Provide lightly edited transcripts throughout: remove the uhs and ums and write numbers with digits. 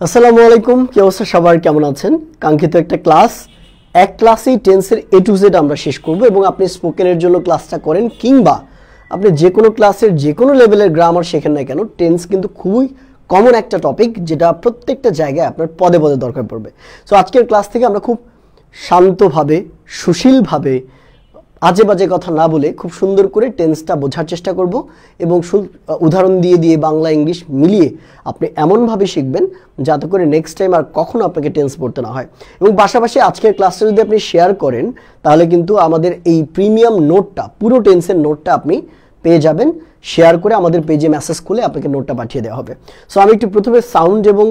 আসসালামু আলাইকুম, কি অবস্থা সবার, কেমন আছেন? কাঙ্ক্ষিত একটা ক্লাস, এক ক্লাসেই টেন্সের A to Z আমরা শেষ করব এবং আপনি স্পোকেনের জন্য ক্লাসটা করেন কিংবা আপনি যে কোনো ক্লাসের যে কোনো লেভেলের গ্রামার শেখেন না কেন, টেন্স কিন্তু খুবই কমন একটা টপিক যেটা প্রত্যেকটা জায়গায় আপনার পদে পদে দরকার পড়বে। সো আজকের ক্লাস থেকে আমরা খুব শান্তভাবে, সুশীলভাবে, আজে বাজে কথা না বলে খুব সুন্দর করে টেন্সটা বোঝার চেষ্টা করব এবং উদাহরণ দিয়ে দিয়ে বাংলা ইংলিশ মিলিয়ে আপনি এমনভাবে শিখবেন যাতে করে নেক্সট টাইম আর কখনো আপনাকে টেন্স পড়তে না হয়। এবং পাশাপাশি আজকের ক্লাসটা যদি আপনি শেয়ার করেন তাহলে কিন্তু আমাদের এই প্রিমিয়াম নোটটা, পুরো টেন্সের নোটটা আপনি পেয়ে যাবেন। শেয়ার করে আমাদের পেজে মেসেজ খুলে আপনাকে নোটটা পাঠিয়ে দেওয়া হবে। সো আমি একটু প্রথমে সাউন্ড এবং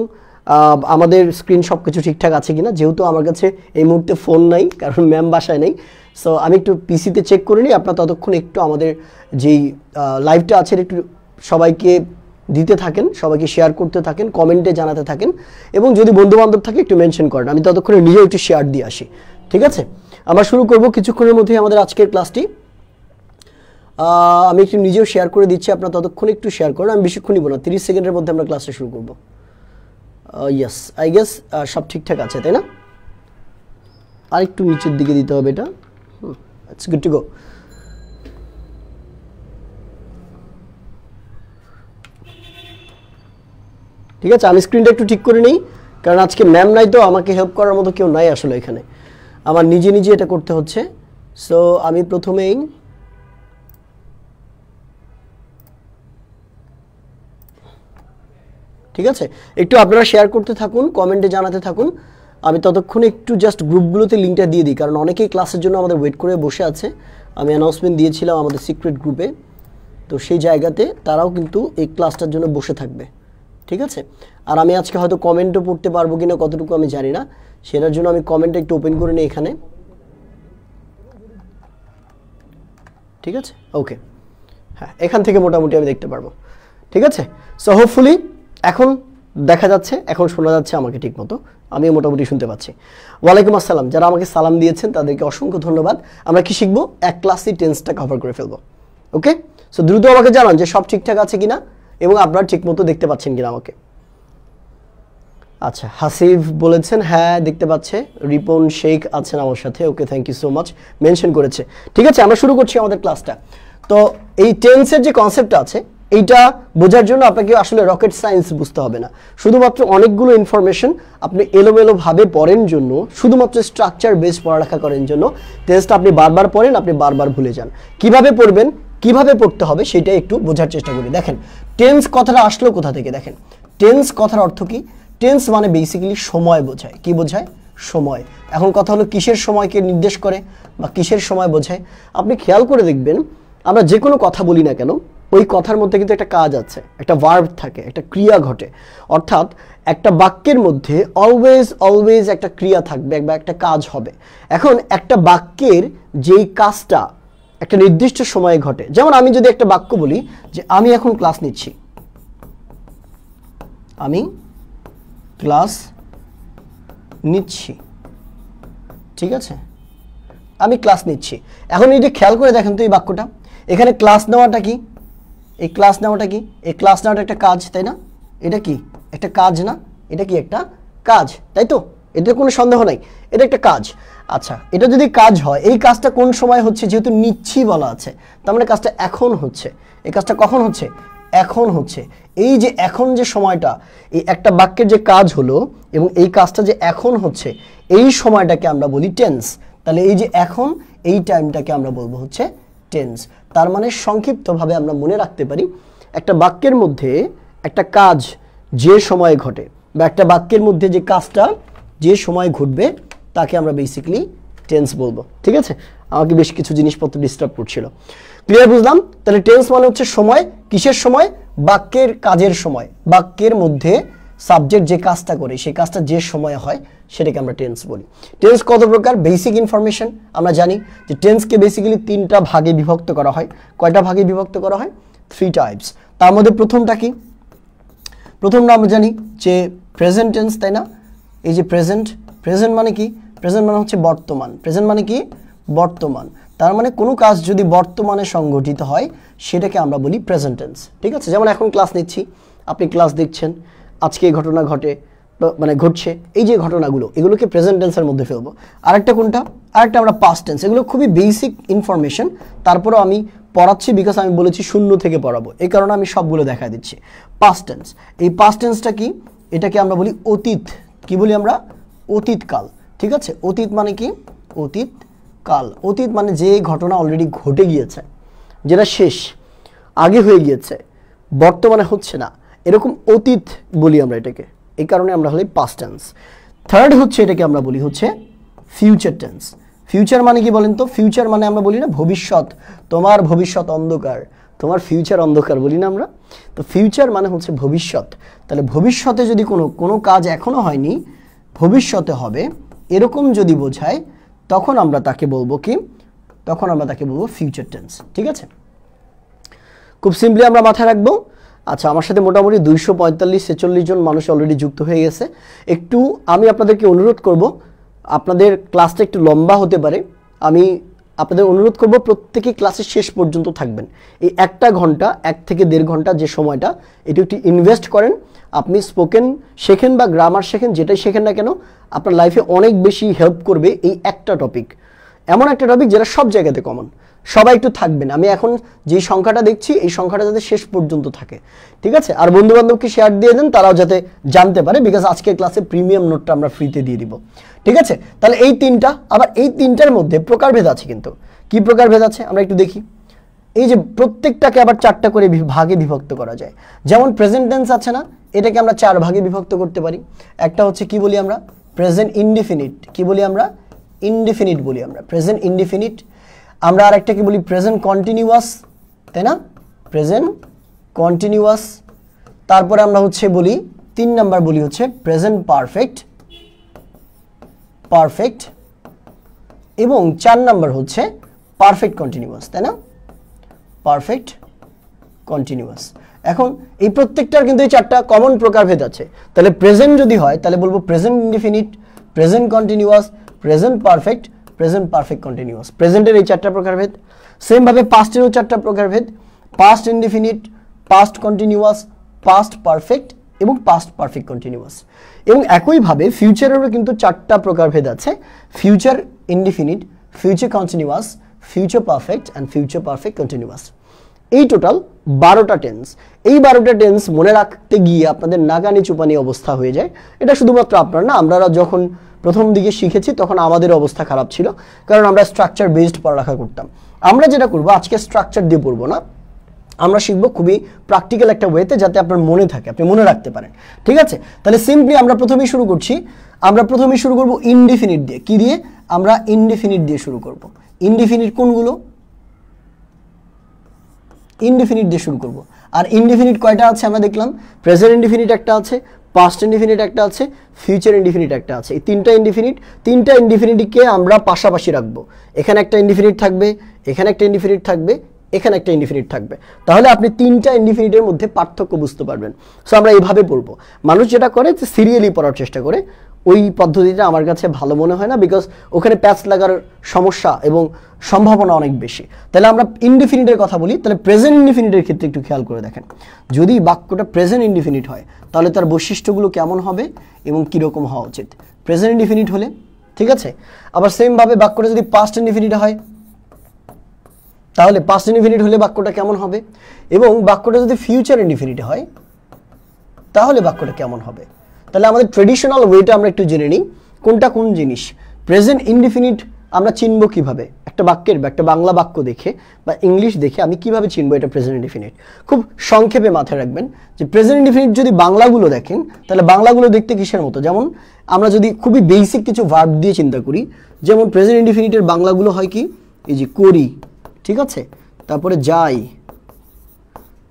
আমাদের স্ক্রিন সব কিছু ঠিকঠাক আছে কিনা, যেহেতু আমার কাছে এই মুহূর্তে ফোন নাই, কারণ ম্যাম বাসায় নেই। সো আমি একটু পিসিতে চেক করে নিই, আপনারা ততক্ষণ একটু আমাদের যেই লাইভটা আছে একটু সবাইকে দিতে থাকেন, সবাইকে শেয়ার করতে থাকেন, কমেন্টে জানাতে থাকেন এবং যদি বন্ধুবান্ধব থাকে একটু মেনশন করেন, আমি ততক্ষণে নিজেও একটু শেয়ার দিয়ে আসি। ঠিক আছে, আমরা শুরু করব কিছুক্ষণের মধ্যেই আমাদের আজকের ক্লাসটি। আমি একটু নিজেও শেয়ার করে দিচ্ছি, আপনারা ততক্ষণ একটু শেয়ার করেন। আমি বেশিক্ষণ নিব না, 30 সেকেন্ডের মধ্যে আমরা ক্লাসটা শুরু করব। ইয়েস, আই গেস সব ঠিকঠাক আছে, তাই না? আর একটু নিচের দিকে দিতে হবে এটা। It's good to go. ঠিক আছে, আমি স্ক্রিনটা একটু ঠিক করে নিই, কারণ আজকে ম্যাম নাই তো আমাকে হেল্প করার মতো কেউ নাই আসলে এখানে, আমার নিজে নিজে এটা করতে হচ্ছে। সো আমি প্রথমেই ঠিক আছে, একটু আপনারা শেয়ার করতে থাকুন, কমেন্টে জানাতে থাকুন। আমি ততক্ষণে একটু জাস্ট গ্রুপগুলোতে লিঙ্কটা দিয়ে দিই, কারণ অনেকেই ক্লাসের জন্য আমাদের ওয়েট করে বসে আছে। আমি অ্যানাউন্সমেন্ট দিয়েছিলাম আমাদের সিক্রেট গ্রুপে, তো সেই জায়গাতে তারাও কিন্তু এই ক্লাসটার জন্য বসে থাকবে। ঠিক আছে, আর আমি আজকে হয়তো কমেন্টও পড়তে পারবো কিনা কতটুকু আমি জানি না, সেটার জন্য আমি কমেন্টটা একটু ওপেন করে নিই এখানে। ঠিক আছে, ওকে, হ্যাঁ, এখান থেকে মোটামুটি আমি দেখতে পারবো। ঠিক আছে, সো হোপফুলি এখন দেখা যাচ্ছে, এখন শোনা যাচ্ছে আমাকে ঠিক মতো, আমিও মোটামুটি শুনতে পাচ্ছি। ওয়ালাইকুম আসসালাম, যারা আমাকে সালাম দিয়েছেন তাদেরকে অসংখ্য ধন্যবাদ। আমরা কি শিখবো? এক ক্লাসই টেন্সটা কভার করে ফেলবো। ওকে, সো দ্রুত আমাকে জানান যে সব ঠিকঠাক আছে কিনা এবং আপনারা ঠিক মতো দেখতে পাচ্ছেন কিনা আমাকে। আচ্ছা, হাসিফ বলেছেন হ্যাঁ দেখতে পাচ্ছে। রিপন শেখ আছেন আমার সাথে, okay, thank you so much, mention করেছে। ঠিক আছে, আমরা শুরু করছি আমাদের ক্লাসটা। তো এই টেন্সের যে কনসেপ্টটা আছে এইটা বোঝার জন্য আপনাকে আসলে রকেট সায়েন্স বুঝতে হবে না, শুধুমাত্র অনেকগুলো ইনফরমেশন আপনি এলোমেলোভাবে পড়েন জন্য, শুধুমাত্র স্ট্রাকচার বেস পড়ালেখা করেন জন্য টেন্সটা আপনি বারবার পড়েন, আপনি বারবার ভুলে যান। কিভাবে পড়বেন, কিভাবে পড়তে হবে সেটা একটু বোঝার চেষ্টা করি। দেখেন, টেন্স কথাটা আসলো কোথা থেকে? দেখেন, টেন্স কথার অর্থ কি? টেন্স মানে বেসিক্যালি সময় বোঝায়। কি বোঝায়? সময়। এখন কথা হলো কিসের সময়কে নির্দেশ করে বা কিসের সময় বোঝায়। আপনি খেয়াল করে দেখবেন, আমরা যে কোনো কথা বলি না কেন, ওই কথার মধ্যে কিন্তু একটা কাজ আছে, একটা ভার্ব থাকে, একটা ক্রিয়া ঘটে। অর্থাৎ একটা বাক্যের মধ্যে অলওয়েজ একটা ক্রিয়া থাকবে বা একটা কাজ হবে। এখন একটা বাক্যের যেই কাজটা একটা নির্দিষ্ট সময়ে ঘটে, যেমন আমি যদি একটা বাক্য বলি যে আমি এখন ক্লাস নিচ্ছি, আমি ক্লাস নিচ্ছি, ঠিক আছে, আমি ক্লাস নিচ্ছি। এখন এই যে খেয়াল করে দেখেন তো এই বাক্যটা, এখানে ক্লাস নেওয়াটা কি? এই ক্লাস নেওয়াটা কি? এই ক্লাস নেওয়াটা একটা কাজ, তাই না? এটা কি একটা কাজ না? এটা কি একটা কাজ, তাই তো? এতে কোনো সন্দেহ নাই, এটা একটা কাজ। আচ্ছা, এটা যদি কাজ হয়, এই কাজটা কোন সময় হচ্ছে? যেহেতু নিচ্ছি বলা আছে, তার মানে কাজটা এখন হচ্ছে। এই কাজটা কখন হচ্ছে? এখন হচ্ছে। এই যে এখন যে সময়টা, এই একটা বাক্যের যে কাজ হলো এবং এই কাজটা যে এখন হচ্ছে, এই সময়টাকে আমরা বলি টেন্স। তাহলে এই যে এখন, এই টাইমটাকে আমরা বলবো হচ্ছে টেন্স। তার মানে সংক্ষিপ্তভাবে আমরা মনে রাখতে পারি, একটা বাক্যের মধ্যে একটা কাজ যে সময়ে ঘটে বা একটা বাক্যের মধ্যে যে কাজটা যে সময় ঘটবে তাকে আমরা বেসিক্যালি টেন্স বলবো। ঠিক আছে, আমাকে বেশ কিছু জিনিসপত্র ডিস্টার্ব করছিল, ক্লিয়ার বুঝলাম? তাহলে টেন্স মানে হচ্ছে সময়। কিসের সময়? বাক্যের কাজের সময়। বাক্যের মধ্যে সাবজেক্ট যে কাজটা করে সেই কাজটা যে সময় হয় সেটাকে আমরা টেন্স বলি। টেন্স কত প্রকার? বেসিক ইনফরমেশন আমরা জানি যে টেন্সকে বেসিক্যালি 3টা ভাগে বিভক্ত করা হয়। কয়টা ভাগে বিভক্ত করা হয়? 3 টাইপস। তার মধ্যে প্রথমটা কি? প্রথমটা আমরা জানি যে প্রেজেন্ট টেন্স, তাই না? এই যে প্রেজেন্ট, প্রেজেন্ট মানে কি? প্রেজেন্ট মানে হচ্ছে বর্তমান। প্রেজেন্ট মানে কি? বর্তমান। তার মানে কোনো কাজ যদি বর্তমানে সংঘটিত হয় সেটাকে আমরা বলি প্রেজেন্ট টেন্স। ঠিক আছে, যেমন এখন ক্লাস নিচ্ছি, আপনি ক্লাস দেখছেন, আজকে এই ঘটনা ঘটে, মানে ঘটছে, এই যে ঘটনাগুলো, এগুলোকে প্রেজেন্ট টেন্সের মধ্যে ফেলবো। আরেকটা কোনটা? আরেকটা আমরা পাস্ট টেন্স। এগুলো খুবই বেসিক ইনফরমেশন, তারপরেও আমি পড়াচ্ছি বিকজ আমি বলেছি শূন্য থেকে পড়াবো, এই কারণে আমি সবগুলো দেখা দিচ্ছি। পাস্ট টেন্স, এই পাস্ট টেন্সটা কি? এটাকে আমরা বলি অতীত। কি বলি আমরা? অতীতকাল। ঠিক আছে, অতীত মানে কি? অতীতকাল। অতীত মানে যে ঘটনা অলরেডি ঘটে গিয়েছে, যেটা শেষ, আগে হয়ে গিয়েছে, বর্তমানে হচ্ছে না, এরকম অতীত বলি আমরা এটাকে, এই কারণে আমরা হলে পাস্ট টেন্স। থার্ড হচ্ছে এটাকে আমরা বলি হচ্ছে ফিউচার টেন্স। ফিউচার মানে কি বলেন তো? ফিউচার মানে আমরা বলি না ভবিষ্যৎ, তোমার ভবিষ্যৎ অন্ধকার, তোমার ফিউচার অন্ধকার বলি না আমরা? তো ফিউচার মানে হচ্ছে ভবিষ্যৎ। তাহলে ভবিষ্যতে যদি কোনো কাজ এখনো হয়নি, ভবিষ্যতে হবে, এরকম যদি বোঝায়, তখন আমরা তাকে বলবো কি? তখন আমরা তাকে বলবো ফিউচার টেন্স। ঠিক আছে, খুব সিম্পলি আমরা মাথায় রাখবো। আচ্ছা, আমার সাথে মোটামুটি 245-46 জন মানুষ অলরেডি যুক্ত হয়ে গেছে। একটু আমি আপনাদেরকে অনুরোধ করব, আপনাদের ক্লাসটা একটু লম্বা হতে পারে, আমি আপনাদের অনুরোধ করব প্রত্যেকেই ক্লাসের শেষ পর্যন্ত থাকবেন। এই 1 ঘন্টা 1 থেকে 1.5 ঘন্টা যে সময়টা, এটি একটু ইনভেস্ট করেন। আপনি স্পোকেন শেখেন বা গ্রামার শেখেন, যেটাই শেখেন না কেন, আপনার লাইফে অনেক বেশি হেল্প করবে এই একটা টপিক। এমন একটা টপিক যেটা সব জায়গাতে কমন। সবাই একটু থাকবেন, আমি এখন যেই সংখ্যাটা দেখছি এই সংখ্যাটা যাতে শেষ পর্যন্ত থাকে। ঠিক আছে, আর বন্ধু বান্ধবকে শেয়ার দিয়ে দেন, তারাও যাতে জানতে পারে, বিকজ আজকের ক্লাসে প্রিমিয়াম নোটটা আমরা ফ্রিতে দিয়ে দিব। ঠিক আছে, তাহলে এই 3টা, আবার এই 3টার মধ্যে প্রকারভেদ আছে। কিন্তু কি প্রকারভেদ আছে আমরা একটু দেখি। এই যে প্রত্যেকটাকে আবার 4টা করে ভাগে বিভক্ত করা যায়। যেমন প্রেজেন্ট টেন্স আছে না, এটাকে আমরা 4 ভাগে বিভক্ত করতে পারি। একটা হচ্ছে কি বলি আমরা? Present indefinite. কি বলি আমরা? ইনডিফিনিট বলি আমরা, প্রেজেন্ট ইনডিফিনিট। আমরা আরেকটাকে বলি প্রেজেন্ট কন্টিনিউয়াস, তাই না? Present continuous. তারপরে আমরা হচ্ছে বলি 3 নাম্বার বলি হচ্ছে প্রেজেন্ট পারফেক্ট, পারফেক্ট। এবং 4 নাম্বার হচ্ছে পারফেক্ট কন্টিনিউয়াস, তাই না? Perfect continuous. এখন এই প্রত্যেকটার কিন্তু এই 4টা কমন প্রকারভেদ আছে। তাহলে প্রেজেন্ট যদি হয় তাহলে বলবো present indefinite, present continuous, present perfect, present perfect continuous. প্রেজেন্টের এই 4টা প্রকারভেদ। সেম ভাবে পাস্টেরও 4টা প্রকারভেদ, past indefinite, past continuous, past perfect এবং পাস্ট পারফেক্ট কন্টিনিউয়াস। এবং একইভাবে ফিউচারেরও কিন্তু 4টা প্রকারভেদ আছে, future indefinite, future continuous, future perfect and future perfect continuous. এই টোটাল 12টা টেন্স। এই 12টা টেন্স মনে রাখতে গিয়ে আপনাদের নাগানি চুপানি অবস্থা হয়ে যায়। এটা শুধুমাত্র আপনার না, আমরা যখন প্রথম দিকে শিখেছি তখন আমাদের অবস্থা খারাপ ছিল, কারণ আমরা স্ট্রাকচার বেসড পড়ালেখা করতাম। আমরা যেটা করবো, আজকে স্ট্রাকচার দিয়ে পড়বো না, আমরা শিখবো খুবই প্র্যাকটিক্যাল একটা ওয়েতে, যাতে আপনার মনে থাকে, আপনি মনে রাখতে পারেন। ঠিক আছে, তাহলে সিম্পলি আমরা প্রথমেই শুরু করছি। আমরা প্রথমেই শুরু করব ইনডিফিনিট দিয়ে। কি দিয়ে? আমরা ইনডিফিনিট দিয়ে শুরু করব। ইনডিফিনিট কোনগুলো? ইনডিফিনিট দিয়ে শুরু করব। আর ইনডিফিনিট কয়টা আছে আমরা দেখলাম? প্রেজেন্ট ইনডিফিনিট একটা আছে, পাস্ট ইনডিফিনিট একটা আছে, ফিউচার ইনডিফিনিট একটা আছে। এই 3টা ইনডিফিনিট, 3টা ইনডিফিনিটকে আমরা পাশাপাশি রাখবো। এখানে একটা ইনডিফিনিট থাকবে, এখানে একটা ইনডিফিনিট থাকবে, এখানে একটা ইনডিফিনিট থাকবে। তাহলে আপনি 3টা ইনডিফিনিটের মধ্যে পার্থক্য বুঝতে পারবেন। সো আমরা এইভাবে পড়বো। মানুষ যেটা করে যে সিরিয়ালি পড়ার চেষ্টা করে, ওই পদ্ধতিটা আমার কাছে ভালো মনে হয় না, বিকজ ওখানে প্যাচ লাগার সমস্যা এবং সম্ভাবনা অনেক বেশি। তাহলে আমরা ইনডিফিনিটের কথা বলি। তাহলে প্রেজেন্ট ইনডিফিনিটের ক্ষেত্রে একটু খেয়াল করে দেখেন, যদি বাক্যটা প্রেজেন্ট ইনডিফিনিট হয় তাহলে তার বৈশিষ্ট্যগুলো কেমন হবে এবং কীরকম হওয়া উচিত প্রেজেন্ট ইনডিফিনিট হলে। ঠিক আছে, আবার সেমভাবে বাক্যটা যদি পাস্ট ইনডিফিনিট হয়, তাহলে পাস্ট ইনডিফিনিট হলে বাক্যটা কেমন হবে, এবং বাক্যটা যদি ফিউচার ইনডিফিনিট হয় তাহলে বাক্যটা কেমন হবে। তাহলে আমাদের ট্রেডিশনাল ওয়েটা আমরা একটু জেনে নিই, কোনটা কোন জিনিস। প্রেজেন্ট ইনডিফিনিট আমরা চিনব কিভাবে? একটা বাক্যের, একটা বাংলা বাক্য দেখে বা ইংলিশ দেখে আমি কিভাবে চিনবো এটা প্রেজেন্ট ইনডিফিনিট? খুব সংক্ষেপে মাথায় রাখবেন যে প্রেজেন্ট ইনডিফিনিট যদি বাংলাগুলো দেখেন, তাহলে বাংলাগুলো দেখতে কিসের মতো? যেমন আমরা যদি খুবই বেসিক কিছু ভার্ব দিয়ে চিন্তা করি, যেমন প্রেজেন্ট ইনডিফিনিটের বাংলাগুলো হয় কি? এই যে করি, ঠিক আছে, তারপরে যাই,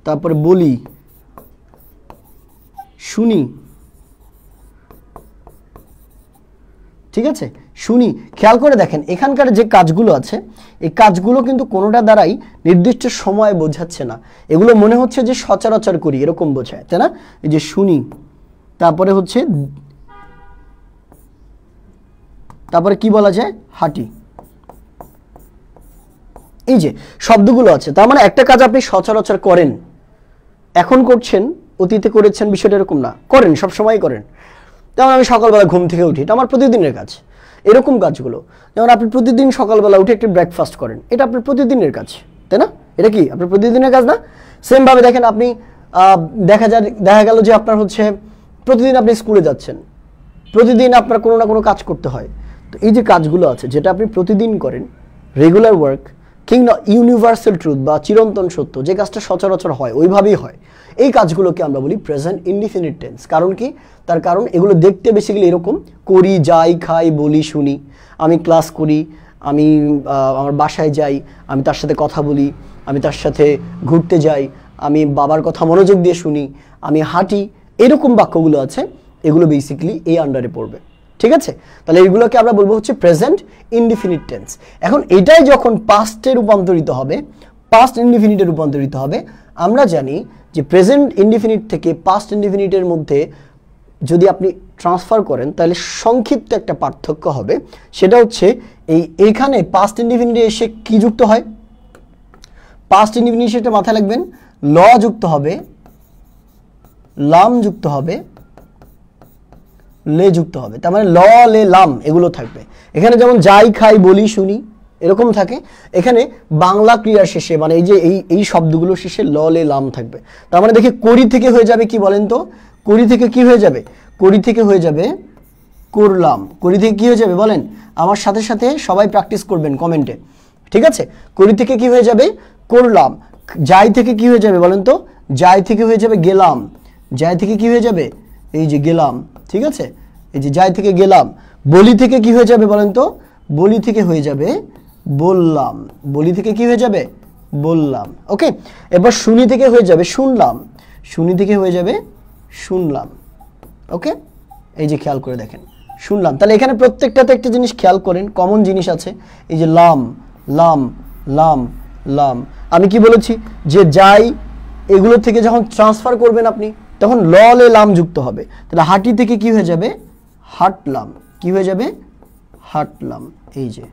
তারপরে বলি, শুনি। ঠিক আছে, শুনি। খেয়াল করে দেখেন এখানকার যে কাজগুলো আছে, এই কাজগুলো কিন্তু কোনোটা দ্বারাই নির্দিষ্ট সময় বোঝাচ্ছে না। এগুলো মনে হচ্ছে যে সচরাচর করি, এরকম বোঝায়, তাই না? এই যে শুনি, তারপরে হচ্ছে, তারপরে কি বলা যায়? হাঁটি। এই যে শব্দগুলো আছে, তার মানে একটা কাজ আপনি সচরাচর করেন, এখন করছেন, অতীতে করেছেন, বিষয়টা এরকম না, করেন, সব সময় করেন। যেমন আমি সকালবেলা ঘুম থেকে উঠি, এটা আমার প্রতিদিনের কাজ। এরকম কাজগুলো, যেমন আপনি প্রতিদিন সকালবেলা উঠে একটি ব্রেকফাস্ট করেন, এটা আপনার প্রতিদিনের কাজ, তাই না? এটা কি আপনার প্রতিদিনের কাজ না? সেমভাবে দেখেন আপনি দেখা গেল যে আপনার হচ্ছে প্রতিদিন আপনি স্কুলে যাচ্ছেন, প্রতিদিন আপনার কোনো না কোনো কাজ করতে হয়। তো এই যে কাজগুলো আছে যেটা আপনি প্রতিদিন করেন, রেগুলার ওয়ার্ক, কিংবা ইউনিভার্সাল ট্রুথ বা চিরন্তন সত্য, যে কাজটা সচরাচর হয় ওইভাবেই হয়, এই কাজগুলোকে আমরা বলি প্রেজেন্ট ইনডিফিনিট টেন্স। কারণ কি? তার কারণ এগুলো দেখতে বেসিক্যালি এরকম, করি, যাই, খাই, বলি, শুনি। আমি ক্লাস করি, আমি আমার বাসায় যাই, আমি তার সাথে কথা বলি, আমি তার সাথে ঘুরতে যাই, আমি বাবার কথা মনোযোগ দিয়ে শুনি, আমি হাঁটি, এরকম বাক্যগুলো আছে, এগুলো বেসিক্যালি এই আন্ডারে পড়বে। ঠিক আছে? তাহলে এইগুলোকে আমরা বলবো হচ্ছে প্রেজেন্ট ইনডিফিনিট টেন্স। এখন এটাই যখন পাস্টে রূপান্তরিত হবে, পাস্ট ইনডিফিনিটে রূপান্তরিত হবে, আমরা জানি যে প্রেজেন্ট ইনডিফিনিট থেকে পাস্ট ইনডিফিনিটের মধ্যে যদি আপনি ট্রান্সফার করেন তাহলে সংক্ষিপ্ত একটা পার্থক্য হবে। সেটা হচ্ছে এইখানে পাস্ট ইনডিফিনিটে এসে কি যুক্ত হয়? পাস্ট ইনডিফিনিট সেটা মাথায় রাখবেন, ল যুক্ত হবে, লাম যুক্ত হবে, লে যুক্ত হবে। তার মানে ল, লে, লাম এগুলো থাকবে। এখানে যেমন যাই, খাই, বলি, শুনি এরকম থাকে, এখানে বাংলা ক্রিয়ার শেষে মানে এই যে এই শব্দগুলো শেষে ল, লে, লাম থাকবে। তার মানে দেখি করি থেকে হয়ে যাবে কি বলেন তো? করি থেকে কি হয়ে যাবে? করি থেকে হয়ে যাবে করলাম। করি থেকে কি হয়ে যাবে বলেন? আমার সাথে সাথে সবাই প্র্যাকটিস করবেন কমেন্টে। ঠিক আছে? করি থেকে কি হয়ে যাবে? করলাম। যাই থেকে কি হয়ে যাবে বলেন তো? যাই থেকে হয়ে যাবে গেলাম। যাই থেকে কি হয়ে যাবে? এই যে গেলাম। ঠিক আছে? এই যে যাই থেকে গেলাম। বলি থেকে কি হয়ে যাবে বলেন তো? বলি থেকে হয়ে যাবে বললাম। বলি থেকে কি হয়ে যাবে? বললাম। ওকে, এবার শুনি থেকে হয়ে যাবে শুনলাম। শুনি থেকে হয়ে যাবে শুনলাম। ওকে, এই যে খেয়াল করে দেখেন শুনলাম। তাহলে এখানে প্রত্যেকটাতে একটা জিনিস খেয়াল করেন, কমন জিনিস আছে, এই যে লাম, লাম, লাম, লাম। আমি কি বলেছি যে যাই এগুলো থেকে যখন ট্রান্সফার করবেন আপনি তখন ল, লে, লাম যুক্ত হবে। তাহলে হাঁটি থেকে কি হয়ে যাবে? হাঁটলাম। কি হয়ে যাবে? হাঁটলাম। এই যে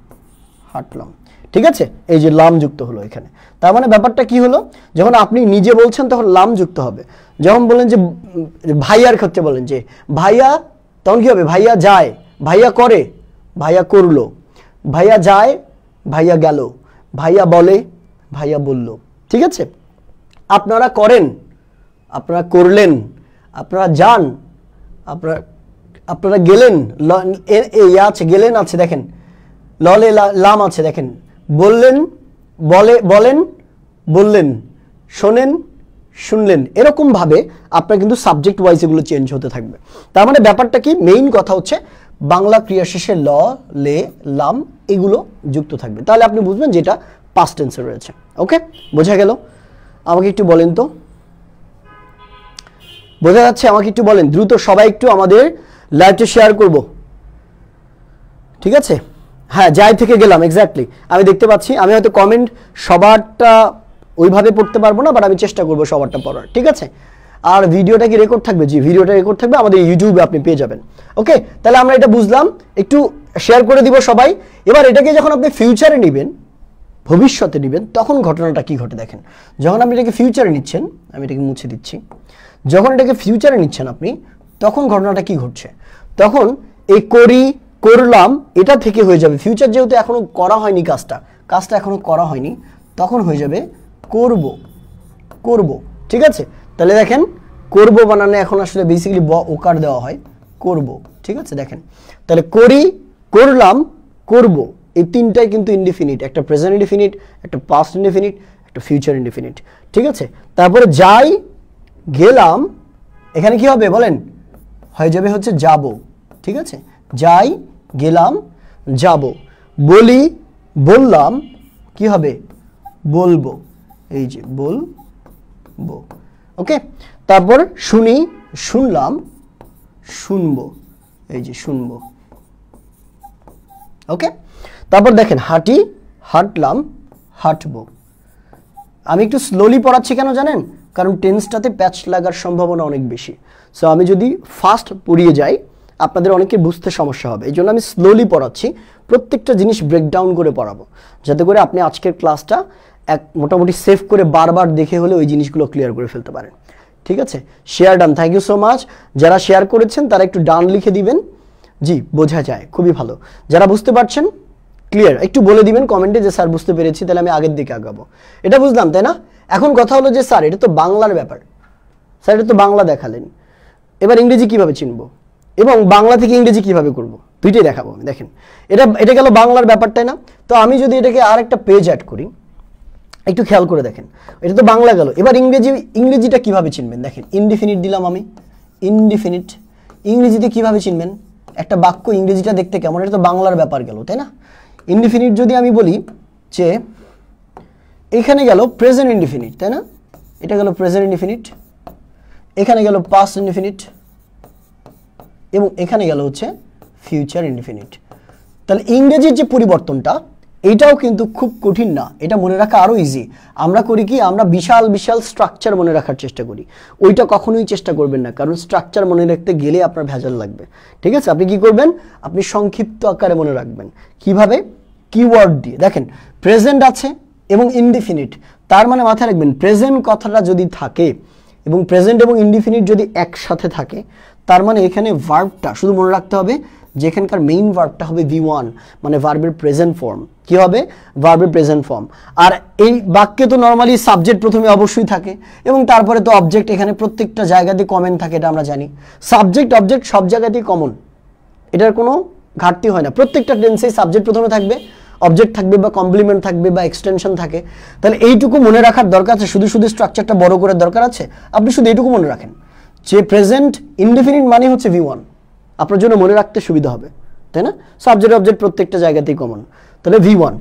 হাঁটলাম। ঠিক আছে? এই যে লাম যুক্ত হলো এখানে। তার মানে ব্যাপারটা কি হলো? যখন আপনি নিজে বলছেন তখন লাম যুক্ত হবে। যখন বলেন যে ভাইয়ার ক্ষেত্রে বলেন যে ভাইয়া, তখন কি হবে? ভাইয়া যায়, ভাইয়া করে, ভাইয়া করলো, ভাইয়া যায়, ভাইয়া গেল, ভাইয়া বলে, ভাইয়া বলল। ঠিক আছে? আপনারা করেন, আপনারা করলেন, আপনারা যান, আপনারা গেলেন, আছে গেলেন আছে দেখেন, ললে লাম আছে দেখেন, বললেন, বলেন, বললেন, শোনেন, শুনলেন। এরকম ভাবে আপনার কিন্তু সাবজেক্ট ওয়াইজ এগুলো চেঞ্জ হতে থাকবে। তার মানে ব্যাপারটা কি? মেইন কথা হচ্ছে বাংলা ক্রিয়া শেষে ল, লে, লাম এগুলো যুক্ত থাকবে। তাহলে আপনি বুঝবেন যেটা পাস্ট টেন্সে রয়েছে। ওকে, বোঝা গেল? আমাকে একটু বলেন তো, বোঝা যাচ্ছে? আমাকে একটু বলেন দ্রুত, সবাই একটু আমাদের লাইভটা শেয়ার করব। ঠিক আছে? হ্যাঁ, যাই থেকে গেলাম, এক্স্যাক্টলি আমি দেখতে পাচ্ছি। আমি হয়তো কমেন্ট সবারটা ওইভাবে পড়তে পারবো না, বাট আমি চেষ্টা করবো সবারটা পড়ার। ঠিক আছে? আর ভিডিওটা কি রেকর্ড থাকবে? জি, ভিডিওটা রেকর্ড থাকবে, আমাদের ইউটিউবে আপনি পেয়ে যাবেন। ওকে, তাহলে আমরা এটা বুঝলাম, একটু শেয়ার করে দিব সবাই। এবার এটাকে যখন আপনি ফিউচারে নেবেন, ভবিষ্যতে নেবেন, তখন ঘটনাটা কি ঘটে দেখেন। যখন আপনি এটাকে ফিউচারে নিচ্ছেন, আমি এটাকে মুছে দিচ্ছি, যখন এটাকে ফিউচারে নিচ্ছেন আপনি, তখন ঘটনাটা কি ঘটছে? তখন এই করি, করলাম এটা থেকে হয়ে যাবে, ফিউচার যেহেতু এখনো করা হয়নি, কাজটা এখনো করা হয়নি, তখন হয়ে যাবে করব, করব। ঠিক আছে? তাহলে দেখেন করব বানানে এখন আসলে বেসিক্যালি ওকার দেওয়া হয়, করব। ঠিক আছে? দেখেন তাহলে করি, করলাম, করব, এই তিনটাই কিন্তু ইনডিফিনিট। একটা প্রেজেন্ট ইনডিফিনিট, একটা পাস্ট ইনডিফিনিট, একটা ফিউচার ইনডিফিনিট। ঠিক আছে? তারপরে যাই, গেলাম, এখানে কি হবে বলেন? হয়ে যাবে হচ্ছে যাব। ঠিক আছে? যাই, গেলাম, যাব। বলি, বললাম, কি হবে? বলবো। এই যে বলবো। ওকে, তারপর শুনি, শুনলাম, শুনবো। এই যে শুনবো। ওকে, তারপর দেখেন হাঁটি, হাঁটলাম, হাঁটবো। আমি একটু স্লোলি পড়াচ্ছি কেন জানেন? কারণ টেন্সটাতে প্যাচ লাগার সম্ভাবনা অনেক বেশি। সো আমি যদি ফাস্ট পড়িয়ে যাই আপনাদের অনেকে বুঝতে সমস্যা হবে, এই জন্য আমি স্লোলি পড়াচ্ছি, প্রত্যেকটা জিনিস ব্রেকডাউন করে পড়াবো, যাতে করে আপনি আজকের ক্লাসটা মোটামুটি সেভ করে বারবার দেখে হলে ওই জিনিসগুলো ক্লিয়ার করে ফেলতে পারেন। ঠিক আছে, share done, thank you so much. যারা শেয়ার করেছেন তারা একটু ডান লিখে দিবেন। জি, বোঝা যায়, খুবই ভালো। যারা বুঝতে পারছেন ক্লিয়ার একটু বলে দিবেন কমেন্টে যে স্যার বুঝতে পেরেছি, তাহলে আমি আগের দিকে আগাবো। এটা বুঝলাম, তাই না? এখন কথা হলো যে স্যার এটা তো বাংলার ব্যাপার, স্যার এটা তো বাংলা দেখালেন, এবার ইংরেজি কিভাবে চিনবো এবং বাংলা থেকে ইংরেজি কিভাবে করব, দুইটাই দেখাবো আমি। দেখেন এটা গেল বাংলার ব্যাপারটাই না? তো আমি যদি এটাকে আর একটা পেজ অ্যাড করি, একটু খেয়াল করে দেখেন, এটা তো বাংলা গেল। এবার ইংরেজিটা কিভাবে চিনবেন? দেখেন ইনডিফিনিট দিলাম আমি, ইনডিফিনিট ইংরেজিতে কিভাবে চিনবেন? একটা বাক্য ইংরেজিটা দেখতে কেমন, এটা তো বাংলার ব্যাপার গেল, তাই না? ইনডিফিনিট যদি আমি বলি যে এখানে গেল প্রেজেন্ট ইনডিফিনিট, তাই না? এটা গেল প্রেজেন্ট ইনডিফিনিট, এখানে গেল পাস্ট ইনডিফিনিট এবং এখানে গেল হচ্ছে ফিউচার ইনডিফিনিট। তাহলে ইংরেজির যে পরিবর্তনটা, এটাও কিন্তু খুব কঠিন না, এটা মনে রাখা আরো ইজি। আমরা করি কি, আমরা বিশাল বিশাল স্ট্রাকচার মনে রাখার চেষ্টা করি, ওইটা কখনোই চেষ্টা করবেন না, কারণ স্ট্রাকচার মনে রাখতে গেলে আপনার ভেজাল লাগবে। ঠিক আছে, আপনি কি করবেন, আপনি সংক্ষিপ্ত আকারে মনে রাখবেন। কিভাবে? কিওয়ার্ড দিয়ে। দেখেন প্রেজেন্ট আছে এবং ইনডিফিনিট, তার মানে মাথায় রাখবেন প্রেজেন্ট কথাটা যদি থাকে এবং প্রেজেন্ট এবং ইনডিফিনিট যদি একসাথে থাকে, তার মানে এখানে ভার্বটা শুধু মনে রাখতে হবে যে এখানকার মেইন ভার্বটা হবে V1, মানে ভার্বের প্রেজেন্ট ফর্ম। কি হবে? ভার্বের প্রেজেন্ট ফর্ম। আর এই বাক্যে তো নর্মালি সাবজেক্ট প্রথমে অবশ্যই থাকে এবং তারপরে তো অবজেক্ট, এখানে প্রত্যেকটা জায়গাতেই কমন থাকে, এটা আমরা জানি। সাবজেক্ট অবজেক্ট সব জায়গাতেই কমন, এটার কোনো ঘাটতি হয় না। প্রত্যেকটা টেন্সেই সাবজেক্ট প্রথমে থাকবে, অবজেক্ট থাকবে বা কমপ্লিমেন্ট থাকবে বা এক্সটেনশন থাকে। তাহলে এইটুকু মনে রাখার দরকার আছে, শুধু শুধু স্ট্রাকচারটা বড় করার দরকার আছে? আপনি শুধু এইটুকু মনে রাখেন যে প্রেজেন্ট ইনডিফিনিট মানে হচ্ছে V1, আপনার জন্য মনে রাখতে সুবিধা হবে, তাই না? সাবজেক্ট অবজেক্ট প্রত্যেকটা জায়গাতেই কমন, তাহলে V1।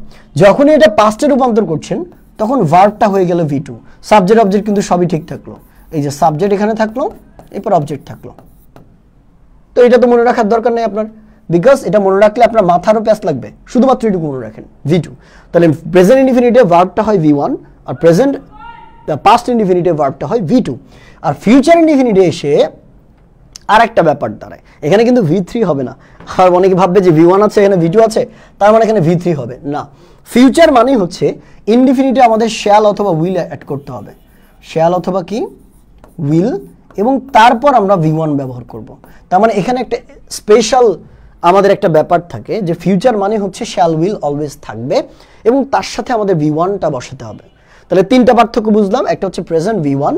যখনই এটা পাস্টে রূপান্তর করছেন তখন ভার্বটা হয়ে গেল V2। সাবজেক্ট অবজেক্ট কিন্তু সবই ঠিক থাকলো, এই যে সাবজেক্ট এখানে থাকলো, এরপর অবজেক্ট থাকলো। তো এটা তো মনে রাখার দরকার নেই আপনার, বিকজ এটা মনে রাখলে আপনার মাথারও প্যাস লাগবে, শুধুমাত্র এটুকু মনে রাখেন V2। তাহলে প্রেজেন্ট ইনডিফিনিটে ভার্বটা হয় V1 আর প্রেজেন্ট পাস্ট ইনডিফিনিটে ভার্বটা হয় V2। আর ফিউচার ইনডিফিনিটে এসে আর একটা ব্যাপার দাঁড়ায়, এখানে কিন্তু V3 হবে না। আর অনেকে ভাববে যে V1 আছে এখানে V2 আছে, তার মানে এখানে V3 হবে না। ফিউচার মানে হচ্ছে ইনডিফিনিটে আমাদের শ্যাল অথবা উইল অ্যাড করতে হবে, শ্যাল অথবা কি উইল, এবং তারপর আমরা V1 ব্যবহার করব। তার মানে এখানে একটা স্পেশাল আমাদের একটা ব্যাপার থাকে যে ফিউচার মানে হচ্ছে শ্যাল উইল অলওয়েজ থাকবে এবং তার সাথে আমাদের V1টা বসাতে হবে। তাহলে তিনটা পার্থক্য বুঝলাম, একটা হচ্ছে প্রেজেন্ট V1,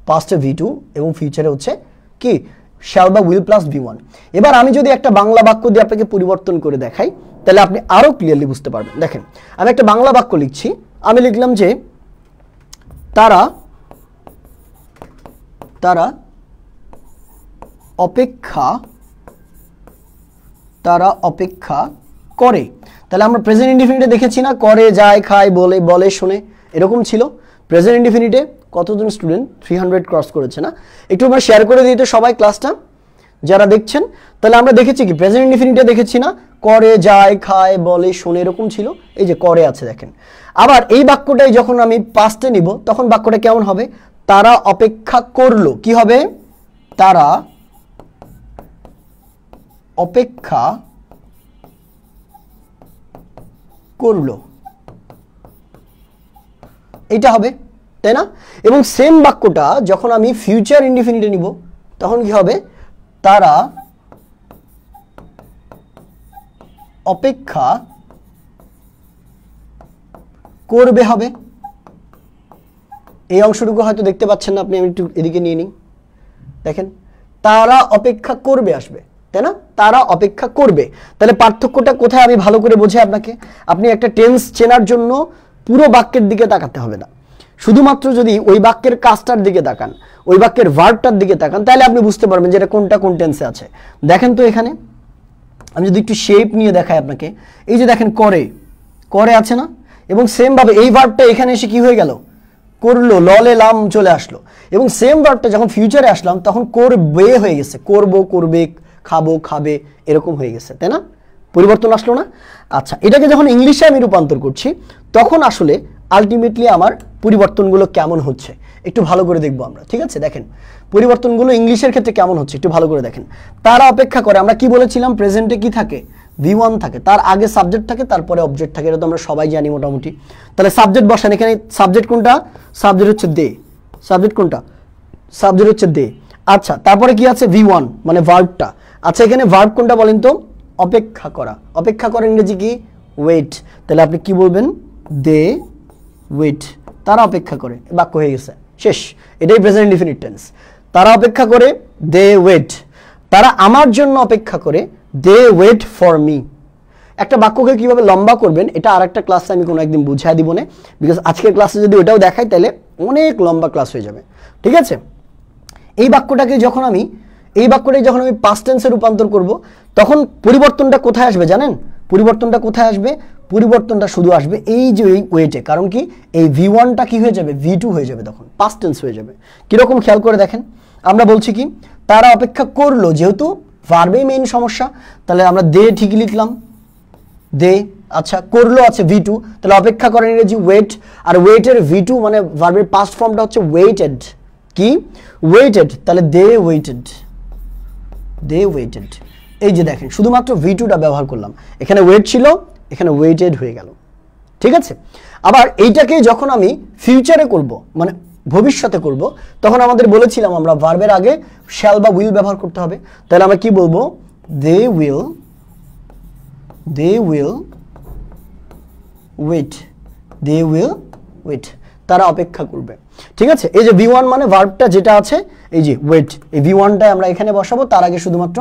পাস্টে V2 এবং ফিউচারে হচ্ছে কি শ্যাল বা উইল প্লাস V1। এবার আমি যদি একটা বাংলা বাক্য দিয়ে আপনাকে পরিবর্তন করে দেখাই, তাহলে আপনি আরো ক্লিয়ারলি বুঝতে পারবেন। দেখেন আমি একটা বাংলা বাক্য লিখছি, আমি লিখলাম যে তারা অপেক্ষা করে। তাহলে আমরা প্রেজেন্ট ইনডিফিনিটে দেখেছি না, করে, যায়, খায়, বলে, শোনে, এরকম ছিল। প্রেজেন্ট ইনডিফিনিটে কতজন স্টুডেন্ট 300 ক্রস করেছে না? একটু আমরা শেয়ার করে দিতে সবাই ক্লাসটা যারা দেখছেন। তাহলে আমরা দেখেছি কি প্রেজেন্ট ইনডিফিনিটে দেখেছি না, করে, যায়, খায়, বলে, শোনে, এরকম ছিল। এই যে করে আছে দেখেন। আবার এই বাক্যটাই যখন আমি পাস্টে নিব তখন বাক্যটা কেমন হবে? তারা অপেক্ষা করলো। কি হবে? তারা অপেক্ষা করলো, এটা হবে, তাই না? এবং সেম বাক্যটা যখন আমি ফিউচার ইনডিফিনিটে নিব তখন কি হবে? তারা অপেক্ষা করবে হবে। এই অংশটুকু হয়তো দেখতে পাচ্ছেন না আপনি, আমি একটু এদিকে নিয়ে নিই। দেখেন তারা অপেক্ষা করবে আসবে, তাই না? তারা অপেক্ষা করবে। তাহলে পার্থক্যটা কোথায় আমি ভালো করে বোঝাই আপনাকে। আপনি একটা টেন্স চেনার জন্য পুরো বাক্যের দিকে তাকাতে হবে না, শুধুমাত্র যদি ওই বাক্যের কাজটার দিকে তাকান, ওই বাক্যের ভার্বটার দিকে তাকান, তাহলে আপনি বুঝতে পারবেন যে এটা কোনটা কোন টেন্সে আছে। দেখেন তো এখানে আমি যদি একটু শেপ নিয়ে দেখাই আপনাকে, এই যে দেখেন করে আছে না, এবং সেম ভাবে এই ভার্বটা এখানে এসে কি হয়ে গেল? করলো, ললে লাম চলে আসলো। এবং সেম ভার্বটা যখন ফিউচারে আসলাম তখন করবে হয়ে গেছে, করবো, করবে, খাবো, খাবে, এরকম হয়ে গেছে, তাই না? পরিবর্তন আসলো না? আচ্ছা, এটাকে যখন ইংলিশে আমি রূপান্তর করছি তখন আসলে আলটিমেটলি আমার পরিবর্তনগুলো কেমন হচ্ছে একটু ভালো করে দেখবো আমরা। ঠিক আছে, দেখেন পরিবর্তনগুলো ইংলিশের ক্ষেত্রে কেমন হচ্ছে একটু ভালো করে দেখেন। তারা অপেক্ষা করে, আমরা কি বলেছিলাম? প্রেজেন্টে কি থাকে? V1 থাকে, তার আগে সাবজেক্ট থাকে, তারপরে অবজেক্ট থাকে, এটা তো আমরা সবাই জানি মোটামুটি। তাহলে সাবজেক্ট বসান, এখানে সাবজেক্ট কোনটা? সাবজেক্ট হচ্ছে দে। সাবজেক্ট কোনটা? সাবজেক্ট হচ্ছে দে। আচ্ছা, তারপরে কি আছে V1 মানে ভার্বটা। আচ্ছা, এখানে ভার্ব কোনটা বলেন তো? অপেক্ষা করা। অপেক্ষা করার ইংরেজি কি? ওয়েট। তাহলে আপনি কি বলবেন? দে ওয়েট, তারা অপেক্ষা করে। বাক্য হয়ে গেছে, শেষ। এটাই প্রেজেন্ট ইনডিফিনিট টেন্স। তারা অপেক্ষা করে, দে ওয়েট। তারা আমার জন্য অপেক্ষা করে, দে ওয়েট ফর মি। একটা বাক্যকে কিভাবে লম্বা করবেন এটা আরেকটা ক্লাসে আমি কোনো একদিন বুঝাই দিব না, বিকজ আজকের ক্লাসে যদি ওটাও দেখাই তাহলে অনেক লম্বা ক্লাস হয়ে যাবে। ঠিক আছে, এই বাক্যটাকে যখন আমি পাস্ট টেন্সে রূপান্তর করব, তখন পরিবর্তনটা কোথায় আসবে জানেন? পরিবর্তনটা কোথায় আসবে? পরিবর্তনটা শুধু আসবে এই যে এই ওয়েটে। কারণ কি, এই V1টা কি হয়ে যাবে? V2 হয়ে যাবে, তখন পাস্ট টেন্স হয়ে যাবে। কিরকম খেয়াল করে দেখেন, আমরা বলছি কি তারা অপেক্ষা করলো, যেহেতু ভার্বেই মেইন সমস্যা, তাহলে আমরা দে ঠিকই লিখলাম, দে। আচ্ছা, করলো আছে V2, তাহলে অপেক্ষা করেন ইংরেজি ওয়েট। আর ওয়েটের V2 মানে ভার্বের পাস্ট ফর্মটা হচ্ছে ওয়েটেড। কি? ওয়েটেড। তাহলে দে ওয়েটেড, দে ওয়েটেড। এই যে দেখেন, শুধুমাত্র V2টা ব্যবহার করলাম, এখানে ওয়েট ছিল, এখানে ওয়েটেড হয়ে গেল। ঠিক আছে, আবার এইটাকে যখন আমি ফিউচারে করব, মানে ভবিষ্যতে করব, তখন আমাদের বলেছিলাম আমরা ভার্বের আগে শ্যাল বা উইল ব্যবহার করতে হবে। তাহলে আমরা কি বলবো? They will wait, they will wait, তারা অপেক্ষা করবে। ঠিক আছে, এই যে V1 মানে ভার্বটা যেটা আছে, এই যে ওয়েট, এই V1টাই আমরা এখানে বসাবো, তার আগে শুধুমাত্র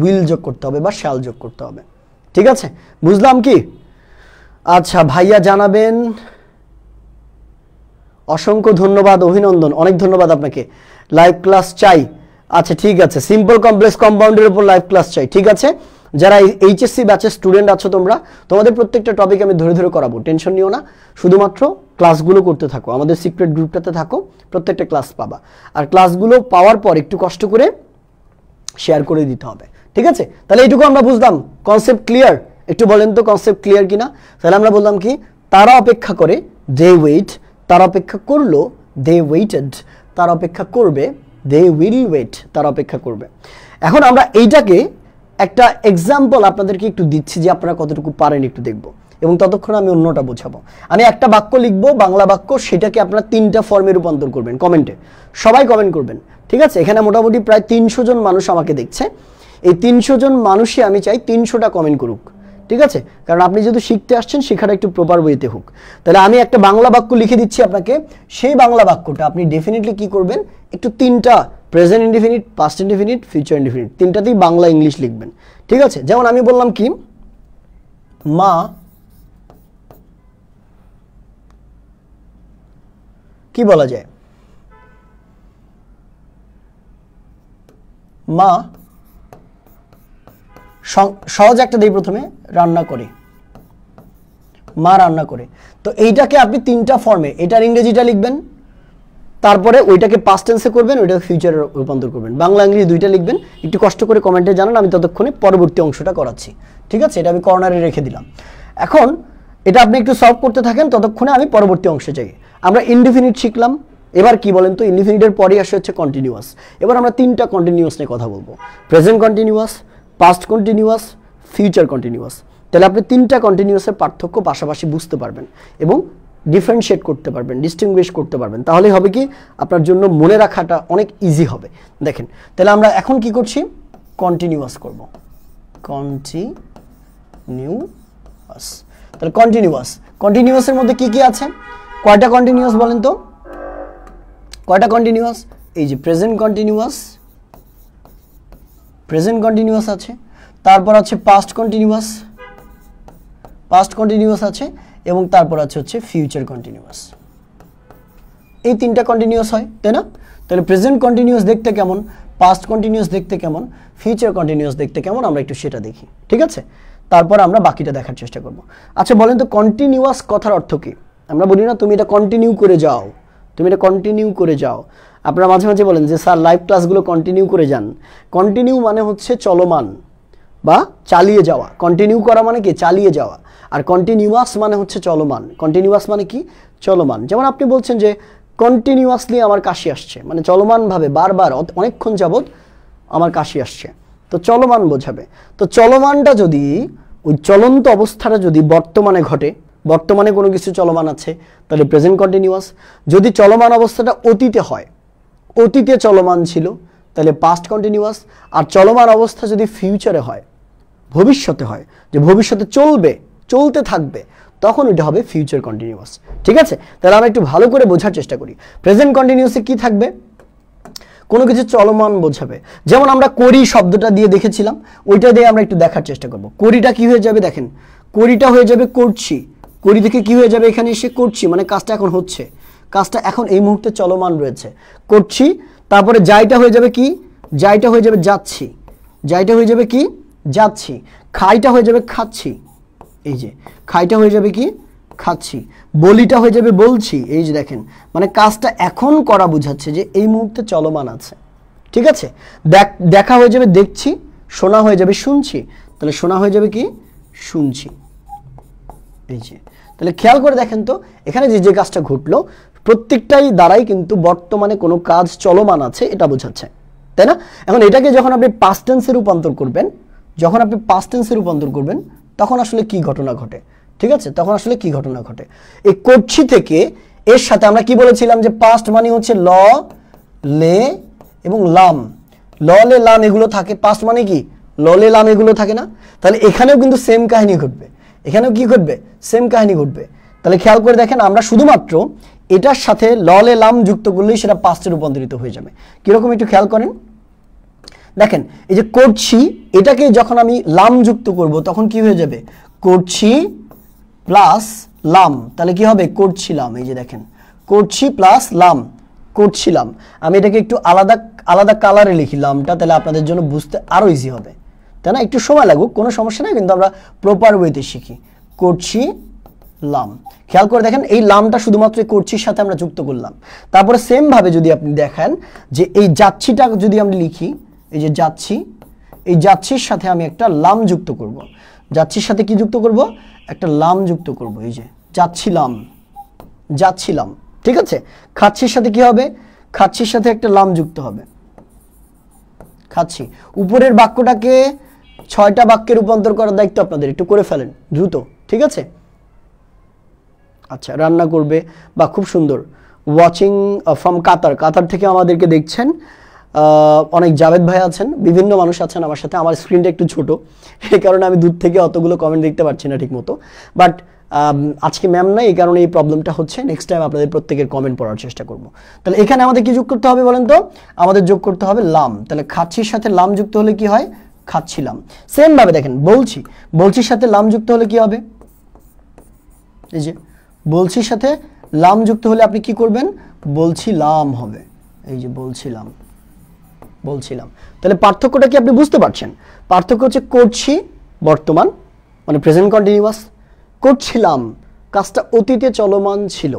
উইল যোগ করতে হবে বা শ্যাল যোগ করতে হবে। ঠিক আছে, বুঝলাম কি? আচ্ছা, ভাইয়া জানাবেন। অসংখ্য ধন্যবাদ, অভিনন্দন, অনেক ধন্যবাদ আপনাকে। লাইভ ক্লাস চাই। আচ্ছা ঠিক আছে, সিম্পল কমপ্লেক্স কম্পাউন্ডের উপর লাইভ ক্লাস চাই। ঠিক আছে, যারা এইচএসসি ব্যাচের স্টুডেন্ট আছো তোমরা, তোমাদের প্রত্যেকটা টপিক আমি ধরে ধরে করাবো, টেনশন নিও না। শুধুমাত্র ক্লাসগুলো করতে থাকো, আমাদের সিক্রেট গ্রুপটাতে থাকো, প্রত্যেকটা ক্লাস পাবা। আর ক্লাসগুলো পাওয়ার পর একটু কষ্ট করে শেয়ার করে দিতে হবে। ঠিক আছে, তাহলে এইটুকু আমরা বুঝলাম। Concept clear? একটু বলেন তো কনসেপ্ট ক্লিয়ার কিনা? তাহলে আমরা বললাম কি, তারা অপেক্ষা করে, দে ওয়েট। তারা অপেক্ষা করলো, দে ওয়েটেড। তারা অপেক্ষা করবে, দে উইল ওয়েট, তারা অপেক্ষা করবে। এখন আমরা এইটাকে একটা এক্সাম্পল আপনাদেরকে একটু দিচ্ছি, যে আপনারা কতটুকু পারেন একটু দেখব, এবং ততক্ষণ আমি অন্যটা বোঝাবো। আমি একটা বাক্য লিখবো, বাংলা বাক্য, সেটাকে আপনারা 3টা ফর্মে রূপান্তর করবেন। কমেন্টে সবাই কমেন্ট করবেন। ঠিক আছে, এখানে মোটামুটি প্রায় 300 জন মানুষ আমাকে দেখছে। এই 300 জন মানুষই আমি চাই 300টা কমেন্ট করুক। ঠিক আছে, কারণ আপনি যেহেতু শিখতে আসছেন, শেখাটা একটু প্রপার ওয়েতে হোক। তাহলে আমি একটা বাংলা বাক্য লিখে দিচ্ছি আপনাকে, সেই বাংলা বাক্যটা আপনি ডেফিনেটলি কি করবেন, একটু 3টা present indefinite, past indefinite, future indefinite, 3টাতেই বাংলা ইংলিশ লিখবেন। ঠিক আছে, যেমন আমি বললাম কি, মা কি বলা যায়, মা সহজ একটা দেই, প্রথমে রান্না করে, মা রান্না করে। তো এইটাকে আপনি 3টা ফর্মে, এটার ইংরেজিটা লিখবেন, তারপরে ওইটাকে পাস্ট টেন্সে করবেন, ওইটাকে ফিউচারে রূপান্তর করবেন। বাংলা ইংরেজি 2টা লিখবেন। একটু কষ্ট করে কমেন্টে জানান, আমি ততক্ষণে পরবর্তী অংশটা করাচ্ছি। ঠিক আছে, এটা আমি কর্নারে রেখে দিলাম। এখন এটা আপনি একটু সলভ করতে থাকেন, ততক্ষণে আমি পরবর্তী অংশে যাই। আমরা ইনডিফিনিট শিখলাম, এবার কি বলেন তো, ইনডিফিনিটের পরেই আসে হচ্ছে কন্টিনিউয়াস। এবার আমরা 3টা কন্টিনিউয়াস নিয়ে কথা বলবো, present continuous, past continuous, future continuous. তাহলে আপনি 3টা কন্টিনিউয়াসের পার্থক্য পাশাপাশি বুঝতে পারবেন এবং ডিফারেন্সিয়েট করতে পারবেন, ডিস্টিংগুইশ করতে পারবেন। তাহলে হবে কি, আপনার জন্য মনে রাখাটা অনেক ইজি হবে। দেখেন, তাহলে আমরা এখন কি করছি, কন্টিনিউয়াস করব, কন্টিনিউয়াস। তাহলে কন্টিনিউয়াসের মধ্যে কি কি আছে, কয়টা কন্টিনিউয়াস বলেন তো, কয়টা কন্টিনিউয়াস? এই যে প্রেজেন্ট কন্টিনিউয়াস আছে, তারপর আছে পাস্ট কন্টিনিউয়াস আছে, এবং তারপর আছে হচ্ছে ফিউচার কন্টিনিউয়াস। এই 3টা কন্টিনিউয়াস হয়, তাই না? তাহলে প্রেজেন্ট কন্টিনিউয়াস দেখতে কেমন, পাস্ট কন্টিনিউয়াস দেখতে কেমন, ফিউচার কন্টিনিউয়াস দেখতে কেমন, আমরা একটু সেটা দেখি। ঠিক আছে, তারপর আমরা বাকিটা দেখার চেষ্টা করব। আচ্ছা বলেন তো, কন্টিনিউয়াস কথার অর্থ কি? আমরা বলি না, তুমি এটা কন্টিনিউ করে যাও, তুমি এটা কন্টিনিউ করে যাও। আপনারা মাঝে মাঝে বলেন যে স্যার লাইভ ক্লাসগুলো কন্টিনিউ করে যান। কন্টিনিউ মানে হচ্ছে চলমান বা চালিয়ে যাওয়া। কন্টিনিউ করা মানে কি, চালিয়ে যাওয়া। আর কন্টিনিউয়াস মানে হচ্ছে চলমান। কন্টিনিউয়াস মানে কি, চলমান। যেমন আপনি বলছেন যে কন্টিনিউয়াসলি আমার কাশি আসছে, মানে চলমানভাবে বারবার অনেকক্ষণ যাবৎ আমার কাশি আসছে, তো চলমান বোঝাবে। তো চলমানটা যদি, ওই চলন্ত অবস্থাটা যদি বর্তমানে ঘটে, বর্তমানে কোনো কিছু চলমান আছে, তাহলে প্রেজেন্ট কন্টিনিউয়াস। যদি চলমান অবস্থাটা অতীতে হয়, অতীতে চলমান ছিল তাহলে পাস্ট কন্টিনিউয়াস। আর চলমান অবস্থা যদি ফিউচারে হয়, ভবিষ্যতে হয়, যে ভবিষ্যতে চলতে থাকবে, তখন এটা হবে ফিউচার কন্টিনিউয়াস। ঠিক আছে, তাহলে আমরা একটু ভালো করে বোঝার চেষ্টা করি। প্রেজেন্ট কন্টিনিউয়াসে কি থাকবে? কোনো কিছু চলমান বোঝাবে। যেমন আমরা করি শব্দটা দিয়ে দেখেছিলাম, ওইটা দিয়ে আমরা একটু দেখার চেষ্টা করব। করিটা কি হয়ে যাবে? দেখেন, করিটা হয়ে যাবে করছি। করি থেকে কি হয়ে যাবে? এখানে এসে করছি, মানে কাজটা এখন হচ্ছে, কাজটা এখন এই মুহূর্তে চলমান রয়েছে, করছি। তারপরে যাইটা হয়ে যাবে কি? যাইটা হয়ে যাবে যাচ্ছি। যাইটা হয়ে যাবে কি? যাচ্ছি। খাইটা হয়ে যাবে খাচ্ছি। এই যে খাইটা হয়ে যাবে কি? খাচ্ছি। বলিটা হয়ে যাবে বলছি। এই যে দেখেন, মানে কাজটা এখন করা বোঝাচ্ছে যে এই মুহূর্তে চলমান আছে। ঠিক আছে, দেখা হয়ে যাবে দেখছি, শোনা হয়ে যাবে শুনছি। তাহলে শোনা হয়ে যাবে কি? শুনছি। এই যে, তাহলে খেয়াল করে দেখেন তো, এখানে যে যে কাজটা ঘটলো প্রত্যেকটাই দ্বারাই কিন্তু বর্তমানে কোনো কাজ চলমান আছে এটা বোঝাচ্ছে, তাই না? এখন এটাকে যখন আপনি পাস্ট টেন্সে রূপান্তর করবেন, তখন আসলে কি ঘটনা ঘটে? ঠিক আছে, তখন আসলে কি ঘটনা ঘটে? এই করছি থেকে এর সাথে আমরা কি বলেছিলাম যে পাস্ট মানে হচ্ছে ল, লে এবং লাম। ল, লে, লাম এগুলো থাকে। পাস্ট মানে কি? ল, লে, লাম এগুলো থাকে না? তাহলে এখানেও কিন্তু সেম কাহিনী ঘটবে। এখানেও কি ঘটবে? সেম কাহিনী ঘটবে। তাহলে খেয়াল করে দেখেন, আমরা শুধুমাত্র এটার সাথে ল, লে, লাম যুক্ত করলেই সেটা পাস্টে রূপান্তরিত হয়ে যাবে। কিরকম একটু খেয়াল করেন। দেখেন, এই যে করছি, এটাকে যখন আমি লাম যুক্ত করব তখন কি হয়ে যাবে? করছি প্লাস লাম, তাহলে কি হবে? করছিলাম। এই যে দেখেন, করছি প্লাস লাম, করছিলাম। আমি এটাকে একটু আলাদা আলাদা কালারে লিখি লামটা, তাহলে আপনাদের জন্য বুঝতে আরো ইজি হবে, তাই না? একটু সময় লাগুক, কোনো সমস্যা নাই, কিন্তু আমরা প্রপার ওয়েতে শিখি। করছি লাম, খেয়াল করে দেখেন, এই লামটা শুধুমাত্র করছির সাথে আমরা যুক্ত করলাম। তারপরে সেম ভাবে যদি আপনি দেখেন যে এই যাচ্ছিটা যদি আমি লিখি, এই যে যাচ্ছি, এই যাচ্ছির সাথে আমি একটা লাম যুক্ত করব। যাচ্ছির সাথে কি যুক্ত করব? একটা লাম যুক্ত করব। এই যে যাচ্ছিলাম, যাচ্ছিলাম। ঠিক আছে, খাচ্ছির সাথে কি হবে? খাচ্ছির সাথে একটা লাম যুক্ত হবে, খাচ্ছি। উপরের বাক্যটাকে 6টা বাক্যে রূপান্তর করার দায়িত্ব আপনাদের, একটু করে ফেলেন দ্রুত। ঠিক আছে, আচ্ছা, রান্না করবে বা খুব সুন্দর। ওয়াচিং ফ্রম কাতার, কাতার থেকে আমাদেরকে দেখছেন অনেক জাভেদ ভাই আছেন, বিভিন্ন মানুষ আছেন আমার সাথে। আমার স্ক্রিনটা একটু ছোট, এই কারণে আমি দূর থেকে অতগুলো কমেন্ট দেখতে পাচ্ছি না ঠিক মতো। বাট আজকে ম্যাম নাই, এই কারণে এই প্রবলেমটা হচ্ছে। নেক্সট টাইম আপনাদের প্রত্যেকের কমেন্ট পড়ার চেষ্টা করব। তাহলে এখানে আমাদের কি যোগ করতে হবে বলেন তো? আমাদের যোগ করতে হবে লাম। তাহলে খাচ্ছির সাথে লাম যুক্ত হলে কি হয়? খাচ্ছিলাম। সেম ভাবে দেখেন, বলছি, বলছির সাথে লাম যুক্ত হলে কি হবে? এই যে বলছির সাথে লাম যুক্ত হলে আপনি কি করবেন? বলছিলাম হবে। এই যে বলছিলাম, বলছিলাম। তাহলে পার্থক্যটা কি আপনি বুঝতে পারছেন? পার্থক্য হচ্ছে করছি বর্তমান মানে প্রেজেন্ট কন্টিনিউয়াস, করছিলাম কাজটা অতীতে চলমান ছিল।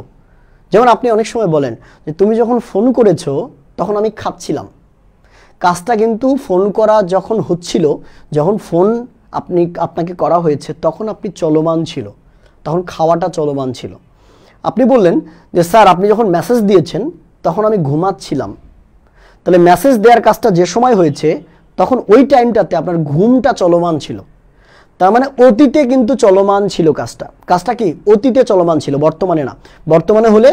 যেমন আপনি অনেক সময় বলেন যে তুমি যখন ফোন করেছো তখন আমি খাচ্ছিলাম। কাজটা কিন্তু ফোন করা যখন হচ্ছিল, যখন ফোন আপনাকে করা হয়েছে তখন আপনি চলমান ছিল, তখন খাওয়াটা চলমান ছিল। আপনি বললেন যে স্যার আপনি যখন মেসেজ দিয়েছেন তখন আমি ঘুমাচ্ছিলাম। তাহলে মেসেজ দেওয়ার কাজটা যে সময় হয়েছে তখন ওই টাইমটাতে আপনার ঘুমটা চলমান ছিল। তার মানে অতীতে কিন্তু চলমান ছিল কাজটা। কাজটা কি? অতীতে চলমান ছিল, বর্তমানে না। বর্তমানে হলে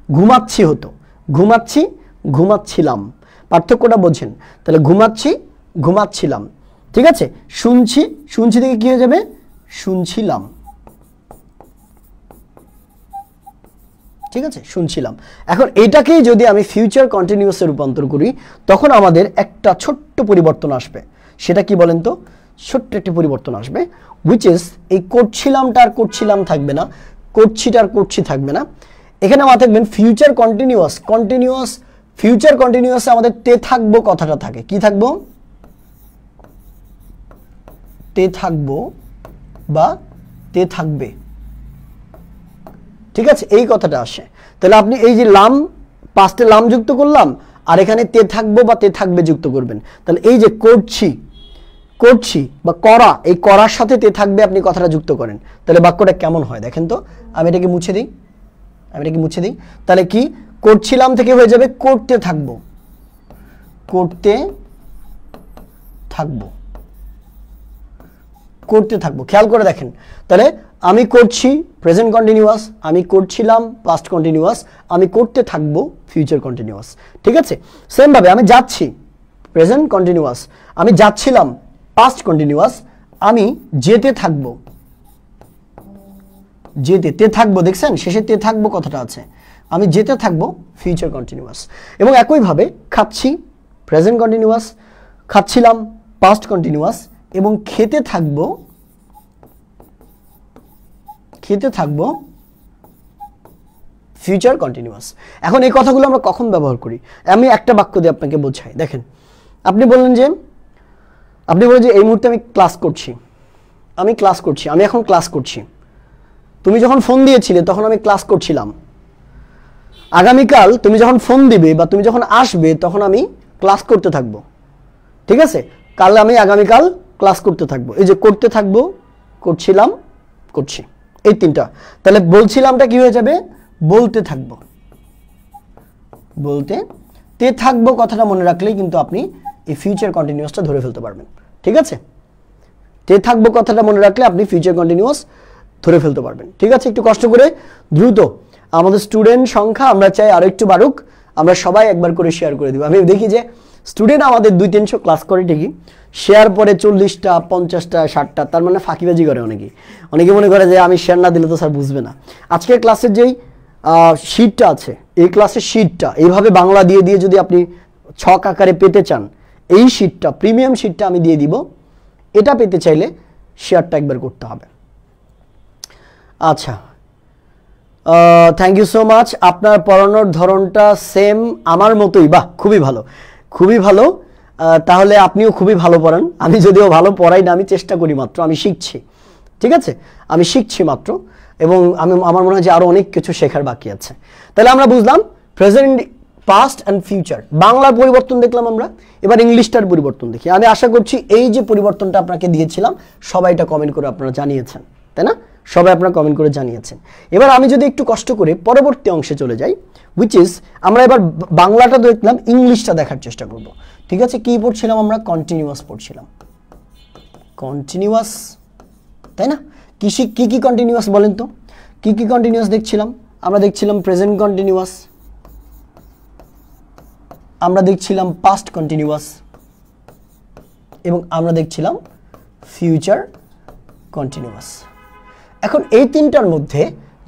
ঘুমাচ্ছি হতো, ঘুমাচ্ছি, ঘুমাচ্ছিলাম। পার্থক্যটা বোঝেন? তাহলে ঘুমাচ্ছি, ঘুমাচ্ছিলাম। ঠিক আছে, শুনছি, শুনছি থেকে কি হয়ে যাবে? শুনছিলাম। ঠিক আছে, শুনছিলাম। এখন এটাকেই যদি আমি ফিউচার কন্টিনিউয়াসে রূপান্তর করি তখন আমাদের একটা ছোট্ট পরিবর্তন আসবে। সেটা কি বলেন তো? ছোট্ট একটি পরিবর্তন আসবে, হুইচ ইজ এই করছিলামটা আর করছিলাম থাকবে না, করছিটা আর করছি থাকবে না। এখানে আমার থাকবেন ফিউচার কন্টিনিউয়াস। কন্টিনিউয়াস, ফিউচার কন্টিনিউয়াসে আমাদের তে থাকবো কথাটা থাকে। কি থাকবো? তে থাকবো বা তে থাকবে। ঠিক আছে, এই কথাটা আসে। তাহলে আপনি এই যে লাম, পাস্টে লাম যুক্ত করলাম আর এখানে তে থাকবো বা তে থাকবে যুক্ত করবেন। তাহলে এই যে করছি, করছি বা করা, এই করার সাথে তে থাকবে আপনি কথাটা যুক্ত করেন, তাহলে বাক্যটা কেমন হয় দেখেন তো। আমি এটাকে মুছে দিই, তাহলে কি? করছিলাম থেকে হয়ে যাবে করতে থাকবো, করতে থাকবো। করতে থাকবো। খেয়াল করে দেখেন, তাহলে আমি করছি প্রেজেন্ট কন্টিনিউয়াস, আমি করছিলাম পাস্ট কন্টিনিউয়াস, আমি করতে থাকবো ফিউচার কন্টিনিউয়াস। ঠিক আছে, সেম ভাবে আমি যাচ্ছি প্রেজেন্ট কন্টিনিউয়াস, আমি যাচ্ছিলাম পাস্ট কন্টিনিউয়াস, আমি যেতে থাকবো, যেতে থাকবো, দেখছেন শেষে তে থাকবো কথাটা আছে, আমি যেতে থাকবো ফিউচার কন্টিনিউয়াস। এবং একইভাবে খাচ্ছি প্রেজেন্ট কন্টিনিউয়াস, খাচ্ছিলাম পাস্ট কন্টিনিউয়াস, এবং খেতে থাকবো ফিউচার কন্টিনিউয়াস। এখন এই কথাগুলো আমরা কখন ব্যবহার করি? আমি একটা বাক্য দিয়ে আপনাকে বোঝাই। দেখেন, আপনি বললেন যে এই মুহূর্তে আমি ক্লাস করছি, আমি এখন ক্লাস করছি। তুমি যখন ফোন দিয়েছিলে তখন আমি ক্লাস করছিলাম। আগামীকাল তুমি যখন ফোন দিবে বা তুমি যখন আসবে তখন আমি ক্লাস করতে থাকবো। ঠিক আছে, আগামীকাল ক্লাস করতে থাকবো। এই যে করতে থাকবো, করছিলাম, করছি, এই তিনটা। তাহলে বলছিলামটা কি হয়ে যাবে? বলতে থাকবো। তে থাকবো কথাটা মনে রাখলেই কিন্তু আপনি এই ফিউচার কন্টিনিউয়াসটা ধরে ফেলতে পারবেন। ঠিক আছে, তে থাকবো কথাটা মনে রাখলে আপনি ফিউচার কন্টিনিউয়াস ধরে ফেলতে পারবেন। ঠিক আছে, একটু কষ্ট করে দ্রুত, আমাদের স্টুডেন্ট সংখ্যা আমরা চাই আরো একটু বাড়ুক, আমরা সবাই একবার করে শেয়ার করে দিব। আমি দেখি যে স্টুডেন্ট আমাদের 200-300 ক্লাস করে ঠিকই, শেয়ার পরে 40টা 50টা 60টা, তার মানে ফাঁকিবাজি করে অনেকে মনে করে যে আমি শেয়ার না দিলে তো স্যার বুঝবে না। আজকের ক্লাসের যেই শিটটা আছে, এই ক্লাসের শিটটা এইভাবে বাংলা দিয়ে দিয়ে যদি আপনি ছক আকারে পেতে চান, এই শিটটা প্রিমিয়াম শিটটা আমি দিয়ে দিব। এটা পেতে চাইলে শেয়ারটা একবার করতে হবে। আচ্ছা, থ্যাংক ইউ সো মাচ। আপনার পড়ানোর ধরনটা সেম আমার মতোই। বাহ, খুবই ভালো, খুবই ভালো। তাহলে আপনিও খুবই ভালো পড়ান। আমি যদিও ভালো পড়াই না, আমি চেষ্টা করি মাত্র, আমি শিখছি। ঠিক আছে, আমি শিখছি মাত্র, এবং আমার মনে হয় যে আরো অনেক কিছু শেখার বাকি আছে। তাহলে আমরা বুঝলাম প্রেজেন্ট, পাস্ট অ্যান্ড ফিউচার। বাংলার পরিবর্তন দেখলাম আমরা, এবার ইংলিশটার পরিবর্তন দেখি। আমি আশা করছি এই যে পরিবর্তনটা আপনাকে দিয়েছিলাম সবাই এটা কমেন্ট করে আপনারা জানিয়েছেন, তাই না? সবাই আপনারা কমেন্ট করে জানিয়েছেন। এবার আমি যদি একটু কষ্ট করে পরবর্তী অংশে চলে যাই, উইচ ইজ, আমরা এবার বাংলাটা দেখলাম, ইংলিশটা দেখার চেষ্টা করব। ঠিক আছে, কি পড়ছিলাম আমরা? কন্টিনিউয়াস পড়ছিলাম, কন্টিনিউয়াস, তাই না? কি কন্টিনিউয়াস বলেন তো? কি কন্টিনিউয়াস দেখছিলাম? আমরা দেখছিলাম প্রেজেন্ট কন্টিনিউয়াস, আমরা দেখছিলাম পাস্ট কন্টিনিউয়াস, এবং আমরা দেখছিলাম ফিউচার কন্টিনিউয়াস। এখন এই তিনটার মধ্যে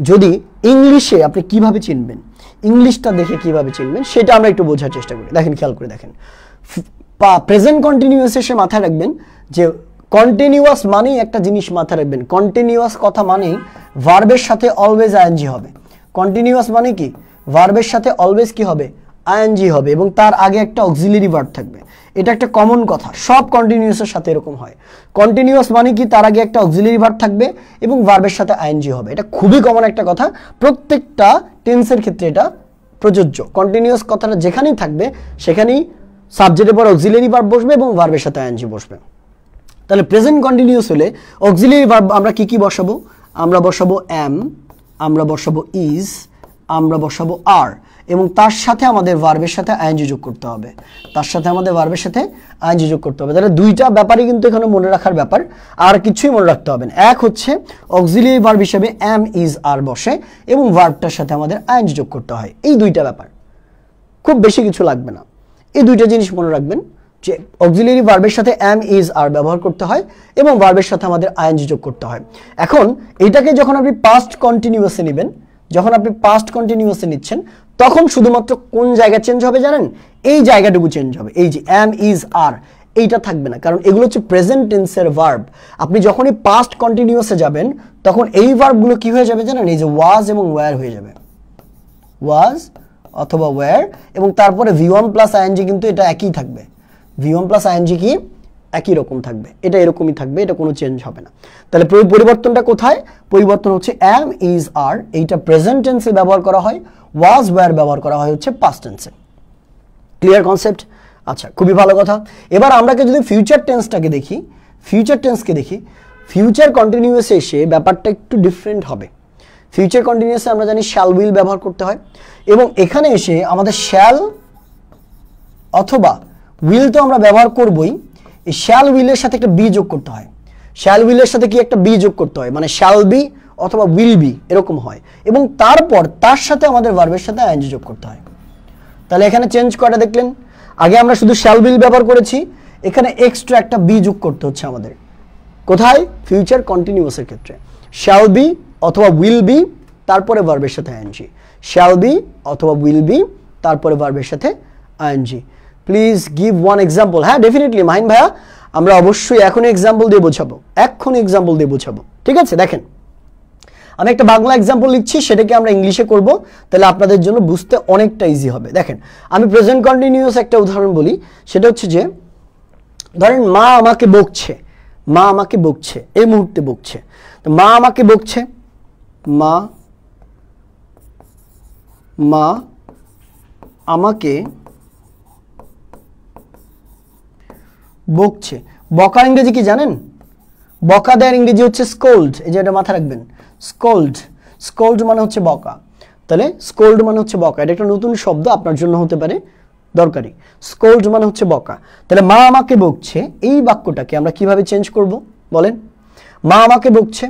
যদি ইংলিশে আপনি কিভাবে চিনবেন, ইংলিশটা দেখে কিভাবে চিনবেন, সেটা আমরা একটু বোঝার চেষ্টা করি। দেখেন, খেয়াল করে দেখেন, প্রেজেন্ট কন্টিনিউয়াস এসে মাথায় রাখবেন যে কন্টিনিউয়াস মানেই একটা জিনিস মাথায় রাখবেন, কন্টিনিউয়াস কথা মানেই ভার্বের সাথে অলওয়েজ আইএনজি হবে। কন্টিনিউয়াস মানে কি? ভার্বের সাথে অলওয়েজ কি হবে? আইএনজি হবে, এবং তার আগে একটা অক্সিলারি ভার্ব থাকবে। এটা একটা কমন কথা, সব কন্টিনিউয়াসের সাথে এরকম হয়। কন্টিনিউয়াস মানে কি? তার আগে একটা অক্সিলারি ভার্ব থাকবে এবং ভার্বের সাথে আইএনজি হবে। এটা খুবই কমন একটা কথা, প্রত্যেকটা টেন্সের ক্ষেত্রে এটা প্রযোজ্য। কন্টিনিউয়াস কথাটা যেখানেই থাকবে সেখানেই সাবজেক্টের পর অক্সিলারি ভার্ব বসবে এবং ভার্বের সাথে আইএনজি বসবে। তাহলে প্রেজেন্ট কন্টিনিউয়াস হলে অক্সিলারি ভার্ব আমরা কি বসাবো? আমরা বসাবো এম, আমরা বসাবো ইজ, আমরা বসাবো আর, এবং তার সাথে আমাদের ভার্বের সাথে আইএনজি যোগ করতে হবে, তাহলে দুইটা ব্যাপারই কিন্তু এখানে মনে রাখার ব্যাপার, আর কিছুই মনে রাখতে হবে না। এক হচ্ছে অক্সিলারি ভার্ব হিসেবে এম ইজ আর বসে এবং ভার্বটার সাথে আমাদের আইএনজি যোগ করতে হয়। এই দুইটা ব্যাপার, খুব বেশি কিছু লাগবে না। এই দুইটা জিনিস মনে রাখবেন যে অক্সিলারি ভার্বের সাথে এম ইজ আর ব্যবহার করতে হয় এবং ভার্বের সাথে আমাদের আইএনজি যোগ করতে হয়। এখন এটাকে যখন আপনি পাস্ট কন্টিনিউয়াসে নেবেন, নিচ্ছেন, তখন শুধুমাত্র কোন জায়গা চেঞ্জ হবে জানেন? এই জায়গাটুকু চেঞ্জ হবে, এই যে এম ইজ আর, এইটা থাকবে না, কারণ এগুলো হচ্ছে প্রেজেন্ট টেন্সের ভার্ব। আপনি যখনই পাস্ট কন্টিনিউয়াসে যাবেন তখন এই ভার্বগুলো কি হয়ে যাবে জানেন? এই যে ওয়াজ এবং ওয়্যার হয়ে যাবে, ওয়াজ অথবা ওয়্যার, এবং তারপরে V1 প্লাস আইএনজি কিন্তু এটা একই থাকবে। V1 প্লাস আইএনজি কি একই রকম থাকবে, এটা এরকমই থাকবে, এটা কোনো চেঞ্জ হবে না। তাহলে পরিবর্তনটা কোথায়? পরিবর্তন হচ্ছে এম ইজ আর, এইটা প্রেজেন্ট টেন্সে ব্যবহার করা হয়, ওয়াজ ওয়্যার ব্যবহার করা হয় হচ্ছে পাস্ট টেন্সে। Clear concept? আচ্ছা, খুবই ভালো কথা। এবার আমরা যদি ফিউচার টেন্সটাকে দেখি, ফিউচার কন্টিনিউয়াসে এসে ব্যাপারটা একটু ডিফারেন্ট হবে। ফিউচার কন্টিনিউয়াসে আমরা জানি শ্যাল উইল ব্যবহার করতে হয়, এবং এখানে এসে আমাদের শ্যাল অথবা উইল তো আমরা ব্যবহার করবই, এই শ্যাল উইলের সাথে একটা বি যোগ করতে হয়। শ্যাল উইলের সাথে কি একটা বি যোগ করতে হয়, মানে শ্যাল বি অথবা উইল বি এরকম হয়, এবং তারপর তার সাথে আমাদের ভার্বের সাথে আইএনজি যোগ করতে হয়। তাহলে এখানে চেঞ্জ করা দেখলেন, আগে আমরা শুধু শ্যাল উইল ব্যবহার করেছি, এখানে এক্সট্রা একটা বি যোগ করতে হচ্ছে আমাদের। কোথায়? ফিউচার কন্টিনিউয়াসের ক্ষেত্রে শ্যাল বি অথবা উইল বি তারপরে ভার্বের সাথে আইএনজি, শ্যাল বি অথবা উইল বি তারপরে ভার্বের সাথে ING. Please give one example. হ্যাঁ ডেফিনেটলি মাহিন ভাইয়া, আমরা অবশ্যই এখনই এক্সাম্পল দিয়ে বোঝাবো, এখনই এক্সাম্পল দিয়ে বোঝাবো। ঠিক আছে, দেখেন আমি একটা বাংলা এক্সাম্পল লিখছি, সেটাকে আমরা ইংলিশে করব, তাহলে আপনাদের জন্য বুঝতে অনেকটা ইজি হবে। দেখেন আমি প্রেজেন্ট কন্টিনিউয়াস একটা উদাহরণ বলি, সেটা হচ্ছে যে ধরেন মা আমাকে বকছে, মা আমাকে বকছে, এই মুহূর্তে বকছে, তো মা আমাকে বকছে, মা মা আমাকে বকছে। বকার ইংরেজি কি জানেন? বকা দেওয়ার ইংরেজি হচ্ছে স্কোল্ড, এই যে এটা মাথা রাখবেন, স্কোল্ড। স্কোল্ড মানে হচ্ছে বকা, তাহলে স্কোল্ড মানে হচ্ছে বকা, এটা একটা নতুন শব্দ আপনার জন্য হতে পারে দরকারি। স্কোল্ড মানে হচ্ছে বকা, তাহলে মা আমাকে বকছে, এই বাক্যটাকে আমরা কিভাবে চেঞ্জ করব বলেন? মা আমাকে বকছে,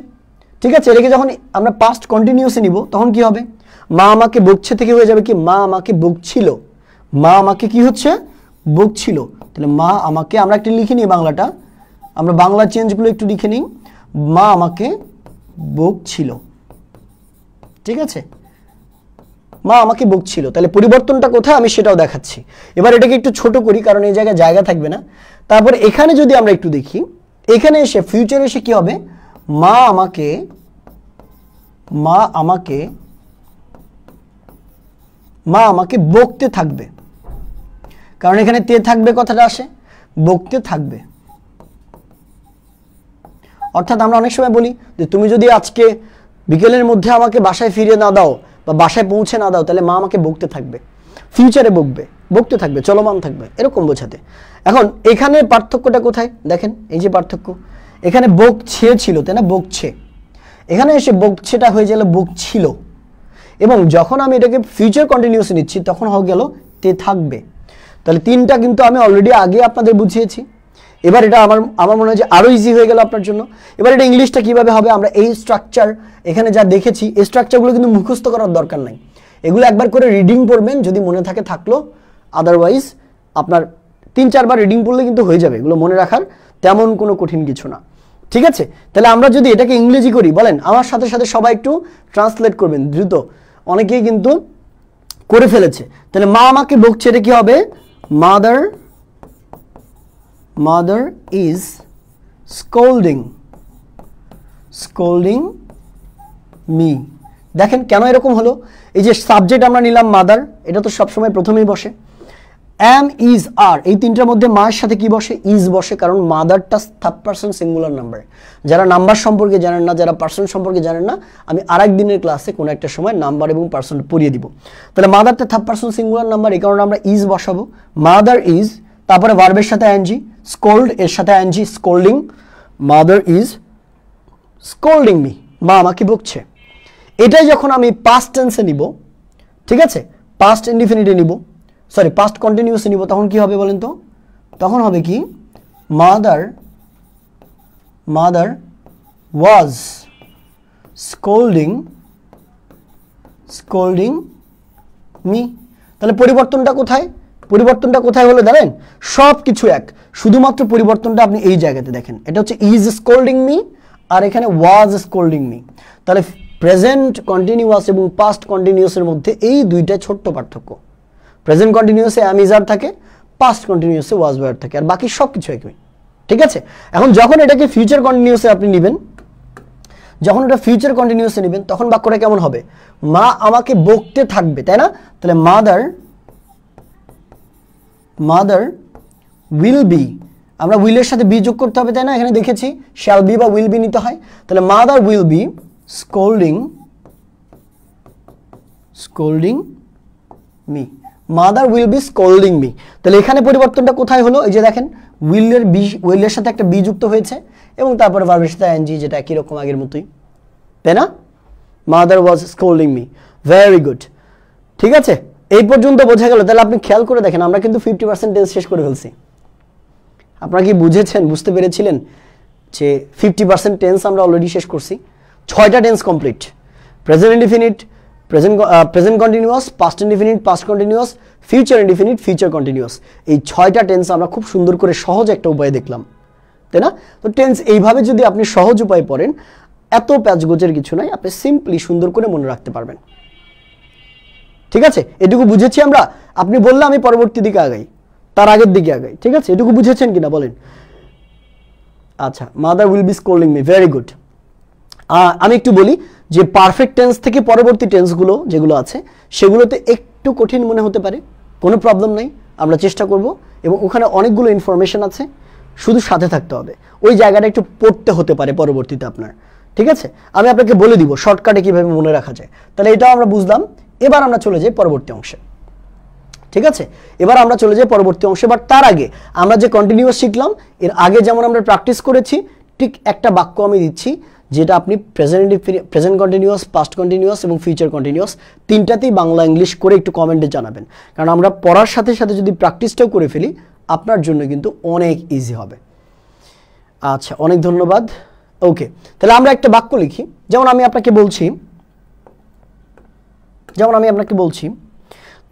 ঠিক আছে, এটাকে যখন আমরা পাস্ট কন্টিনিউয়াসে নিব তখন কি হবে? মা আমাকে বকছে থেকে হয়ে যাবে কি মা আমাকে বকছিল, মা আমাকে কি হচ্ছে? বকছিল। তাহলে মা আমাকে, আমরা একটু লিখে নিই বাংলাটা, আমরা বাংলা চেঞ্জগুলো একটু লিখে নিই, মা আমাকে বকছিল, ঠিক আছে, মা আমাকে বকছিল। তাহলে পরিবর্তনটা কোথায় আমি সেটাও দেখাচ্ছি। এবার এটাকে একটু ছোট করি কারণ এই জায়গায় জায়গা থাকবে না। তারপর এখানে যদি আমরা একটু দেখি, এখানে এসে ফিউচারে এসে কি হবে? মা আমাকে মা আমাকে মা আমাকে বকতে থাকবে, কারণ এখানে তে থাকবে কথাটা আসে, বকতে থাকবে। অর্থাৎ আমরা অনেক সময় বলি যে তুমি যদি আজকে বিকেলের মধ্যে আমাকে বাসায় ফিরিয়ে না দাও বা বাসায় পৌঁছে না দাও, তাহলে মা আমাকে বকতে থাকবে, ফিউচারে বকবে, বকতে থাকবে, চলমান থাকবে, এরকম বোঝাতে। এখন এখানে পার্থক্যটা কোথায় দেখেন, এই যে পার্থক্য, এখানে বকছে ছিল, তাই না, বকছে, এখানে এসে বকছেটা হয়ে গেল বকছিল, এবং যখন আমি এটাকে ফিউচার কন্টিনিউয়াস নিচ্ছি তখন হয়ে গেল তে থাকবে। তাহলে তিনটা কিন্তু আমি অলরেডি আগে আপনাদের বুঝিয়েছি। এবার এটা আমার মনে হয় যে আরো ইজি হয়ে গেল আপনার জন্য। এবার এটা ইংলিশটা কিভাবে হবে, আমরা এই স্ট্রাকচার এখানে যা দেখেছি, এই স্ট্রাকচারগুলো কিন্তু মুখস্থ করার দরকার নাই, এগুলো একবার করে রিডিং পড়বেন, যদি মনে থাকে থাকলো, আদারওয়াইজ আপনার 3-4 বার রিডিং পড়লে কিন্তু হয়ে যাবে, এগুলো মনে রাখার তেমন কোনো কঠিন কিছু না। ঠিক আছে, তাহলে আমরা যদি এটাকে ইংরেজি করি, বলেন আমার সাথে সাথে সবাই একটু ট্রান্সলেট করবেন দ্রুত, অনেকেই কিন্তু করে ফেলেছে। তাহলে মা আমাকে বকছে, এটা কি হবে? mother is scolding me। দেখেন কেন এরকম হলো, এই যে সাবজেক্ট আমরা নিলাম মাদার, এটা তো সবসময় প্রথমেই বসে, am is are, এই তিনটার মধ্যে মায়ের সাথে কি বসে? ইজ বসে, কারণ মাদারটা থার্ড পারসন সিঙ্গুলার নাম্বার। যারা নাম্বার সম্পর্কে জানেন না, যারা পার্সন সম্পর্কে জানেন না, আমি আরেক দিনের ক্লাসে কোনো একটা সময় নাম্বার এবং পার্সন পড়িয়ে দিব। তাহলে মাদারটা থার্ড পারসন সিঙ্গুলার নাম্বার, এই কারণে আমরা ইজ বসাবো, মাদার ইজ, তারপরে ভার্বের সাথে আইএনজি, স্কোল্ড এর সাথে আইএনজি, স্কোল্ডিং, মাদার ইজ স্কোল্ডিং মি, মা আমাকে বকছে। এটাই যখন আমি পাস্ট টেন্সে নিব, ঠিক আছে, পাস্ট ইনডিফিনিটে নিব, সরি পাস্ট কন্টিনিউয়াসে নিব, তখন কি হবে বলেন তো? তখন হবে কি? Mother was scolding me. তাহলে পরিবর্তনটা কোথায়? পরিবর্তনটা কোথায় হলো জানেন? সব কিছু এক, শুধুমাত্র পরিবর্তনটা আপনি এই জায়গাতে দেখেন, এটা হচ্ছে ইজ স্কোল্ডিং মি আর এখানে ওয়াজ স্কোল্ডিং মি। তাহলে প্রেজেন্ট কন্টিনিউয়াস এবং পাস্ট কন্টিনিউয়াসের মধ্যে এই দুইটা ছোট্ট পার্থক্য। প্রেজেন্ট কন্টিনিউয়াসে am is are থাকে, পাস্ট কন্টিনিউয়াসে was were থাকে, আর বাকি সব কিছু একই। ঠিক আছে, এখন যখন এটাকে ফিউচার কন্টিনিউয়াসে আপনি নেবেন, যখন এটা ফিউচার কন্টিনিউয়াসে নেবেন তখন বাক্যটা কেমন হবে? মা আমাকে বকতে থাকবে, তাই না? তাহলে মাদার উইল বি, আমরা উইলের সাথে বি যোগ করতে হবে, তাই না? এখানে দেখেছি শ্যাল বি বা উইল বি নিতে হয়। তাহলে mother will be scolding me, mother will be scolding me. তাহলে এখানে পরিবর্তনটা কোথায় হলো? এই যে দেখেন উইলের সাথে একটা বি যুক্ত হয়েছে এবং তারপরে ভার্বের সাথে আইএনজি, যেটা একই রকম আগের মতোই, তাই না? Mother was scolding me, very good. ঠিক আছে, এই পর্যন্ত বোঝা গেল। তাহলে আপনি খেয়াল করে দেখেন, আমরা কিন্তু 50% শেষ করে ফেলছি। আপনারা কি বুঝেছেন, বুঝতে পেরেছিলেন? যে 50% টেন্স আমরা অলরেডি শেষ করছি, 6টা tense complete, present indefinite, present continuous, past indefinite, past continuous, future indefinite, future continuous. এই 6টা টেন্স আমরা খুব সুন্দর করে সহজ একটা উপায়ে দেখলাম, তাই না? তো টেন্স এইভাবে যদি আপনি সহজ উপায়ে পড়েন, এত প্যাচগোচের কিছু নাই, আপনি সিম্পলি সুন্দর করে মনে রাখতে পারবেন। ঠিক আছে, এটুকু বুঝেছি আমরা। আপনি বললে আমি পরবর্তী দিকে আগাই, তার আগের দিকে আগাই, ঠিক আছে? এটুকু বুঝেছেন কিনা বলেন? আচ্ছা, mother will be scolding me, very good. আমি একটু বলি যে পারফেক্ট টেন্স থেকে পরবর্তী টেন্সগুলো যেগুলো আছে সেগুলোতে একটু কঠিন মনে হতে পারে, কোনো প্রবলেম নাই, আমরা চেষ্টা করব। এবং ওখানে অনেকগুলো ইনফরমেশন আছে, শুধু সাথে থাকতে হবে, ওই জায়গাটা একটু পড়তে হতে পারে পরবর্তীতে আপনার। ঠিক আছে, আমি আপনাকে বলে দিব শর্টকাটে কীভাবে মনে রাখা যায়। তাহলে এটাও আমরা বুঝলাম। এবার আমরা চলে যাই পরবর্তী অংশে। ঠিক আছে, এবার আমরা চলে যাই পরবর্তী অংশে। বাট তার আগে আমরা যে কন্টিনিউয়াস শিখলাম, এর আগে যেমন আমরা প্র্যাকটিস করেছি, ঠিক একটা বাক্য আমি দিচ্ছি যেটা আপনি প্রেজেন্ট কন্টিনিউয়াস, পাস্ট কন্টিনিউয়াস এবং ফিউচার কন্টিনিউয়াস তিনটাতেই বাংলা ইংলিশ করে একটু কমেন্টে জানাবেন। কারণ আমরা পড়ার সাথে সাথে যদি প্র্যাকটিসটাও করে ফেলি, আপনার জন্য কিন্তু অনেক ইজি হবে। আচ্ছা, অনেক ধন্যবাদ। ওকে, তাহলে আমরা একটা বাক্য লিখি। যেমন আমি আপনাকে বলছি,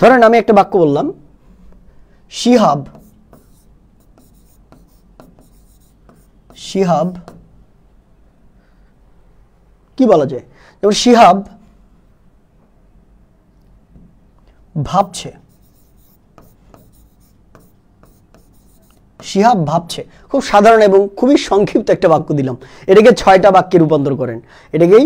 ধরেন আমি একটা বাক্য বললাম, শিহাব কি বলা যায়? যেমন শিহাব ভাবছে, খুব সাধারণ এবং খুবই সংক্ষিপ্ত একটা বাক্য দিলাম। এটাকে 6টা বাক্যে রূপান্তর করেন, এটাকেই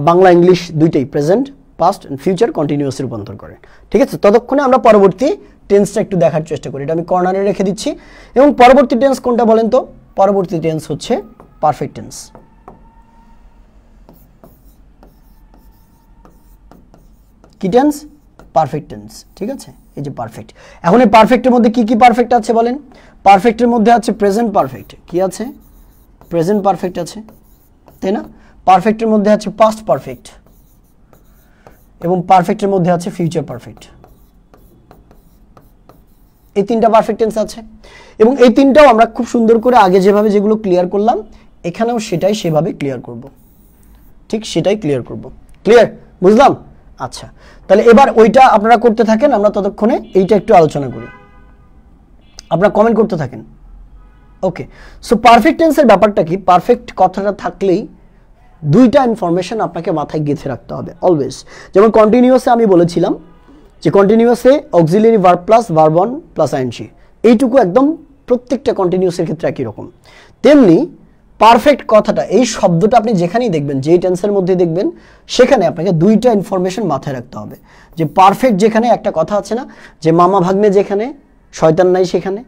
বাংলা ইংলিশ দুইটাই প্রেজেন্ট, পাস্ট এন্ড ফিউচার কন্টিনিউয়াসে রূপান্তর করেন। ঠিক আছে, ততক্ষণে আমরা পরবর্তী টেন্সটা একটু দেখার চেষ্টা করি। এটা আমি কর্নারে রেখে দিচ্ছি। এবং পরবর্তী টেন্স কোনটা বলেন তো? পরবর্তী টেন্স হচ্ছে পারফেক্ট টেন্স। কি টেন্স? Perfect tense. ঠিক আছে, এই যে পারফেক্ট। এখন এই পারফেক্টের মধ্যে কি কি পারফেক্ট আছে বলেন? পারফেক্টের মধ্যে আছে প্রেজেন্ট পারফেক্ট। কি আছে? প্রেজেন্ট পারফেক্ট আছে, তাই না? পারফেক্টের মধ্যে আছে পাস্ট পারফেক্ট এবং পারফেক্টের মধ্যে আছে ফিউচার পারফেক্ট। এই তিনটা পারফেক্ট টেন্স আছে এবং এই তিনটাও আমরা খুব সুন্দর করে আগে যেভাবে যেগুলো ক্লিয়ার করলাম, এখানেও সেভাবে ক্লিয়ার করব। ঠিক সেটাই ক্লিয়ার করব। ক্লিয়ার? বুঝলাম? আচ্ছা, তাহলে এবার ওইটা আপনারা করতে থাকেন, আমরা ততক্ষণে এইটা একটু আলোচনা করি। আপনারা কমেন্ট করতে থাকেন। ওকে, সো পারফেক্ট টেন্সের ব্যাপারটা কি? পারফেক্ট কথাটা থাকলেই দুইটা ইনফরমেশন আপনাকে মাথায় গেঁথে রাখতে হবে অলওয়েজ। যেমন কন্টিনিউয়াসে আমি বলেছিলাম যে কন্টিনিউয়াসে auxiliary verb plus verb one plus ING, এইটুকু একদম প্রত্যেকটা কন্টিনিউয়াসের ক্ষেত্রে একই রকম। তেমনি পারফেক্ট কথাটা, এই শব্দটা আপনি যেখানেই দেখবেন, যেই টেন্সের মধ্যে দেখবেন, সেখানে আপনাকে দুইটা ইনফরমেশন মাথায় রাখতে হবে। যে পারফেক্ট যেখানে, একটা কথা আছে না যে মামা ভাগ্নে যেখানে শয়তান নাই সেখানে,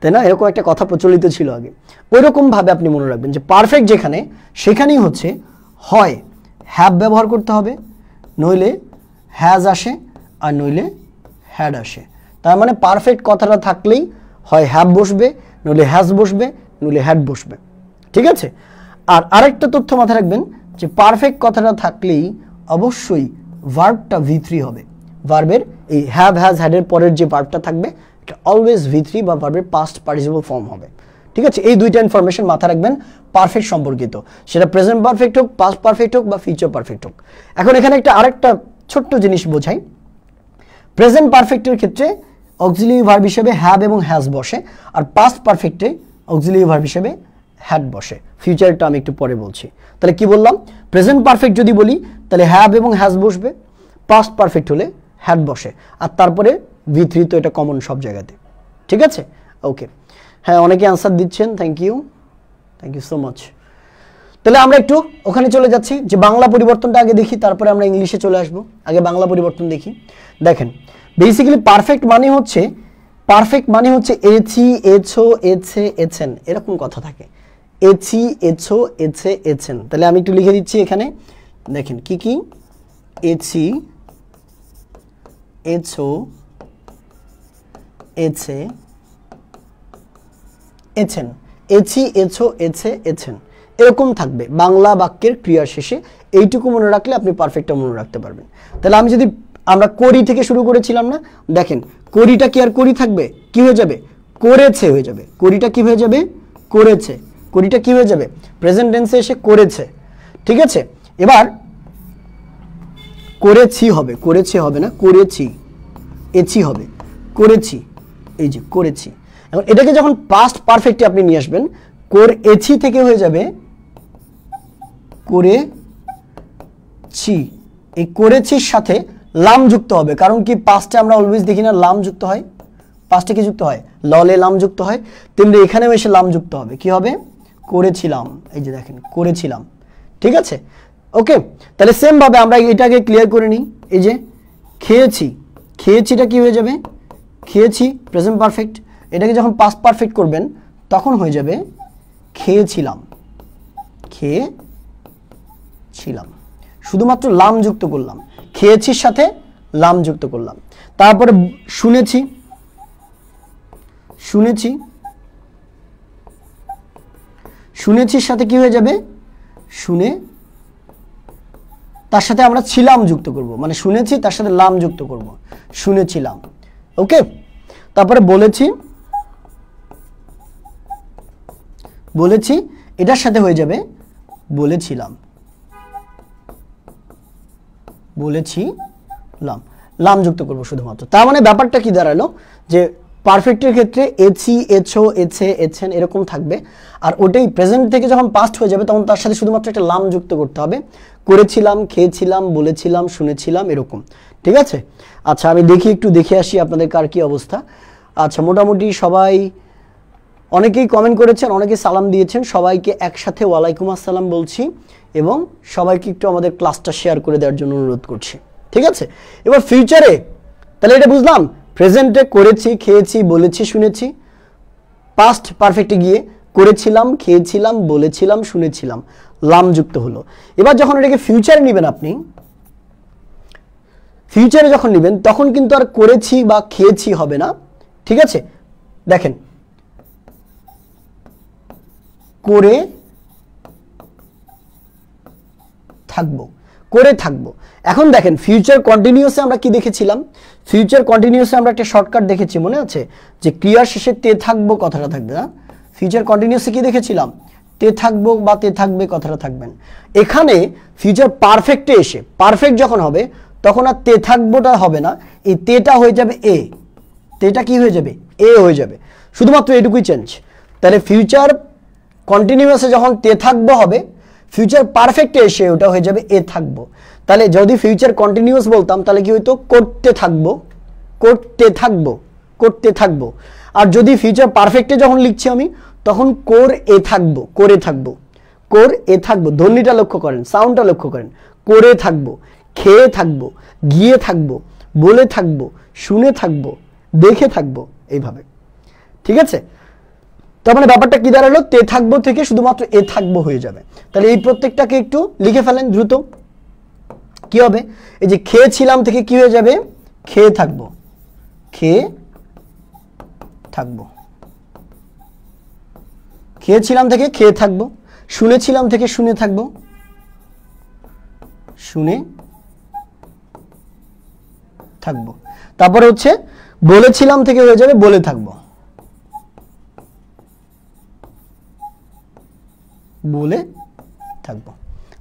তাই না? এরকম একটা কথা প্রচলিত ছিল আগে। ওই রকমভাবে আপনি মনে রাখবেন যে পারফেক্ট যেখানে, সেখানেই হচ্ছে হয় হ্যাভ ব্যবহার করতে হবে, নইলে হ্যাজ আসে, আর নইলে হ্যাড আসে। তার মানে পারফেক্ট কথাটা থাকলেই হয় হ্যাভ বসবে, নইলে হ্যাজ বসবে, নইলে হ্যাড বসবে। ঠিক আছে, আর আরেকটা তথ্য মাথায় রাখবেন যে পারফেক্ট কথাটা থাকলেই অবশ্যই ভার্বটা V3 হবে। ভার্বের এই হ্যাভ, হ্যাজ, হ্যাডের পরের যে ভার্বটা থাকবে এটা অলওয়েজ V3 বা ভার্বের পাস্ট পার্টিসিপল ফর্ম হবে। ঠিক আছে, এই দুইটা ইনফরমেশন মাথায় রাখবেন পারফেক্ট সম্পর্কিত, সেটা প্রেজেন্ট পারফেক্ট হোক, পাস্ট পারফেক্ট হোক বা ফিউচার পারফেক্ট হোক। এখন এখানে আরেকটা ছোট্ট জিনিস বোঝাই। প্রেজেন্ট পারফেক্টের ক্ষেত্রে অক্সিলিয়ারি ভার্ব হিসেবে হ্যাভ এবং হ্যাজ বসে, আর পাস্ট পারফেক্টে অক্সিলিয়ারি ভার্ব হিসেবে হ্যাড বসে। ফিউচারটা আমি একটু পরে বলছি। তাহলে কি বললাম? প্রেজেন্ট পারফেক্ট যদি বলি তাহলে হ্যাভ এবং হ্যাজ বসবে, পাস্ট পারফেক্ট হলে হ্যাড বসে, আর তারপরে V3 তো এটা কমন সব জায়গাতে। ঠিক আছে, ওকে। হ্যাঁ, অনেকে আনসার দিচ্ছেন, থ্যাংক ইউ সো মাচ। তাহলে আমরা একটু ওখানে চলে যাচ্ছি যে বাংলা পরিবর্তনটা আগে দেখি, তারপরে আমরা ইংলিশে চলে আসবো। আগে বাংলা পরিবর্তন দেখি। দেখেন, বেসিক্যালি পারফেক্ট মানে হচ্ছে এছি, এছো, এছে, এছেন, এরকম কথা থাকে। এছি, এছো, এছে, এছেন। তাহলে আমি একটু লিখে দিচ্ছি এখানে। দেখেন কি কি? এছি, এছো, এছে, এছেন। এছি, এছো, এছে, এছেন, এরকম থাকবে বাংলা বাক্যের ক্রিয়ার শেষে। এইটুকু মনে রাখলে আপনি পারফেক্টটা মনে রাখতে পারবেন। তাহলে আমরা করি থেকে শুরু করেছিলাম না? দেখেন, করিটা কি আর করি থাকবে? কি হয়ে যাবে? করেছে হয়ে যাবে। করিটা কি হয়ে যাবে? করেছে। করিটা কি হয়ে যাবে প্রেজেন্ট টেন্সে এসে করেছে ঠিক আছে এবার করেছি হবে করেছে হবে না করেছি এছি হবে করেছি এই যে করেছি এখন এটাকে যখন পাস্ট পারফেক্টে আপনি নিয়ে আসবেন করেছি থেকে হয়ে যাবে করেছি এই করেছির সাথে লাম যুক্ত হবে কারণ কি পাস্টে আমরা অলওয়েজ দেখি না লাম যুক্ত হয় পাস্টে কি যুক্ত হয় ললে লাম যুক্ত হয় তেমনি এখানেও এসে লাম যুক্ত হবে কি হবে করেছিলাম এই যে দেখেন করেছিলাম ঠিক আছে ওকে তাহলে সেম ভাবে আমরা এটাকে ক্লিয়ার করে নিই এই যে খেয়েছি খেয়েছিটা কি হয়ে যাবে খেয়েছি প্রেজেন্ট পারফেক্ট এটাকে যখন পাস্ট পারফেক্ট করবেন তখন হয়ে যাবে খেয়েছিলাম খেয়েছিলাম শুধুমাত্র লাম যুক্ত করলাম খেয়েছির সাথে লাম যুক্ত করলাম তারপরে শুনেছি শুনেছি শুনেছির সাথে কি হয়ে যাবে শুনে তার সাথে আমরা ছিলাম যুক্ত করব মানে শুনেছি তার সাথে লাম যুক্ত করব শুনেছিলাম ওকে তারপরে বলেছি বলেছি এটার সাথে হয়ে যাবে বলেছিলাম বলেছিলাম লাম যুক্ত করব শুধুমাত্র তার মানে ব্যাপারটা কি দাঁড়ালো যে পারফেক্টের ক্ষেত্রে এছি এছো এছে এছেন এরকম থাকবে আর ওটাই প্রেজেন্ট থেকে যখন পাস্ট হয়ে যাবে তখন তার সাথে শুধুমাত্র একটা লাম যুক্ত করতে হবে করেছিলাম খেয়েছিলাম বলেছিলাম শুনেছিলাম এরকম ঠিক আছে আচ্ছা আমি একটু দেখে আসি আপনাদের কার কি অবস্থা আচ্ছা মোটামুটি সবাই অনেকেই কমেন্ট করেছেন অনেকে সালাম দিয়েছেন সবাইকে একসাথে ওয়ালাইকুম আসসালাম বলছি এবং সবাইকে একটু আমাদের ক্লাসটা শেয়ার করে দেওয়ার জন্য অনুরোধ করছি ঠিক আছে এবার ফিউচারে তাহলে এটা বুঝলাম প্রেজেন্টে করেছি খেয়েছি বলেছি শুনেছি পাস্ট পারফেক্টে গিয়ে করেছিলাম খেয়েছিলাম বলেছিলাম শুনেছিলাম লাম যুক্ত হলো এবার যখন এটাকে ফিউচারে নেবেন আপনি ফিউচারে যখন নেবেন তখন কিন্তু আর করেছি বা খেয়েছি হবে না ঠিক আছে দেখেন করে থাকবো এখন দেখেন ফিউচার কন্টিনিউয়াসে আমরা কি দেখেছিলাম ফিউচার কন্টিনিউয়াসে আমরা একটা শর্টকাট দেখেছি মনে আছে যে ক্রিয়ার শেষে তে থাকবো কথাটা থাকবে না ফিউচার কন্টিনিউয়াসে কি দেখেছিলাম তে থাকবো বা তে থাকবে কথাটা থাকবেন এখানে ফিউচার পারফেক্টে এসে পারফেক্ট যখন হবে তখন আর তে থাকবোটা হবে না এই তেটা হয়ে যাবে এ তেটা কি হয়ে যাবে এ হয়ে যাবে শুধুমাত্র এটুকুই চেঞ্জ তাহলে ফিউচার কন্টিনিউয়াসে যখন তে থাকবো হবে ফিউচার পারফেক্টে এসে ওটা হয়ে যাবে এ থাকবো তাহলে যদি ফিউচার কন্টিনিউয়াস বলতাম তাহলে কি হইতো করতে থাকবো আর যদি ফিউচার পারফেক্টে যখন লিখছি আমি তখন করে থাকবো ধ্বনিটা লক্ষ্য করেন সাউন্ডটা লক্ষ্য করেন করে থাকবো খেয়ে থাকবো গিয়ে থাকবো বলে থাকবো শুনে থাকবো দেখে থাকবো এইভাবে ঠিক আছে তার মানে ব্যাপারটা কি দাঁড়ালো তে থাকবো থেকে শুধুমাত্র এ থাকবো হয়ে যাবে তাহলে এই প্রত্যেকটাকে একটু লিখে ফেলেন দ্রুত কি হবে এই যে খেয়েছিলাম থেকে কি হয়ে যাবে খেয়ে থাকবো খেয়েছিলাম থেকে খেয়ে থাকবো শুনেছিলাম থেকে শুনে থাকবো তারপরে হচ্ছে বলেছিলাম থেকে হয়ে যাবে বলে থাকবো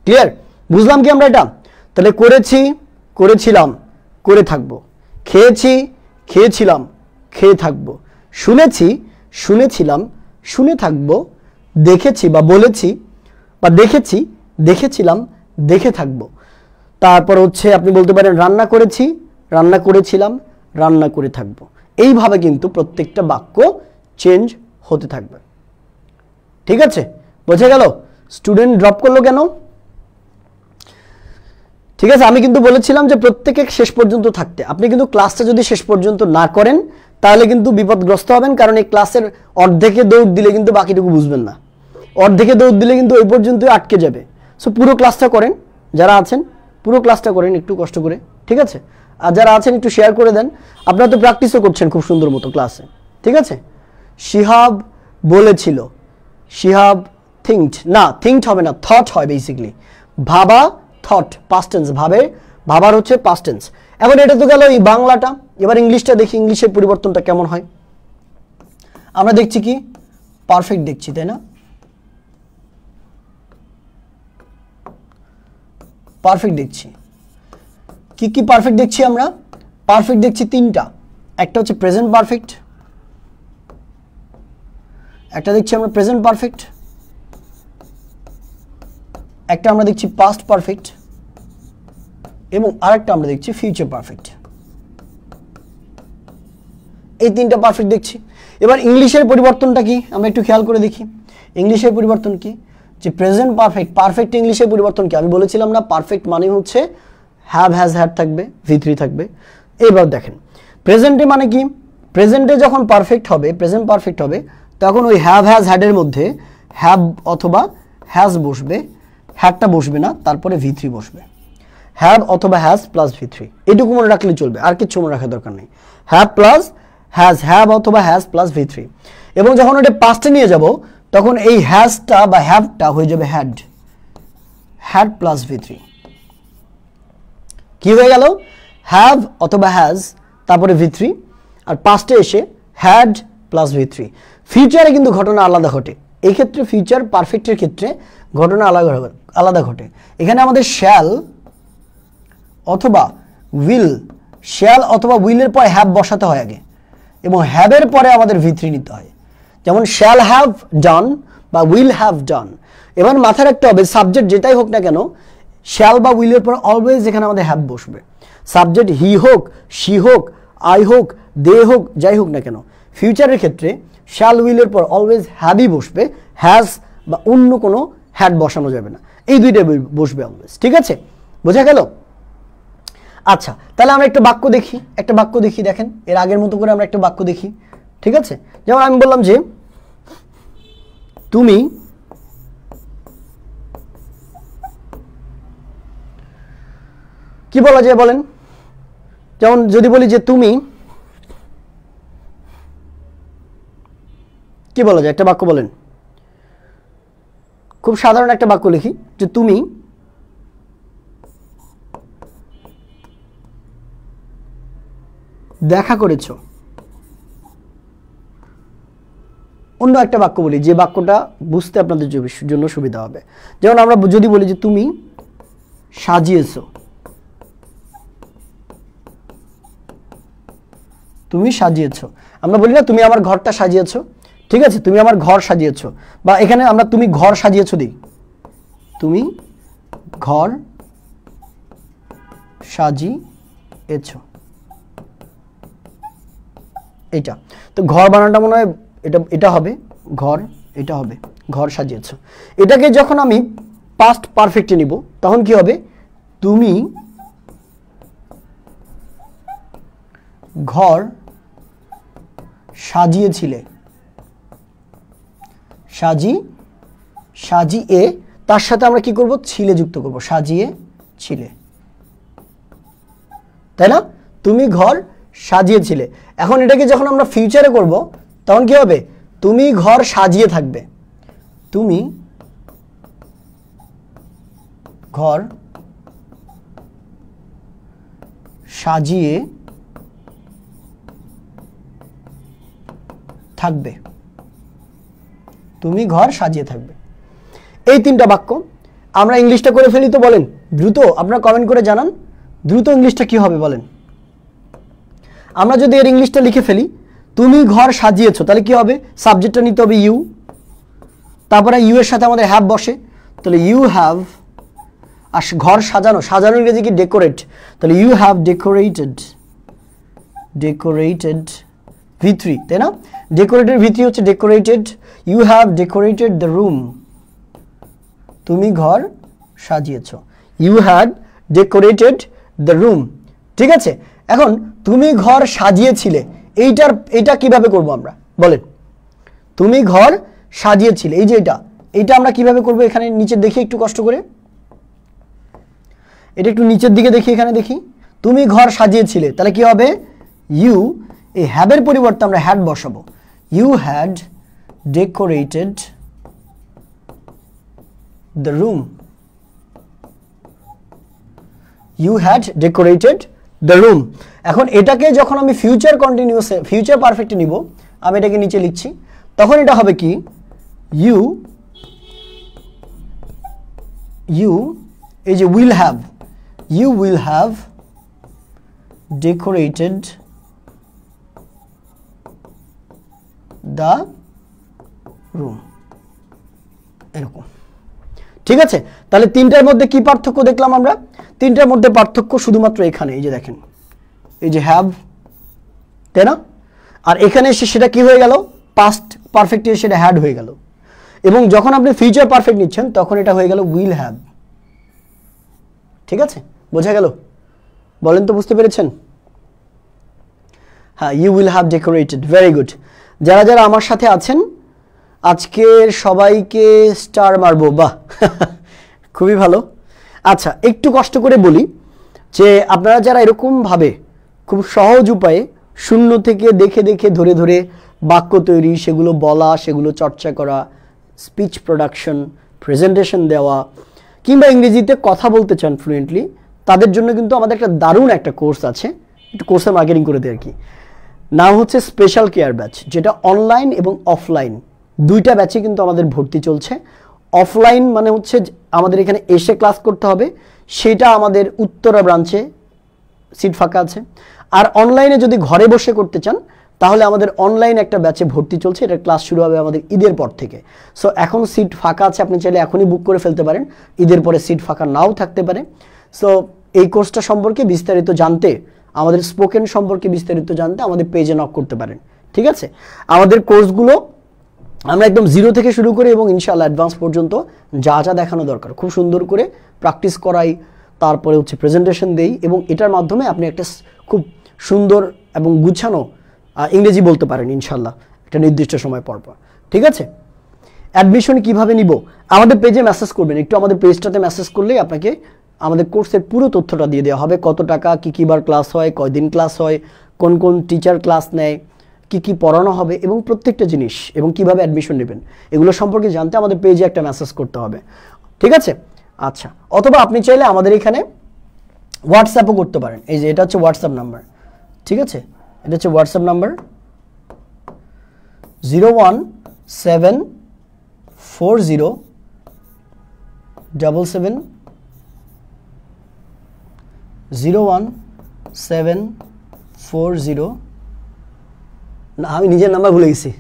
ক্লিয়ার বুঝলাম কি আমরা এটা তাহলে করেছিলাম করে থাকবো খেয়েছিলাম খেয়ে থাকবো শুনেছিলাম শুনে থাকবো দেখেছি বা বলেছি বা দেখেছিলাম দেখে থাকবো তারপর হচ্ছে আপনি বলতে পারেন রান্না করেছিলাম রান্না করে থাকবো এইভাবে কিন্তু প্রত্যেকটা বাক্য চেঞ্জ হতে থাকবে ঠিক আছে বোঝা গেল স্টুডেন্ট ড্রপ করলো কেন ঠিক আছে আমি কিন্তু বলেছিলাম যে প্রত্যেকে শেষ পর্যন্ত থাকতে আপনি কিন্তু ক্লাসটা যদি শেষ পর্যন্ত না করেন তাহলে কিন্তু বিপদগ্রস্ত হবেন কারণ এই ক্লাসের অর্ধেকে দৌড় দিলে কিন্তু বাকিটুকু বুঝবেন না অর্ধেকে দৌড় দিলে কিন্তু ওই পর্যন্তই আটকে যাবে সো পুরো ক্লাসটা করেন যারা আছেন পুরো ক্লাসটা করেন একটু কষ্ট করে ঠিক আছে আর যারা আছেন একটু শেয়ার করে দেন আপনারা তো প্র্যাকটিসও করছেন খুব সুন্দর মতো ক্লাসে ঠিক আছে শিহাব বলেছিল শিহাব থিঙ্কড হবে না থট হয় বেসিক্যালি ভাবা থট পাস্ট টেন্স ভাবার হচ্ছে পাস্ট টেন্স এখন এটা তো গেল এই বাংলাটা এবার ইংলিশটা দেখি ইংলিশের পরিবর্তনটা কেমন হয় আমরা দেখছি কি পারফেক্ট দেখছি তাই না পারফেক্ট দেখছি। কি কি পারফেক্ট দেখছি আমরা? পারফেক্ট দেখছি তিনটা। একটা হচ্ছে প্রেজেন্ট পারফেক্ট, একটা দেখছি আমরা প্রেজেন্ট পারফেক্ট, একটা আমরা দেখছি পাস্ট পারফেক্ট, এবং আরেকটা আমরা দেখছি ফিউচার পারফেক্ট। এই তিনটা পারফেক্ট দেখছি। এবার ইংলিশের পরিবর্তনটা কি আমরা একটু খেয়াল করে দেখি। ইংলিশের পরিবর্তন কি? যে প্রেজেন্ট পারফেক্ট, পারফেক্ট ইংলিশের পরিবর্তন কি? আমি বলেছিলাম না পারফেক্ট মানে হচ্ছে হ্যাভ হ্যাজ হ্যাড থাকবে, V3 থাকবে। এইবার দেখেন প্রেজেন্টে মানে কি? প্রেজেন্টে যখন পারফেক্ট হবে, প্রেজেন্ট পারফেক্ট হবে, তখন ওই হ্যাভ হ্যাজ হ্যাডের মধ্যে হ্যাভ অথবা হ্যাজ বসবে, হ্যাডটা বসবে না, তারপরে V3 বসবে। হ্যাভ অথবা হ্যাজ প্লাস V3, এটুকু মনে রাখলে চলবে, আর কিছু মনে রাখার দরকার নেই। হ্যাভ প্লাস হ্যাজ, হ্যাভ অথবা হ্যাজ প্লাস V3। এবং যখন ওটা পাস্টে নিয়ে যাব, তখন এই হ্যাজটা বা হ্যাভটা হয়ে যাবে হ্যাড, হ্যাড প্লাস V3। কি হয়ে গেল? হ্যাভ অথবা হ্যাজ, তারপরে V3, আর পাস্টে এসে হ্যাড প্লাস V3। ফিউচারে কিন্তু ঘটনা আলাদা ঘটে। এই ক্ষেত্রে ফিউচার পারফেক্টের ক্ষেত্রে ঘটনা আলাদা ঘটে। এখানে আমাদের শ্যাল অথবা উইল, শ্যাল অথবা উইলের পরে হ্যাভ বসাতে হয় আগে, এবং হ্যাভের পরে আমাদের V3 নিতে হয়। যেমন শ্যাল হ্যাভ ডান বা উইল হ্যাভ ডান। এবার মাথায় রাখতে হবে সাবজেক্ট যেটাই হোক না কেন, শ্যাল বা উইলের পর অলওয়েজ এখানে আমাদের হ্যাভ বসবে। সাবজেক্ট হি হোক, শি হোক, আই হোক, দে হোক, যাই হোক না কেন, ফিউচারের ক্ষেত্রে শ্যাল উইলের পর অলওয়েজ হ্যাভই বসবে, হ্যাজ বা অন্য কোনো হ্যাড বসানো যাবে না। এই দুইটাই বসবে অলওয়েজ। ঠিক আছে, বোঝা গেল? আচ্ছা, তাহলে আমরা একটা বাক্য দেখি, একটা বাক্য দেখি। দেখেন এর আগের মতো করে আমরা একটা বাক্য দেখি। ঠিক আছে, যেমন আমি বললাম যে তুমি কি বলা যায় বলেন? যেমন যদি বলি যে তুমি, কি বলা যায়? একটা বাক্য বলেন, খুব সাধারণ একটা বাক্য লিখি যে তুমি দেখা করেছো। অন্য একটা বাক্য বলি যে বাক্যটা বুঝতে আপনাদের জন্য সুবিধা হবে। যেমন আমরা যদি বলি যে তুমি সাজিয়েছো, তুমি সাজিয়েছো। আমরা বলি না তুমি আমার ঘরটা সাজিয়েছো। ঠিক আছে, তুমি আমার ঘর সাজিয়েছো, বা এখানে আমরা তুমি ঘর সাজিয়েছো দিই, তুমি ঘর সাজিয়েছো। এটা তো ঘর বানানোটা মনে হয় এটা হবে ঘর, এটা হবে ঘর সাজিয়েছো। এটাকে যখন আমি পাস্ট পারফেক্টে নিব, তখন কি হবে? তুমি ঘর সাজিয়েছিলে, সাজিয়ে, তার সাথে আমরা কি করব? ছিলে যুক্ত করব, সাজিয়ে ছিলে, তাই না? তুমি ঘর সাজিয়েছিলে। এখন এটাকে যখন আমরা ফিউচারে করব, তখন কি হবে? তুমি ঘর সাজিয়ে থাকবে, তুমি ঘর সাজিয়ে থাকবে, তুমি ঘর সাজিয়ে থাকবে। এই তিনটা বাক্য আমরা ইংলিশটা করে ফেলি তো বলেন দ্রুত, আপনারা কমেন্ট করে জানান দ্রুত ইংলিশটা কি হবে বলেন। আমরা যদি এর ইংলিশটা লিখে ফেলি, তুমি ঘর সাজিয়েছো, তাহলে কি হবে? সাবজেক্টটা নিতে হবে ইউ, তারপরে ইউ এর সাথে আমাদের হ্যাভ বসে, তাহলে ইউ হ্যাভ, আর ঘর সাজানো, সাজানো ইংরেজি কি? ডেকোরেট। তাহলে you have decorated, decorated V3, তাই না? ডেকোরেটেড V3 হচ্ছে decorated. You have decorated the room, তুমি ঘর সাজিয়েছো, you had decorated the room. ঠিক আছে, এখন তুমি ঘর সাজিয়েছিলে, এইটা কিভাবে করব আমরা বলেন? তুমি ঘর সাজিয়েছিলে, এই যে এইটা আমরা কিভাবে করব? এখানে নিচে দেখি একটু কষ্ট করে, এটা একটু নিচের দিকে দেখি, এখানে দেখি তুমি ঘর সাজিয়েছিলে, তাহলে কি হবে? ইউ, এই হ্যাভের পরিবর্তে আমরা হ্যাড বসাবো, you had decorated the room, you had decorated the room. এখন এটাকে যখন আমি ফিউচার কন্টিনিউয়াসে, ফিউচার পারফেক্টে নিব, আমি এটাকে নিচে লিখছি, তখন এটা হবে কি? ইউ, এই যে will have, you will have decorated the room, এরকম। ঠিক আছে, তাহলে তিনটার মধ্যে কি পার্থক্য দেখলাম আমরা? তিনটার মধ্যে পার্থক্য শুধুমাত্র এখানে, এই যে দেখেন, এই যে হ্যাভ, তাই না? আর এখানে এসে সেটা কি হয়ে গেল? পাস্ট পারফেক্টে সেটা হ্যাড হয়ে গেল। এবং যখন আপনি ফিউচার পারফেক্ট নিচ্ছেন তখন এটা হয়ে গেল উইল হ্যাভ। ঠিক আছে, বোঝা গেল? বলেন তো, বুঝতে পেরেছেন? হ্যাঁ, you will have decorated, very good. যারা যারা আমার সাথে আছেন আজকের সবাইকে স্টার মারবো, বাহ খুবই ভালো। আচ্ছা, একটু কষ্ট করে বলি যে আপনারা যারা এরকমভাবে খুব সহজ উপায়ে শূন্য থেকে দেখে দেখে ধরে ধরে বাক্য তৈরি, সেগুলো বলা, সেগুলো চর্চা করা, স্পিচ প্রোডাকশন, প্রেজেন্টেশন দেওয়া, কিংবা ইংরেজিতে কথা বলতে চান ফ্লুয়েন্টলি, তাদের জন্য কিন্তু আমাদের একটা দারুণ একটা কোর্স আছে, একটু কোর্সের মার্কেটিং করে দেয় আর কি। নাম হচ্ছে স্পেশাল কেয়ার ব্যাচ, যেটা অনলাইন এবং অফলাইন দুইটা ব্যাচে কিন্তু আমাদের ভর্তি চলছে। অফলাইন মানে হচ্ছে আমাদের এখানে এসে ক্লাস করতে হবে, সেটা আমাদের উত্তরা ব্রাঞ্চে সিট ফাঁকা আছে। আর অনলাইনে যদি ঘরে বসে করতে চান তাহলে আমাদের অনলাইন একটা ব্যাচে ভর্তি চলছে, এটা ক্লাস শুরু হবে আমাদের ঈদের পর থেকে। সো এখন সিট ফাঁকা আছে, আপনি চাইলে এখনই বুক করে ফেলতে পারেন, ঈদের পরে সিট ফাঁকা নাও থাকতে পারে। সো এই কোর্সটা সম্পর্কে বিস্তারিত জানতে, আমাদের স্পোকেন সম্পর্কে বিস্তারিত জানতে আমাদের পেজে নক করতে পারেন। ঠিক আছে, আমাদের কোর্সগুলো আমরা একদম জিরো থেকে শুরু করি এবং ইনশাআল্লাহ অ্যাডভান্স পর্যন্ত যা যা দেখানো দরকার খুব সুন্দর করে প্র্যাকটিস করাই, তারপরে হচ্ছে প্রেজেন্টেশন দেই, এবং এটার মাধ্যমে আপনি একটা খুব সুন্দর এবং গুছানো ইংরেজি বলতে পারেন ইনশাআল্লাহ একটা নির্দিষ্ট সময় পর পর। ঠিক আছে, অ্যাডমিশন কিভাবে নিব? আমাদের পেজে মেসেজ করবেন, একটু আমাদের পেজটাতে মেসেজ করলেই আপনাকে আমাদের কোর্সের পুরো তথ্যটা দিয়ে দেওয়া হবে। কত টাকা, কী বার ক্লাস হয়, কয়দিন ক্লাস হয়, কোন কোন টিচার ক্লাস নেয়, কি পড়ানো হবে, এবং প্রত্যেকটা জিনিস, এবং কিভাবে অ্যাডমিশন নেবেন, এগুলো সম্পর্কে জানতে আমাদের পেজে একটা মেসেজ করতে হবে। ঠিক আছে, আচ্ছা, অথবা আপনি চাইলে আমাদের এখানে হোয়াটসঅ্যাপও করতে পারেন। এই যে এটা হচ্ছে হোয়াটসঅ্যাপ নাম্বার। ঠিক আছে, এটা হচ্ছে হোয়াটসঅ্যাপ নাম্বার 01740 না, আমি নিজের নাম্বার ভুলে গেছি,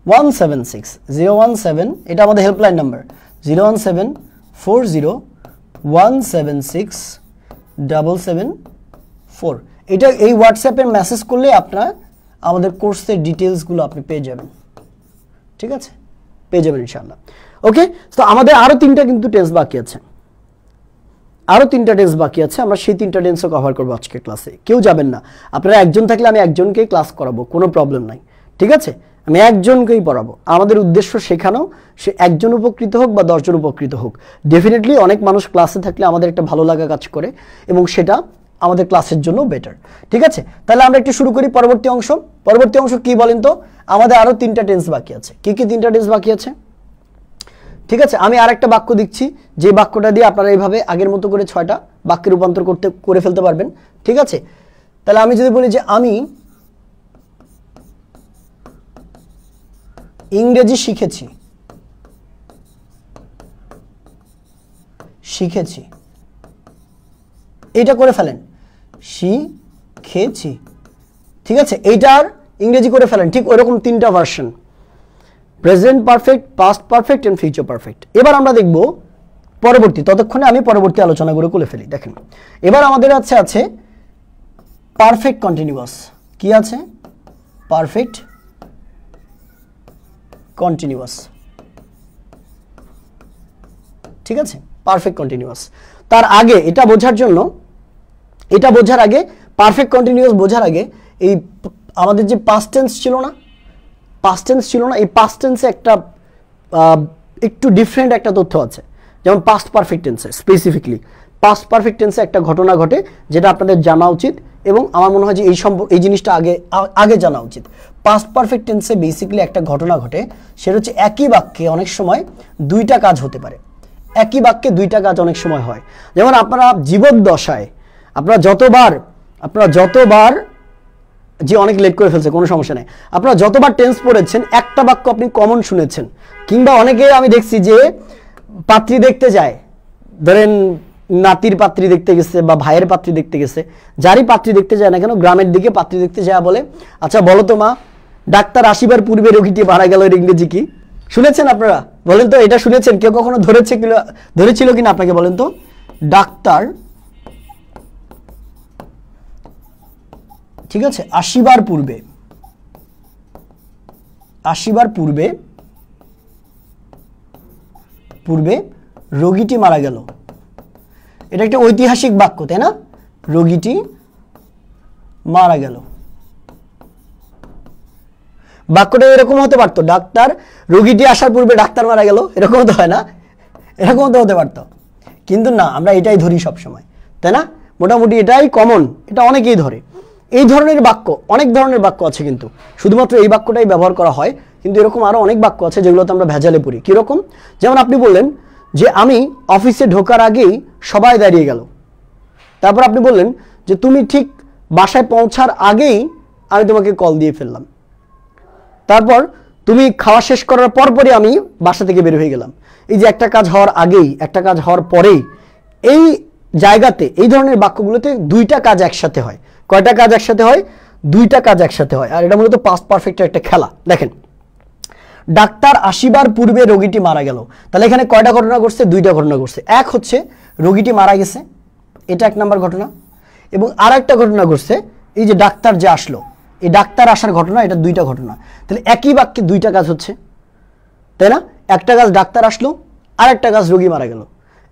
176 এটা আমাদের হেল্পলাইন নাম্বার 01740176774। এটা এই হোয়াটসঅ্যাপে মেসেজ করলে আপনার আমাদের কোর্সের ডিটেলসগুলো আপনি পেয়ে যাবেন। ঠিক আছে, পেয়ে যাবেন ইনশাআল্লাহ। ওকে, তো আমাদের আরও তিনটা কিন্তু টেস্ট বাকি আছে, আমরা সেই তিনটা টেন্সও কভার করবো আজকের ক্লাসে। কেউ যাবেন না, আপনারা একজন থাকলে আমি একজনকেই ক্লাস করাবো, কোনো প্রবলেম নাই। ঠিক আছে, আমি একজনকেই পড়াবো। আমাদের উদ্দেশ্য শেখানো, সে একজন উপকৃত হোক বা 10 জন উপকৃত হোক। ডেফিনেটলি অনেক মানুষ ক্লাসে থাকলে আমাদের একটা ভালো লাগা কাজ করে, এবং সেটা আমাদের ক্লাসের জন্য বেটার। ঠিক আছে, তাহলে আমরা একটু শুরু করি পরবর্তী অংশ। পরবর্তী অংশ কি বলেন তো? আমাদের আরও তিনটা টেন্স বাকি আছে। কি তিনটা টেন্স বাকি আছে? ঠিক আছে, আমি আরেকটা বাক্য দিচ্ছি, যে বাক্যটা দিয়ে আপনারা এইভাবে আগের মতো করে 6টা বাক্যে রূপান্তর করে ফেলতে পারবেন। ঠিক আছে, তাহলে আমি যদি বলি যে আমি ইংরেজি শিখেছি, এটা করে ফেলেন, শিখেছি। ঠিক আছে, এইটার ইংরেজি করে ফেলেন। ঠিক ওইরকম তিনটা version, present perfect, past perfect and future perfect. এবার আমরা দেখব পরবর্তী, ততক্ষণে আমি পরবর্তী আলোচনাগুলো করে ফেলি। দেখেন, এবার আমাদের আছে পারফেক্ট কন্টিনিউয়াস। কি আছে? Perfect continuous. ঠিক আছে, পারফেক্ট কন্টিনিউয়াস। তার আগে এটা বোঝার আগে পারফেক্ট কন্টিনিউয়াস বোঝার আগে এই আমাদের যে পাস্ট টেন্স ছিল না, এই পাস্ট টেন্সে একটা একটু ডিফারেন্ট একটা তথ্য আছে। যেমন পাস্ট পারফেক্ট টেন্সে, স্পেসিফিকলি পাস্ট পারফেক্ট টেন্সে একটা ঘটনা ঘটে যেটা আপনাদের জানা উচিত, এবং আমার মনে হয় যে এই জিনিসটা আগে জানা উচিত। পাস্ট পারফেক্ট টেন্সে বেসিক্যালি একটা ঘটনা ঘটে, সেটা হচ্ছে একই বাক্যে অনেক সময় দুইটা কাজ হতে পারে। একই বাক্যে দুইটা কাজ অনেক সময় হয়। যেমন আপনারা জীবদ্দশায় আপনারা যতবার যে অনেক লেট করে ফেলছে, কোনো সমস্যা নেই, আপনারা যতবার টেন্স পড়েছেন একটা বাক্য আপনি কমন শুনেছেন। কিংবা অনেকে আমি দেখছি যে পাত্রী দেখতে যায়, ধরেন নাতির পাত্রী দেখতে গেছে বা ভাইয়ের পাত্রী দেখতে গেছে, যারই পাত্রী দেখতে যায় না কেন গ্রামের দিকে পাত্রী দেখতে যায় বলে, আচ্ছা বলো তো মা, ডাক্তার আসিবার পূর্বে রোগীটি মারা গেল, এর ইংরেজি কি? শুনেছেন আপনারা? বলেন তো, এটা শুনেছেন? কেউ কখনো ধরেছিল কিনা আপনাকে বলেন তো? ডাক্তার, ঠিক আছে, আসিবার পূর্বে রোগীটি মারা গেল। এটা একটা ঐতিহাসিক বাক্য, তাই না? রোগীটি মারা গেল। বাক্যটা এরকম হতে পারতো, ডাক্তার, রোগীটি আসার পূর্বে ডাক্তার মারা গেল, এরকম তো হয় না? এরকম তো হতে পারতো, কিন্তু না, আমরা এটাই ধরি সব সময়, তাই না? মোটামুটি এটাই কমন, এটা অনেকেই ধরে। এই ধরনের বাক্য, অনেক ধরনের বাক্য আছে, কিন্তু শুধুমাত্র এই বাক্যটাই ব্যবহার করা হয়, কিন্তু এরকম আরো অনেক বাক্য আছে যেগুলোতে আমরা ভেজালে পড়ি। কিরকম? যেমন আপনি বললেন যে আমি অফিসে ঢোকার আগেই সবাই দাঁড়িয়ে গেল। তারপর আপনি বললেন যে তুমি ঠিক বাসায় পৌঁছার আগেই আমি তোমাকে কল দিয়ে ফেললাম। তারপর তুমি খাওয়া শেষ করার পরপরই আমি বাসা থেকে বের হয়ে গেলাম। এই যে একটা কাজ হওয়ার আগেই, একটা কাজ হওয়ার পরেই, এই জায়গাতে, এই ধরনের বাক্যগুলোতে দুইটা কাজ একসাথে হয়। কয়টা কাজ একসাথে হয়? দুইটা কাজ একসাথে হয়। আর এটা মূলত পাস্ট পারফেক্টের একটা খেলা। দেখেন, ডাক্তার আসিবার পূর্বে রোগীটি মারা গেল, তাহলে এখানে কয়টা ঘটনা ঘটছে? দুইটা ঘটনা ঘটছে। এক হচ্ছে রোগীটি মারা গেছে, এটা এক নাম্বার ঘটনা, এবং আর একটা ঘটনা ঘটছে এই যে ডাক্তার যে আসলো, এই ডাক্তার আসার ঘটনা, এটা দুইটা ঘটনা। তাহলে একই বাক্যে দুইটা কাজ হচ্ছে, তাই না? একটা কাজ ডাক্তার আসলো, আর একটা কাজ রোগী মারা গেল।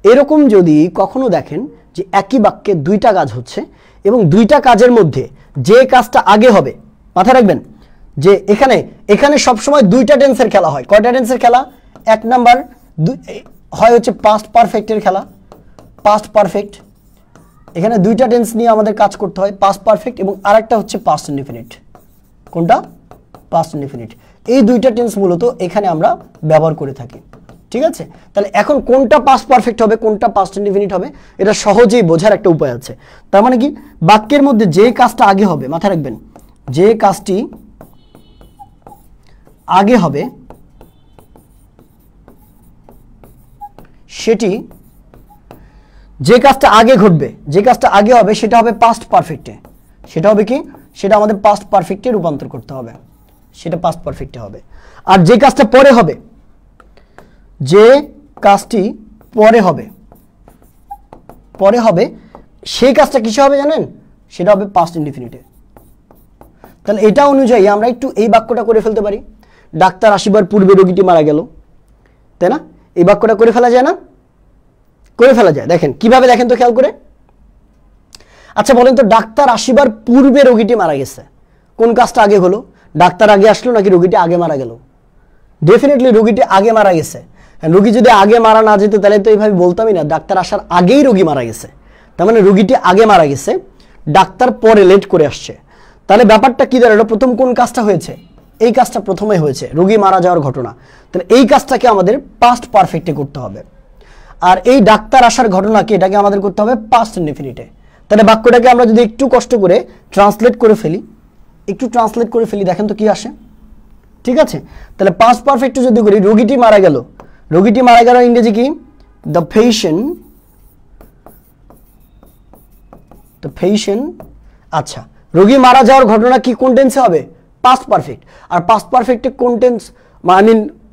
এরকম যদি কখনো দেখেন যে একই বাক্যে দুইটা কাজ হচ্ছে এবং দুইটা কাজের মধ্যে যে কাজটা আগে হবে, মাথায় রাখবেন যে এখানে সবসময় দুইটা টেন্সের খেলা হয়। কয়টা টেন্সের খেলা? এক নাম্বার হয় হচ্ছে পাস্ট পারফেক্টের খেলা, পাস্ট পারফেক্ট। এখানে দুইটা টেন্স নিয়ে আমাদের কাজ করতে হয়, পাস্ট পারফেক্ট এবং আরেকটা হচ্ছে পাস্ট ইনডিফিনিট। কোনটা? Past indefinite. এই দুইটা টেন্স মূলত এখানে আমরা ব্যবহার করে থাকি, ঠিক আছে? তাহলে এখন কোনটা পাস্ট পারফেক্ট হবে, কোনটা পাস্ট ইনডিফিনিট হবে, এটা সহজেই বোঝার একটা উপায় আছে। তার মানে কি, বাক্যের মধ্যে যে কাজটা আগে হবে, মাথায় রাখবেন, যে কাজটি আগে হবে সেটি, যে কাজটা আগে ঘটবে, যে কাজটা আগে হবে সেটা হবে পাস্ট পারফেক্টে। সেটা হবে কি? সেটা আমাদের পাস্ট পারফেক্টে রূপান্তর করতে হবে, সেটা পাস্ট পারফেক্টে হবে। আর যে কাজটা পরে হবে, যে কাজটি পরে হবে সেই কাজটা কিসে হবে জানেন? সেটা হবে পাস্ট ইনডিফিনিটে। তাহলে এটা অনুযায়ী আমরা একটু এই বাক্যটা করে ফেলতে পারি, ডাক্তার আসিবার পূর্বে রোগীটি মারা গেল, তাই না? এই বাক্যটা করে ফেলা যায় না? করে ফেলা যায়। দেখেন কিভাবে, দেখেন তো খেয়াল করে। আচ্ছা বলেন তো, ডাক্তার আসিবার পূর্বে রোগীটি মারা গেছে, কোন কাজটা আগে হলো? ডাক্তার আগে আসলো নাকি রোগীটি আগে মারা গেল? ডেফিনেটলি রোগীটি আগে মারা গেছে। রোগী যদি আগে মারা না যেত তাহলে তো এইভাবে বলতামই না ডাক্তার আসার আগেই রোগী মারা গেছে। তার মানে রোগীটি আগে মারা গেছে, ডাক্তার পরে লেট করে আসছে। তাহলে ব্যাপারটা কি দাঁড়ালো? প্রথম কোন কাজটা হয়েছে? এই কাজটা প্রথমে হয়েছে, রোগী মারা যাওয়ার ঘটনা। তাহলে এই কাজটাকে আমাদের পাস্ট পারফেক্টে করতে হবে। আর এই ডাক্তার আসার ঘটনাকে, এটাকে আমাদের করতে হবে পাস্ট ইনডিফিনিটে। তাহলে বাক্যটাকে আমরা যদি একটু কষ্ট করে ট্রান্সলেট করে ফেলি, দেখেন তো কি আসে। ঠিক আছে? তাহলে পাস্ট পারফেক্টে যদি করি, রোগীটি মারা গেল, ইংরেজি কি? The patient. আচ্ছা, রোগী মারা যাওয়ার ঘটনা কি কোন টেন্সে হবে? Past perfect. আর পাস্ট পারফেক্টে কোন টেন্স,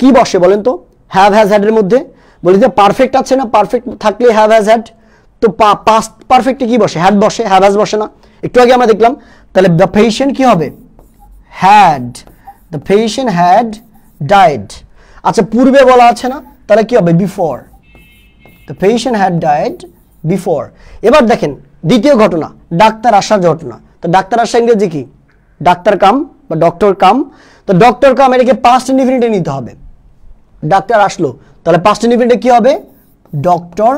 কি বসে বলেন তো? হ্যাভ, হ্যাজ, হ্যাড এর মধ্যে বলি যে পারফেক্ট আছে না? পারফেক্ট থাকলে হ্যাভ, হ্যাজ, হ্যাড। তো পাস্ট পারফেক্টে কি বসে? হ্যাড বসে, হ্যাভ, হ্যাজ বসে না? একটু আগে আমরা দেখলাম। তাহলে দ্য পেশেন্ট কি হবে? Had. The patient had died. আচ্ছা, পূর্বে বলা আছে না, তাহলে কি হবে? Before. The patient had died before. এবার দেখেন দ্বিতীয় ঘটনা, ডাক্তার আসার ঘটনা। তো ডাক্তার আসা ইংরেজি কি? ডাক্তার কাম বা ডক্টর কাম। তো ডক্টর কাম, এটাকে পাস্ট ইনডিফিনিটে নিতে হবে। ডাক্তার আসলো, তাহলে পাস্ট ইনডিফিনিটে কি হবে? ডক্টর,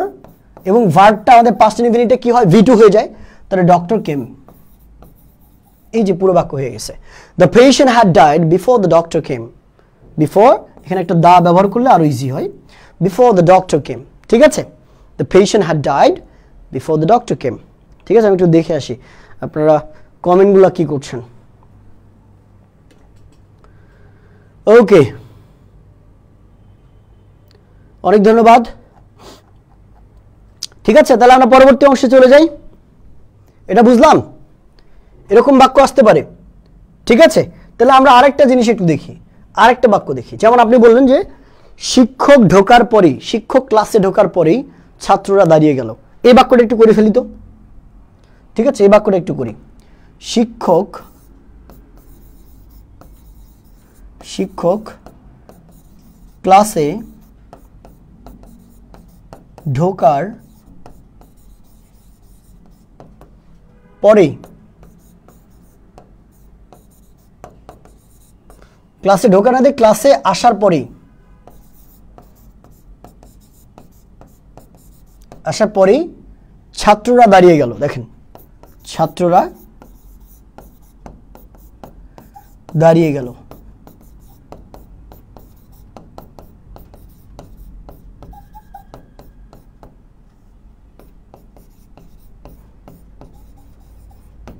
এবং ভার্বটা আমাদের পাস্ট ইনডিফিনিটে কি হয়? V2 হয়ে যায়। তাহলে ডক্টর কেম। এই যে পুরো বাক্য হয়ে গেছে। The patient had died before the doctor came. Before, এখানে একটা দা ব্যবহার করলে আরো ইজি হয়। Before the doctor came. ঠিক আছে? The patient had died before the doctor came. ঠিক আছে? আমি একটু দেখে আসি আপনারা কমেন্টগুলো কি করছেন। ওকে, অনেক ধন্যবাদ। ঠিক আছে, তাহলে আমরা পরবর্তী অংশে চলে যাই। এটা বুঝলাম, এরকম বাক্য আসতে পারে। ঠিক আছে, তাহলে আমরা আরেকটা জিনিস একটু দেখি, আরেকটা বাক্য দেখি। যেমন আপনি বললেন যে শিক্ষক ঢোকার পরেই, শিক্ষক ক্লাসে ঢোকার পরেই ছাত্ররা দাঁড়িয়ে গেল। এই বাক্যটা একটু করে ফেলি তো। ঠিক আছে, এই বাক্যটা একটু করি। শিক্ষক ক্লাসে ঢোকার পরেই, ক্লাসে ঢোকা না দিয়ে ক্লাসে আসার পরেই, ছাত্ররা দাঁড়িয়ে গেল। দেখেন, ছাত্ররা দাঁড়িয়ে গেল।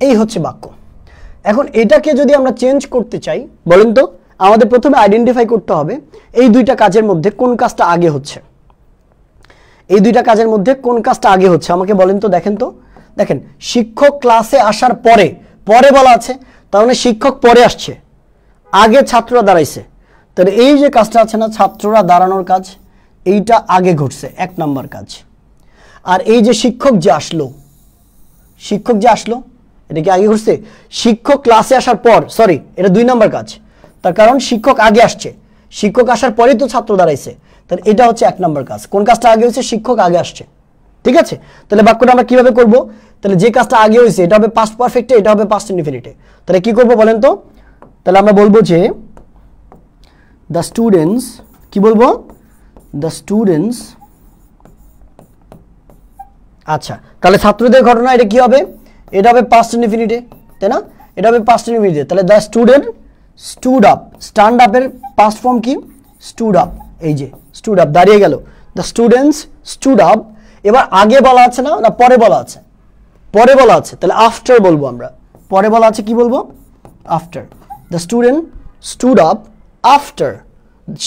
এই হচ্ছে বাক্য। এখন এটাকে যদি আমরা চেঞ্জ করতে চাই, বলেন তো, আমাদের প্রথমে আইডেন্টিফাই করতে হবে এই দুইটা কাজের মধ্যে কোন কাজটা আগে হচ্ছে। এই দুইটা কাজের মধ্যে কোন কাজটা আগে হচ্ছে আমাকে বলেন তো। দেখেন তো, দেখেন শিক্ষক ক্লাসে আসার পরে, পরে বলা আছে, তার মানে শিক্ষক পরে আসছে, আগে ছাত্ররা দাঁড়াইছে। তাহলে এই যে কাজটা আছে না, ছাত্ররা দাঁড়ানোর কাজ, এইটা আগে ঘটছে, 1 নাম্বার কাজ। আর এই যে শিক্ষক যে আসলো, এটা কি আগে ঘটছে? শিক্ষক ক্লাসে আসার পর, সরি, এটা 2 নাম্বার কাজ। তার কারণ শিক্ষক আগে আসছে, শিক্ষক আসার পরেই তো ছাত্র দাঁড়াইছে। তাহলে এটা হচ্ছে 1 নাম্বার কাজ। কোন কাজটা আগে হয়েছে? শিক্ষক আগে আসছে। ঠিক আছে, তাহলে বাক্যটা আমরা কিভাবে করব? তাহলে যে কাজটা আগে হয়েছে এটা হবে পাস্ট পারফেক্টে, এটা হবে পাস্ট ইনডিফিনিটে। তাহলে কি করব বলেন তো? তাহলে আমরা বলবো যে দ্য স্টুডেন্টস, কি বলবো? দ্য স্টুডেন্টস, আচ্ছা, তাহলে ছাত্রদের ঘটনা, এটা কি হবে? এটা হবে পাস্ট ইনডিফিনিটে, তাই না? এটা হবে পাস্ট ইনডিফিনিটে। তাহলে the student stood up, stand আপের পাস্ট ফর্ম কি? Stood up. এই যে স্টুড আপ, দাঁড়িয়ে গেল। The students stood up. এবার আগে বলা আছে না, না পরে বলা আছে? পরে বলা আছে, তাহলে আফটার বলবো আমরা। পরে বলা আছে, কি বলবো? After. The student stood up after,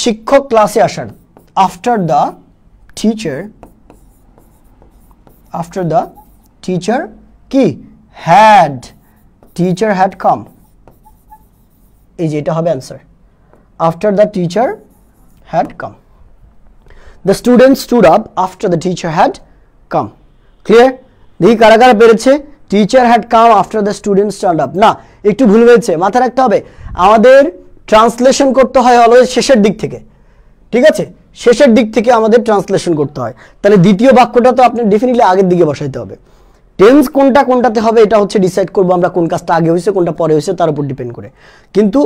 শিক্ষক ক্লাসে আসার, after the teacher, after the teacher কি? Had, teacher had come. এই যে এটা হবে answer, after the teacher had come. The student stood up after the teacher had come. Clear? দেখি কারা কারা পেরেছে। Teacher had come after the student stand up. না, একটু ভুল হয়েছে, মাথায় রাখতে হবে। আমাদের ট্রান্সলেশন করতে হয় অলওয়েজ শেষের দিক থেকে। ঠিক আছে, শেষের দিক থেকে আমাদের ট্রান্সলেশন করতে হয়। তাহলে দ্বিতীয় বাক্যটা তো আপনি ডেফিনেটলি আগের দিকে বসাইতে হবে। টেন্স কোনটাতে হবে এটা হচ্ছে ডিসাইড করবো আমরা, কোন কাজটা আগে হয়েছে কোনটা পরে হয়েছে তার উপর ডিপেন্ড করে। কিন্তু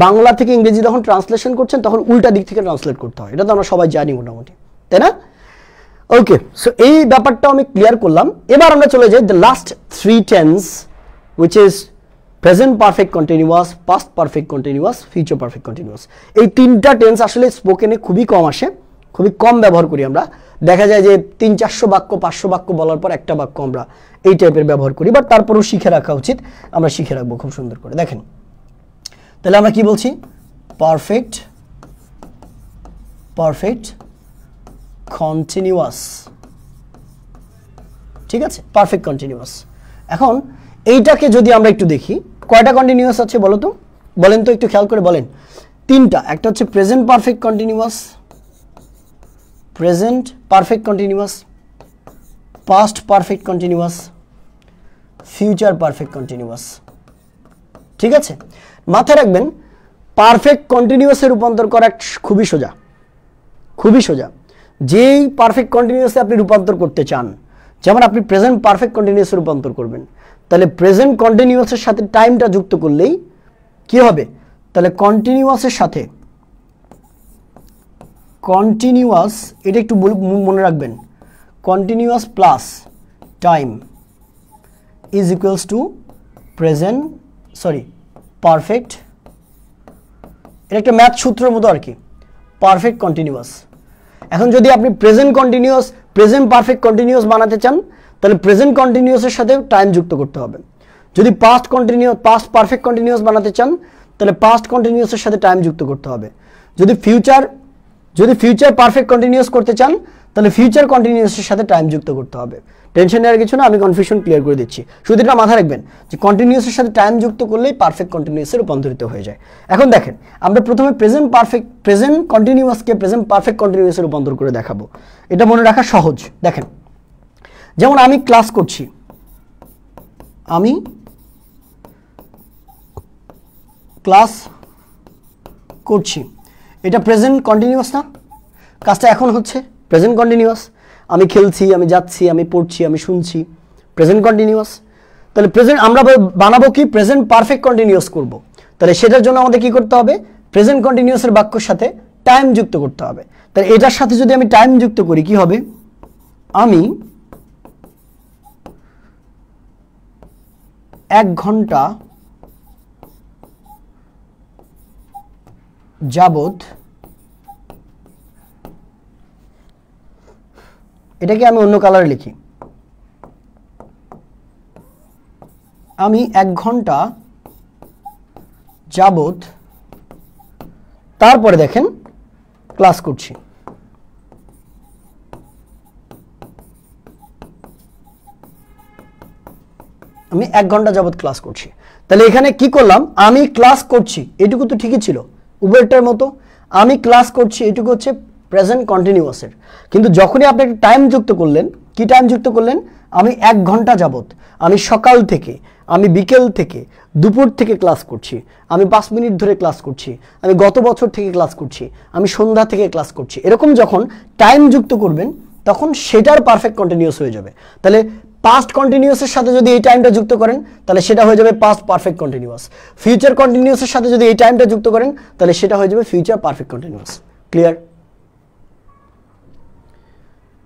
বাংলা থেকে ইংরেজি যখন ট্রান্সলেশন করছেন তখন উল্টা দিক থেকে ট্রান্সলেট করতে হয়, এটা তো আমরা সবাই জানি মোটামুটি, তাই না? ওকে, সো এই ব্যাপারটাও আমি ক্লিয়ার করলাম। এবার আমরা চলে যাই the last 3 tense, which is present perfect continuous, past perfect continuous, future perfect continuous. এই 3টা টেন্স আসলে স্পোকেনে খুবই কম আসে, খুবই কম ব্যবহার করি আমরা। দেখা যায় যে 300-400 বাক্য, 500 বাক্য বলার পর একটা বাক্য আমরা এই টাইপের ব্যবহার করি, বাট তারপরেও শিখে রাখা উচিত। আমরা শিখে রাখবো খুব সুন্দর করে। দেখেন, তাহলে আমরা কি বলছি? Perfect, perfect continuous. ঠিক আছে, পারফেক্ট কন্টিনিউয়াস। এখন এইটাকে যদি আমরা একটু দেখি, কয়টা কন্টিনিউয়াস আছে বলো তো? বলেন তো, একটু খেয়াল করে বলেন। 3টা। একটা হচ্ছে present perfect continuous, present perfect continuous, past perfect continuous, future perfect continuous. ঠিক আছে, মাথায় রাখবেন পারফেক্ট কন্টিনিউয়াসে রূপান্তর করা খুবই সোজা, খুবই সোজা। যেই পারফেক্ট কন্টিনিউয়াসে আপনি রূপান্তর করতে চান, যেমন আপনি প্রেজেন্ট পারফেক্ট কন্টিনিউয়াসে রূপান্তর করবেন, তাহলে প্রেজেন্ট কন্টিনিউয়াসের সাথে টাইমটা যুক্ত করলেই কি হবে? তাহলে কন্টিনিউয়াসের সাথে কন্টিনিউয়াস, এটা একটু মনে রাখবেন, continuous plus time is equals to present, sorry, perfect. এটা একটা ম্যাথ সূত্রের মতো আর কি, পারফেক্ট কন্টিনিউয়াস। এখন যদি আপনি present continuous, present perfect continuous বানাতে চান, তাহলে প্রেজেন্ট কন্টিনিউয়াসের সাথে টাইম যুক্ত করতে হবে। যদি past continuous, past perfect continuous বানাতে চান, তাহলে পাস্ট কন্টিনিউয়াসের সাথে টাইম যুক্ত করতে হবে। যদি ফিউচার পারফেক্ট কন্টিনিউয়াস করতে চান, তাহলে ফিউচার কন্টিনিউয়াসের সাথে টাইম যুক্ত করতে হবে। টেনশন নেওয়ার কিছু না, আমি কনফিউশন ক্লিয়ার করে দিচ্ছি। শুধু এটা মাথায় রাখবেন যে কন্টিনিউয়াসের সাথে টাইম যুক্ত করলেই পারফেক্ট কন্টিনিউয়াসে রূপান্তরিত হয়ে যায়। এখন দেখেন, আমরা প্রথমে প্রেজেন্ট কন্টিনিউয়াসকে প্রেজেন্ট পারফেক্ট কন্টিনিউয়াসে রূপান্তর করে দেখাবো। এটা মনে রাখা সহজ। দেখেন, যেমন আমি ক্লাস করছি, আমি ক্লাস করছি, এটা প্রেজেন্ট কন্টিনিউয়াস না? কাজটা এখন হচ্ছে প্রেজেন্ট কন্টিনিউয়াস। আমি খেলছি, আমি যাচ্ছি, আমি পড়ছি, আমি শুনছি, প্রেজেন্ট কন্টিনিউয়াস। তাহলে প্রেজেন্ট আমরা বানাবো কি? প্রেজেন্ট পারফেক্ট কন্টিনিউয়াস করব। তাহলে সেটার জন্য আমাদের কি করতে হবে? প্রেজেন্ট কন্টিনিউয়াসের বাক্যের সাথে টাইম যুক্ত করতে হবে। তাহলে এটার সাথে যদি আমি টাইম যুক্ত করি, কি হবে? আমি 1 ঘন্টা যাবত, এটাকে আমি অন্য কালারে লিখি, আমি 1 ঘন্টা যাবত, তারপরে দেখেন ক্লাস করছি। আমি 1 ঘন্টা যাবত ক্লাস করছি। তাহলে এখানে কি করলাম? আমি ক্লাস করছি, এটুকু তো ঠিকই ছিল, উভয়টার মতো। আমি ক্লাস করছি, এটুকু হচ্ছে প্রেজেন্ট কন্টিনিউয়াসের। কিন্তু যখনই আপনি একটা টাইম যুক্ত করলেন, কি টাইম যুক্ত করলেন? আমি 1 ঘন্টা যাবত, আমি সকাল থেকে, আমি বিকেল থেকে, দুপুর থেকে ক্লাস করছি, আমি 5 মিনিট ধরে ক্লাস করছি, আমি গত বছর থেকে ক্লাস করছি, আমি সন্ধ্যা থেকে ক্লাস করছি। এরকম যখন টাইম যুক্ত করবেন তখন সেটার পারফেক্ট কন্টিনিউয়াস হয়ে যাবে। তাহলে পাস্ট কন্টিনিউয়াসের সাথে যদি এই টাইমটা যুক্ত করেন তাহলে সেটা হয়ে যাবে পাস্ট পারফেক্ট কন্টিনিউয়াস। ফিউচার কন্টিনিউয়াসের সাথে যদি এই টাইমটা যুক্ত করেন তাহলে সেটা হয়ে যাবে ফিউচার পারফেক্ট কন্টিনিউয়াস। ক্লিয়ার?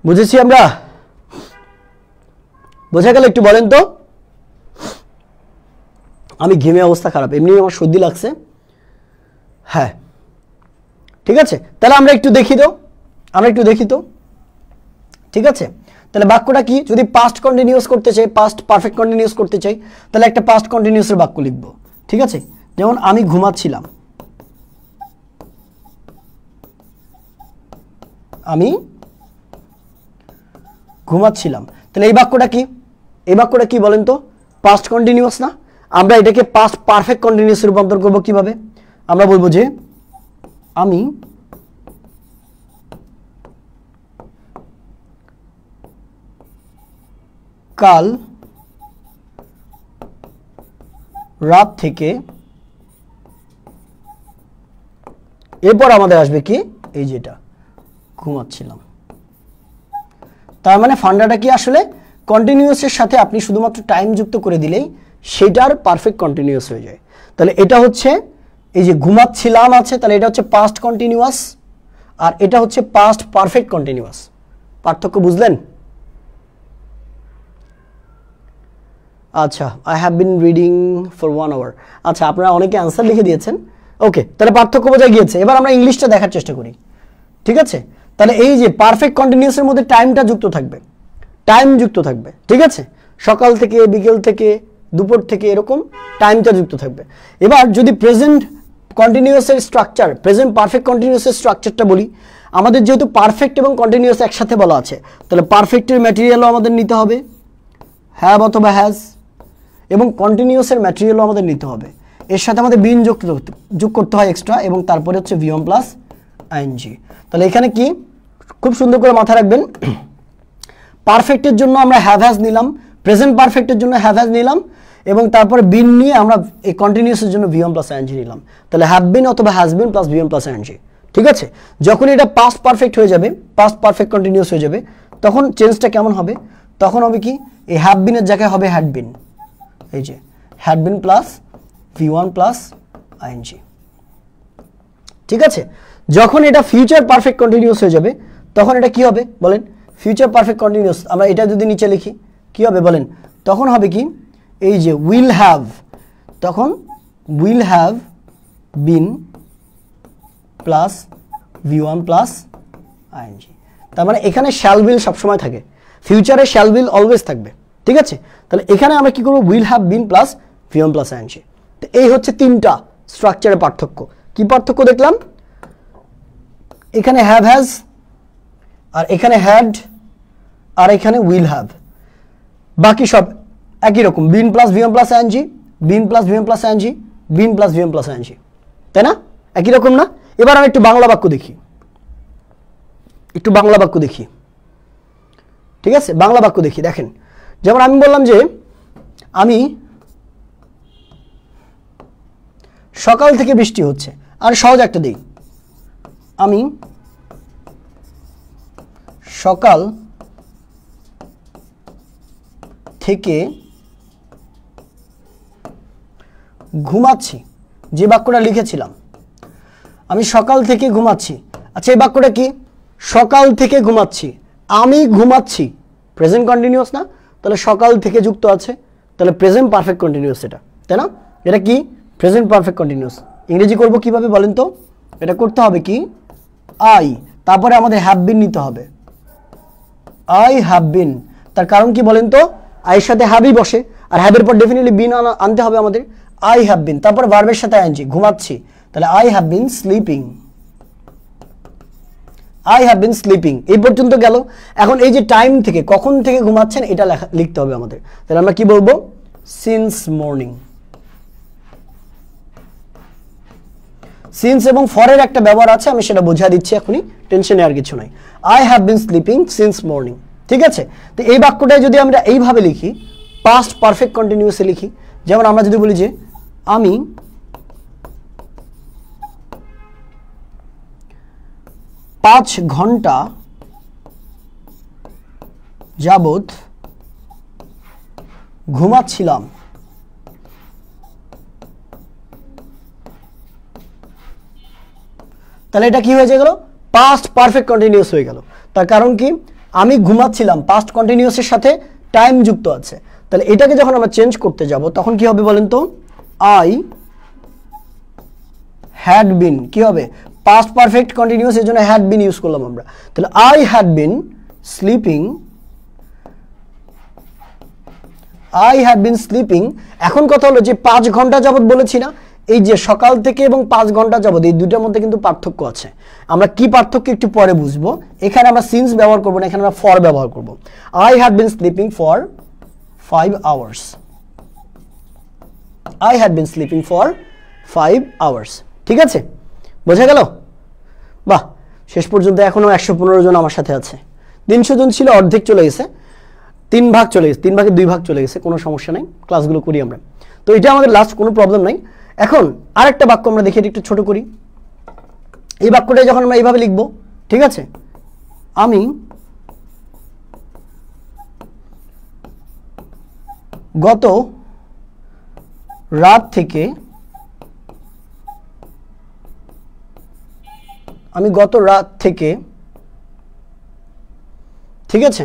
বুঝেছি আমরা? বোঝা গেল? একটু বলেন তো। আমি ঘেমে অবস্থা খারাপ, এমনি আমার সর্দি লাগছে। হ্যাঁ, ঠিক আছে। তাহলে আমরা একটু দেখি তো, ঠিক আছে। তাহলে বাক্যটা কি? যদি পাস্ট কন্টিনিউয়াস করতে চাই, পাস্ট পারফেক্ট কন্টিনিউয়াস করতে চাই, তাহলে একটা পাস্ট কন্টিনিউয়াসের বাক্য লিখব। ঠিক আছে, যেমন আমি ঘুমাচ্ছিলাম, আমি ঘুমাচ্ছিলাম। তাহলে এই বাক্যটা কি? এই বাক্যটা কি বলেন তো? পাস্ট কন্টিনিউয়াস না? আমরা এটাকে পাস্ট পারফেক্ট কন্টিনিউয়াসে রূপান্তর করব কিভাবে? আমরা বলবো যে আমি কাল রাত থেকে, এরপর আমাদের আসবে কি? এই যেটা ঘুমাচ্ছিলাম। তার মানে ফান্ডাটা কি? আসলে কন্টিনিউয়াসের সাথে আপনি শুধুমাত্র টাইম যুক্ত করে দিলেই সেটার পারফেক্ট কন্টিনিউয়াস হয়ে যায়। তাহলে এটা হচ্ছে, এই যে ঘুমাচ্ছিলাম আছে, তাহলে এটা হচ্ছে পাস্ট কন্টিনিউয়াস, আর এটা হচ্ছে পাস্ট পারফেক্ট কন্টিনিউয়াস। পার্থক্য বুঝলেন? আচ্ছা, I have been reading for 1 hour. আচ্ছা, আপনারা অনেকে অ্যান্সার লিখে দিয়েছেন। ওকে, তাহলে পার্থক্য বোঝা গিয়েছে। এবার আমরা ইংলিশটা দেখার চেষ্টা করি। ঠিক আছে, তাহলে এই যে পারফেক্ট কন্টিনিউয়াসের মধ্যে টাইমটা যুক্ত থাকবে, টাইম যুক্ত থাকবে। ঠিক আছে, সকাল থেকে, বিকেল থেকে, দুপুর থেকে, এরকম টাইমটা যুক্ত থাকবে। এবার যদি প্রেজেন্ট কন্টিনিউয়াসের স্ট্রাকচার, প্রেজেন্ট পারফেক্ট কন্টিনিউয়াসের স্ট্রাকচারটা বলি, আমাদের যেহেতু পারফেক্ট এবং কন্টিনিউয়াস একসাথে বলা আছে, তাহলে পারফেক্টের ম্যাটেরিয়ালও আমাদের নিতে হবে, হ্যাভ অথবা হ্যাজ, এবং কন্টিনিউয়াসের ম্যাটেরিয়ালও আমাদের নিতে হবে। এর সাথে আমাদের বিন যোগ করতে হয় এক্সট্রা, এবং তারপরে হচ্ছে ভিএম প্লাস আইএনজি। তাহলে এখানে কি খুব সুন্দর করে মাথায় রাখবেন, পারফেক্টের জন্য আমরা হ্যাভ হ্যাজ নিলাম, প্রেজেন্ট পারফেক্টের জন্য হ্যাভ হ্যাজ নিলাম, এবং তারপরে বিন নিয়ে আমরা এই কন্টিনিউয়াসের জন্য ভিএম প্লাস আইএনজি নিলাম। তাহলে হ্যাভ বিন অথবা has been plus VM plus ING. ঠিক আছে, যখন এটা পাস্ট পারফেক্ট হয়ে যাবে, পাস্ট পারফেক্ট কন্টিনিউয়াস হয়ে যাবে, তখন চেঞ্জটা কেমন হবে? তখন হবে কি? এই হ্যাভ বিনের জায়গায় হবে হ্যাড বিন। এই যে had been plus V one plus ING. ঠিক আছে, যখন এটা ফিউচার পারফেক্ট কন্টিনিউয়াস হয়ে যাবে তখন এটা কি হবে বলেন? Future perfect continuous. আমরা এটা যদি নিচে লিখি কি হবে বলেন? তখন হবে কি? এই যে উইল হ্যাভ, তখন will have been plus V one plus ING. তার মানে এখানে শ্যাল উইল সবসময় থাকে, ফিউচারে শ্যাল উইল অলওয়েজ থাকবে। ঠিক আছে, তাহলে এখানে আমরা কি করবো? Will have been plus V one plus ING. তো এই হচ্ছে তিনটা স্ট্রাকচারের পার্থক্য। কি পার্থক্য দেখলাম? এখানে হ্যাভ হ্যাজ আর এখানে হ্যাড, আর এখানে উইল হ্যাভ। বাকি সব একই রকম, been plus VM plus ING, been plus VM plus ING, been plus VM plus ING, তাই না? একই রকম না? এবার আমি একটু বাংলা বাক্য দেখি, একটু বাংলা বাক্য দেখি, ঠিক আছে? বাংলা বাক্য দেখি। দেখেন, যেমন আমি বললাম যে আমি সকাল থেকে বৃষ্টি হচ্ছে, আর সহজ একটা দিই, আমি সকাল থেকে ঘুমাচ্ছি, যে বাক্যটা লিখেছিলাম, আমি সকাল থেকে ঘুমাচ্ছি। আচ্ছা, এই বাক্যটা কি? সকাল থেকে ঘুমাচ্ছি, আমি ঘুমাচ্ছি, প্রেজেন্ট কন্টিনিউয়াস না? তাহলে সকাল থেকে যুক্ত আছে, তাহলে প্রেজেন্ট পারফেক্ট কন্টিনিউয়াস এটা, তাই না? এটা কি? Present perfect continuous. ইংরেজি করব কিভাবে বলেন তো? এটা করতে হবে কি, আই, তারপরে আমাদের হ্যাভ বিন নিতে হবে, আই হ্যাভ বিন। তার কারণ কি বলেন তো? আইয়ের সাথে হ্যাভই বসে, আর হ্যাভের পর ডেফিনেটলি বিন আনতে হবে আমাদের। আই হ্যাভ বিন, তারপর ভার্বের সাথে আইএনজি, ঘুমাচ্ছি, তাহলে I have been sleeping, I have been sleeping. এই পর্যন্ত গেল। এখন এই যে টাইম থেকে, কখন থেকে ঘুমাচ্ছেন, এটা লিখতে হবে আমাদের। তাহলে আমরা কি বলবো? Since morning. সিন্স এবং ফরের একটা ব্যবহার আছে, আমি সেটা বোঝা দিচ্ছি এখনই, টেনশনে আর কিছু নাই। I have been sleeping since morning, ঠিক আছে? তো এই বাক্যটা যদি আমরা এইভাবে লিখি, পাস্ট পারফেক্ট কন্টিনিউয়াসে লিখি, যেমন আমরা যদি বলি যে আমি 5 ঘন্টা যাবত ঘুমাচ্ছিলাম, তাহলে এটা কি হয়ে গেল? পাস্ট পারফেক্ট কন্টিনিউয়াস হয়ে গেল। তার কারণ কি? আমি ঘুমাচ্ছিলাম, পাস্ট কন্টিনিউয়াসের সাথে টাইম যুক্ত আছে। তাহলে এটাকে যখন আমরা চেঞ্জ করতে যাব, তখন কি হবে বলেন তো? আই হ্যাড বিন, কি হবে? পাস্ট পারফেক্ট কন্টিনিউয়াস, এর জন্য হ্যাড বিন ইউজ করলাম আমরা। তাহলে I had been sleeping, I had been sleeping. এখন কথা হলো যে 5 ঘন্টা যাবত বলেছি না, এই যে সকাল থেকে এবং 5 ঘন্টা যাবত, এই দুইটার মধ্যে কিন্তু পার্থক্য আছে। আমরা কি পার্থক্য একটু পরে বুঝবো। এখানে আমরা সিন্স ব্যবহার করবো না, এখানে আমরা ফর ব্যবহার করবো। I had been sleeping for 5 hours, I had been sleeping for 5 hours, ঠিক আছে? বোঝা গেল? বাহ, শেষ পর্যন্ত এখনো 115 জন আমার সাথে আছে। 300 জন ছিল, অর্ধেক চলে গেছে, 3 ভাগ চলে গেছে, 3 ভাগে 2 ভাগ চলে গেছে, কোনো সমস্যা নাই, ক্লাসগুলো করি আমরা। তো এটা আমাদের লাস্ট, কোনো প্রবলেম নাই। এখন আরেকটা বাক্য আমরা দেখি, একটু ছোট করি। এই বাক্যটা যখন আমরা এইভাবে লিখবো, ঠিক আছে? আমি গত রাত থেকে ঠিক আছে?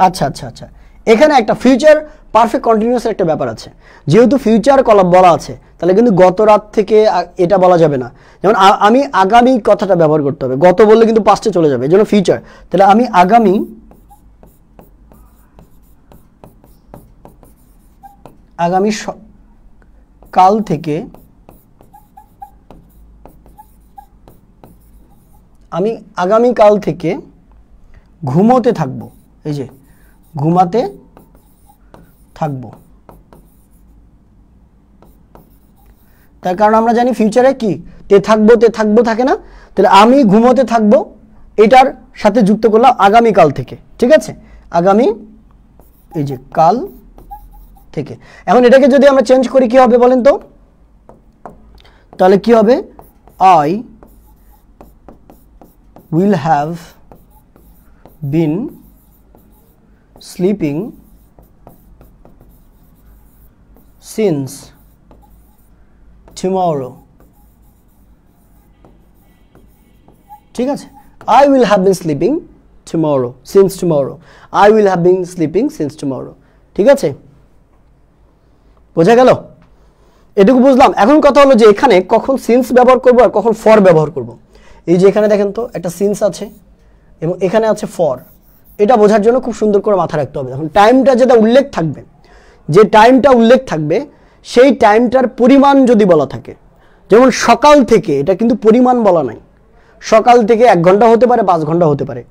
আচ্ছা আচ্ছা আচ্ছা, এখানে একটা ফিউচার পারফেক্ট কন্টিনিউয়াসের একটা ব্যাপার আছে। যেহেতু ফিউচার কলাম বলা আছে, তাহলে কিন্তু গত রাত থেকে এটা বলা যাবে না। যেমন আমি আগামী কথাটা ব্যবহার করতে হবে, গত বললে কিন্তু পাস্টে চলে যাবে, এই জন্য ফিউচার। তাহলে আমি আগামী কাল থেকে, আমি আগামীকাল থেকে ঘুমোতে থাকবো, এই যে ঘুমাতে থাকবো। তার কারণ আমরা জানি ফিউচারে কি তে থাকবো থাকে না? তাহলে আমি ঘুমোতে থাকবো, এটার সাথে যুক্ত করলাম আগামীকাল থেকে, ঠিক আছে? আগামী, এই যে কাল থেকে। এখন এটাকে যদি আমরা চেঞ্জ করি কি হবে বলেন তো? তাহলে কি হবে? I will have been sleeping since tomorrow, ঠিক আছে? I will have been sleeping tomorrow, since tomorrow. I will have been sleeping since tomorrow, ঠিক আছে? বোঝা গেল? এটুকু বুঝলাম। এখন কথা হলো যে এখানে কখন সিন্স ব্যবহার করব আর কখন ফর ব্যবহার করব। এই যে এখানে দেখেন তো একটা সিন্স আছে এবং এখানে আছে ফর। এটা বোঝার জন্য খুব সুন্দর করে মাথা রাখতে হবে। এখন টাইমটা যেটা উল্লেখ থাকবে, যে টাইমটা উল্লেখ থাকবে, সেই টাইমটার পরিমাণ যদি বলা থাকে, যেমন সকাল থেকে, এটা কিন্তু পরিমাণ বলা নাই, সকাল থেকে 1 ঘন্টা হতে পারে, 5 ঘন্টা হতে পারে,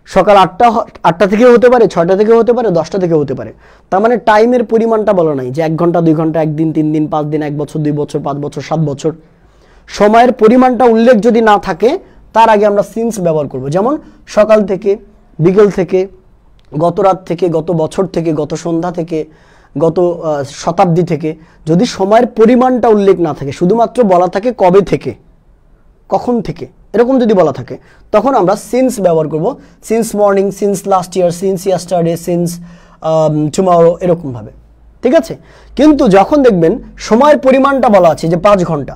সকাল 8টা থেকে হতে পারে, 6টা থেকে হতে পারে, 10টা থেকে হতে পারে। তার মানে টাইমের পরিমাণটা বলা নাই যে 1 ঘন্টা 2 ঘন্টা, 1 দিন 3 দিন 5 দিন, 1 বছর 2 বছর 5 বছর 7 বছর। সময়ের পরিমাণটা উল্লেখ যদি না থাকে তার আগে আমরা সিন্স ব্যবহার করব। যেমন সকাল থেকে, বিকেল থেকে, গত রাত থেকে, গত বছর থেকে, গত সন্ধ্যা থেকে, গত শতাব্দী থেকে। যদি সময়ের পরিমাণটা উল্লেখ না থাকে, শুধুমাত্র বলা থাকে কবে থেকে, কখন থেকে, এরকম যদি বলা থাকে তখন আমরা সিন্স ব্যবহার করব। Since morning, since last year, since yesterday, since tomorrow, এরকমভাবে। ঠিক আছে? কিন্তু যখন দেখবেন সময়ের পরিমাণটা বলা আছে যে 5 ঘন্টা,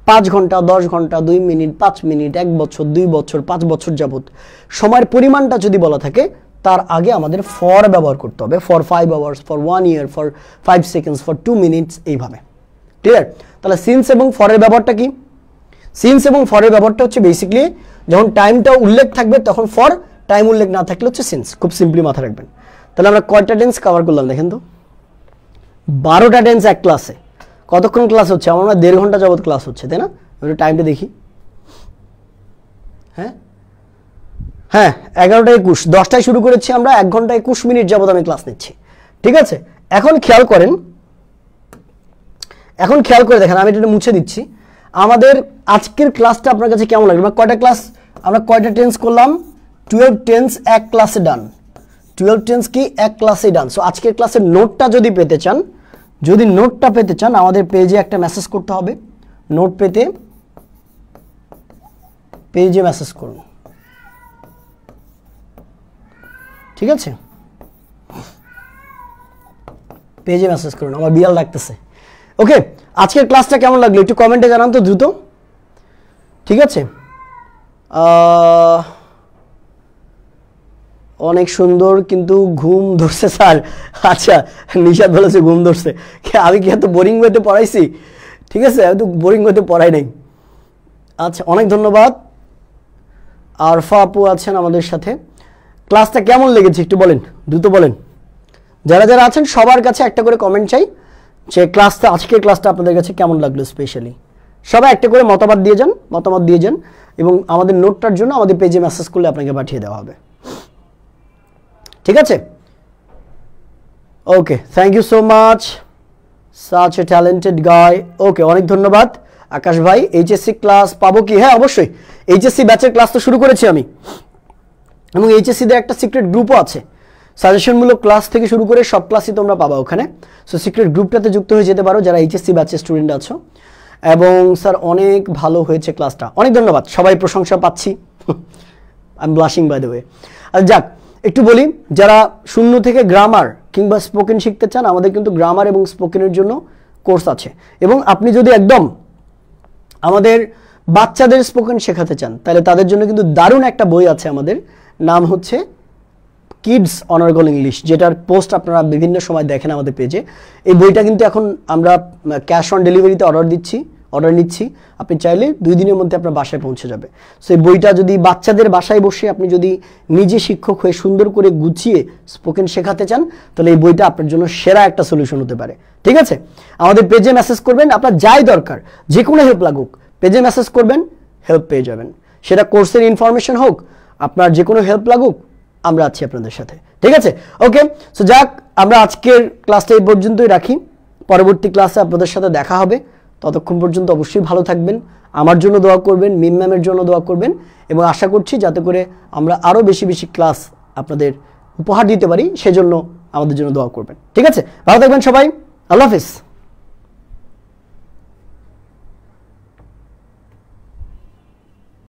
5 ঘন্টা, 10 ঘন্টা, 2 মিনিট, 5 মিনিট, 1 বছর, 2 বছর, 5 বছর যাবত সময়ের পরিমাণটা যদি বলা থাকে তার আগে আমাদের ফর ব্যবহার করতে হবে। For 5 hours, for 1 year, for 5 seconds, for 2 minutes, এইভাবে। ক্লিয়ার? তাহলে সিন্স এবং ফরের ব্যবহারটা কি? সিন্স এবং ফরের ব্যবহারটা হচ্ছে বেসিক্যালি যখন টাইমটা উল্লেখ থাকবে তখন ফর, টাইম উল্লেখ না থাকলে হচ্ছে সিন্স। খুব সিম্পলি মাথা রাখবেন। তাহলে আমরা কয়টা টেন্স কভার করলাম দেখেন তো? 12টা টেন্স এক ক্লাসে। কতক্ষণ ক্লাস হচ্ছে? আমার 1.5 ঘন্টা যাবত ক্লাস হচ্ছে, তাই না? একটু টাইমটা দেখি। হ্যাঁ, 11টা 21, 10টায় শুরু করেছি আমরা, 1 ঘন্টা 21 মিনিট যাবত আমি ক্লাস নিচ্ছি। ঠিক আছে? এখন খেয়াল করে দেখেন, আমি এটা মুছে দিচ্ছি। আমাদের আজকের ক্লাসটা আপনার কাছে কেমন লাগবে? কয়টা ক্লাস আমরা কয়টা টেন্স করলাম? 12 টেন্স এক ক্লাসে ডান। 12 টেন্স কি এক ক্লাসে ডান। সো আজকের ক্লাসের নোটটা যদি পেতে চান, আমাদের পেজে একটা মেসেজ করতে হবে। নোট পেতে পেজে মেসেজ করুন। ঠিক আছে? পেজে মেসেজ করুন। আমার বিড়াল ডাকতেছে। ওকে, আজকের ক্লাসটা কেমন লাগলো একটু কমেন্টে জানান তো দ্রুত। ঠিক আছে? অনেক সুন্দর, কিন্তু ঘুম ধরছে স্যার। আচ্ছা, নিশাদ বলেছে ঘুম ধরছে। আমি কি এত বোরিং ওয়েতে পড়াইছি? ঠিক আছে, আমি তো বোরিং ওয়েতে পড়াই নাই। আচ্ছা, অনেক ধন্যবাদ। আরফা আপু আছেন আমাদের সাথে। ক্লাসটা কেমন লেগেছে একটু বলেন, দ্রুত বলেন। যারা যারা আছেন সবার কাছে একটা করে কমেন্ট চাই যে ক্লাসটা, আজকের ক্লাসটা আপনাদের কাছে কেমন লাগলো। স্পেশালি সবাই একটা করে মতামত দিয়ে যান এবং আমাদের নোটটার জন্য আমাদের পেজে মেসেজ করলে আপনাকে পাঠিয়ে দেওয়া হবে। ঠিক আছে? Okay, thank you so much, such a talented guy. Okay, অনেক ধন্যবাদ আকাশ ভাই। এইচএসসি ক্লাস পাবো কি? হ্যাঁ, অবশ্যই। এইচএসসি ব্যাচের ক্লাস তো শুরু করেছি আমি, এবং এইচএসসিদের একটা সিক্রেট গ্রুপও আছে। সাজেশনমূলক ক্লাস থেকে শুরু করে সব ক্লাসই তোমরা পাবা ওখানে। সো সিক্রেট গ্রুপটাতে যুক্ত হয়ে যেতে পারো যারা এইচএসসি ব্যাচের স্টুডেন্ট আছো। এবং স্যার অনেক ভালো হয়েছে ক্লাসটা। অনেক ধন্যবাদ, সবাই প্রশংসা পাচ্ছি। I am blushing by the way. আর যাক, একটু বলি, যারা 0 থেকে গ্রামার কিংবা স্পোকেন শিখতে চান, আমাদের কিন্তু গ্রামার এবং স্পোকেনের জন্য কোর্স আছে। এবং আপনি যদি একদম আমাদের বাচ্চাদের স্পোকেন শেখাতে চান তাহলে তাদের জন্য কিন্তু দারুণ একটা বই আছে আমাদের, নাম হচ্ছে কিডস অনার্গল ইংলিশ, যেটার পোস্ট আপনারা বিভিন্ন সময় দেখেন আমাদের পেজে। এই বইটা কিন্তু এখন আমরা ক্যাশ অন ডেলিভারিতে অর্ডার নিচ্ছি। আপনি চাইলে 2 দিনের মধ্যে আপনার বাসায় পৌঁছে যাবে। সো এই বইটা যদি বাচ্চাদের বাসায় বসে আপনি যদি নিজে শিক্ষক হয়ে সুন্দর করে গুছিয়ে স্পোকেন শেখাতে চান তাহলে এই বইটা আপনার জন্য সেরা একটা সলিউশন হতে পারে। ঠিক আছে? আমাদের পেজে মেসেজ করবেন, আপনার যাই দরকার, যে কোনো হেল্প লাগুক, পেজে মেসেজ করবেন, হেল্প পেয়ে যাবেন। সেটা কোর্সের ইনফরমেশন হোক, আপনার যে কোনো হেল্প লাগুক, আমরা আছি আপনাদের সাথে। ঠিক আছে? ওকে, সো যাক, আমরা আজকের ক্লাসটা এই পর্যন্তই রাখি। পরবর্তী ক্লাসে আপনাদের সাথে দেখা হবে। ততক্ষণ পর্যন্ত অবশ্যই ভালো থাকবেন, আমার জন্য দোয়া করবেন, মিম ম্যামের জন্য দোয়া করবেন, এবং আশা করছি যাতে করে আমরা আরও বেশি বেশি ক্লাস আপনাদের উপহার দিতে পারি, সেজন্য আমাদের জন্য দোয়া করবেন। ঠিক আছে? ভালো থাকবেন সবাই। আল্লাহ হাফেজ।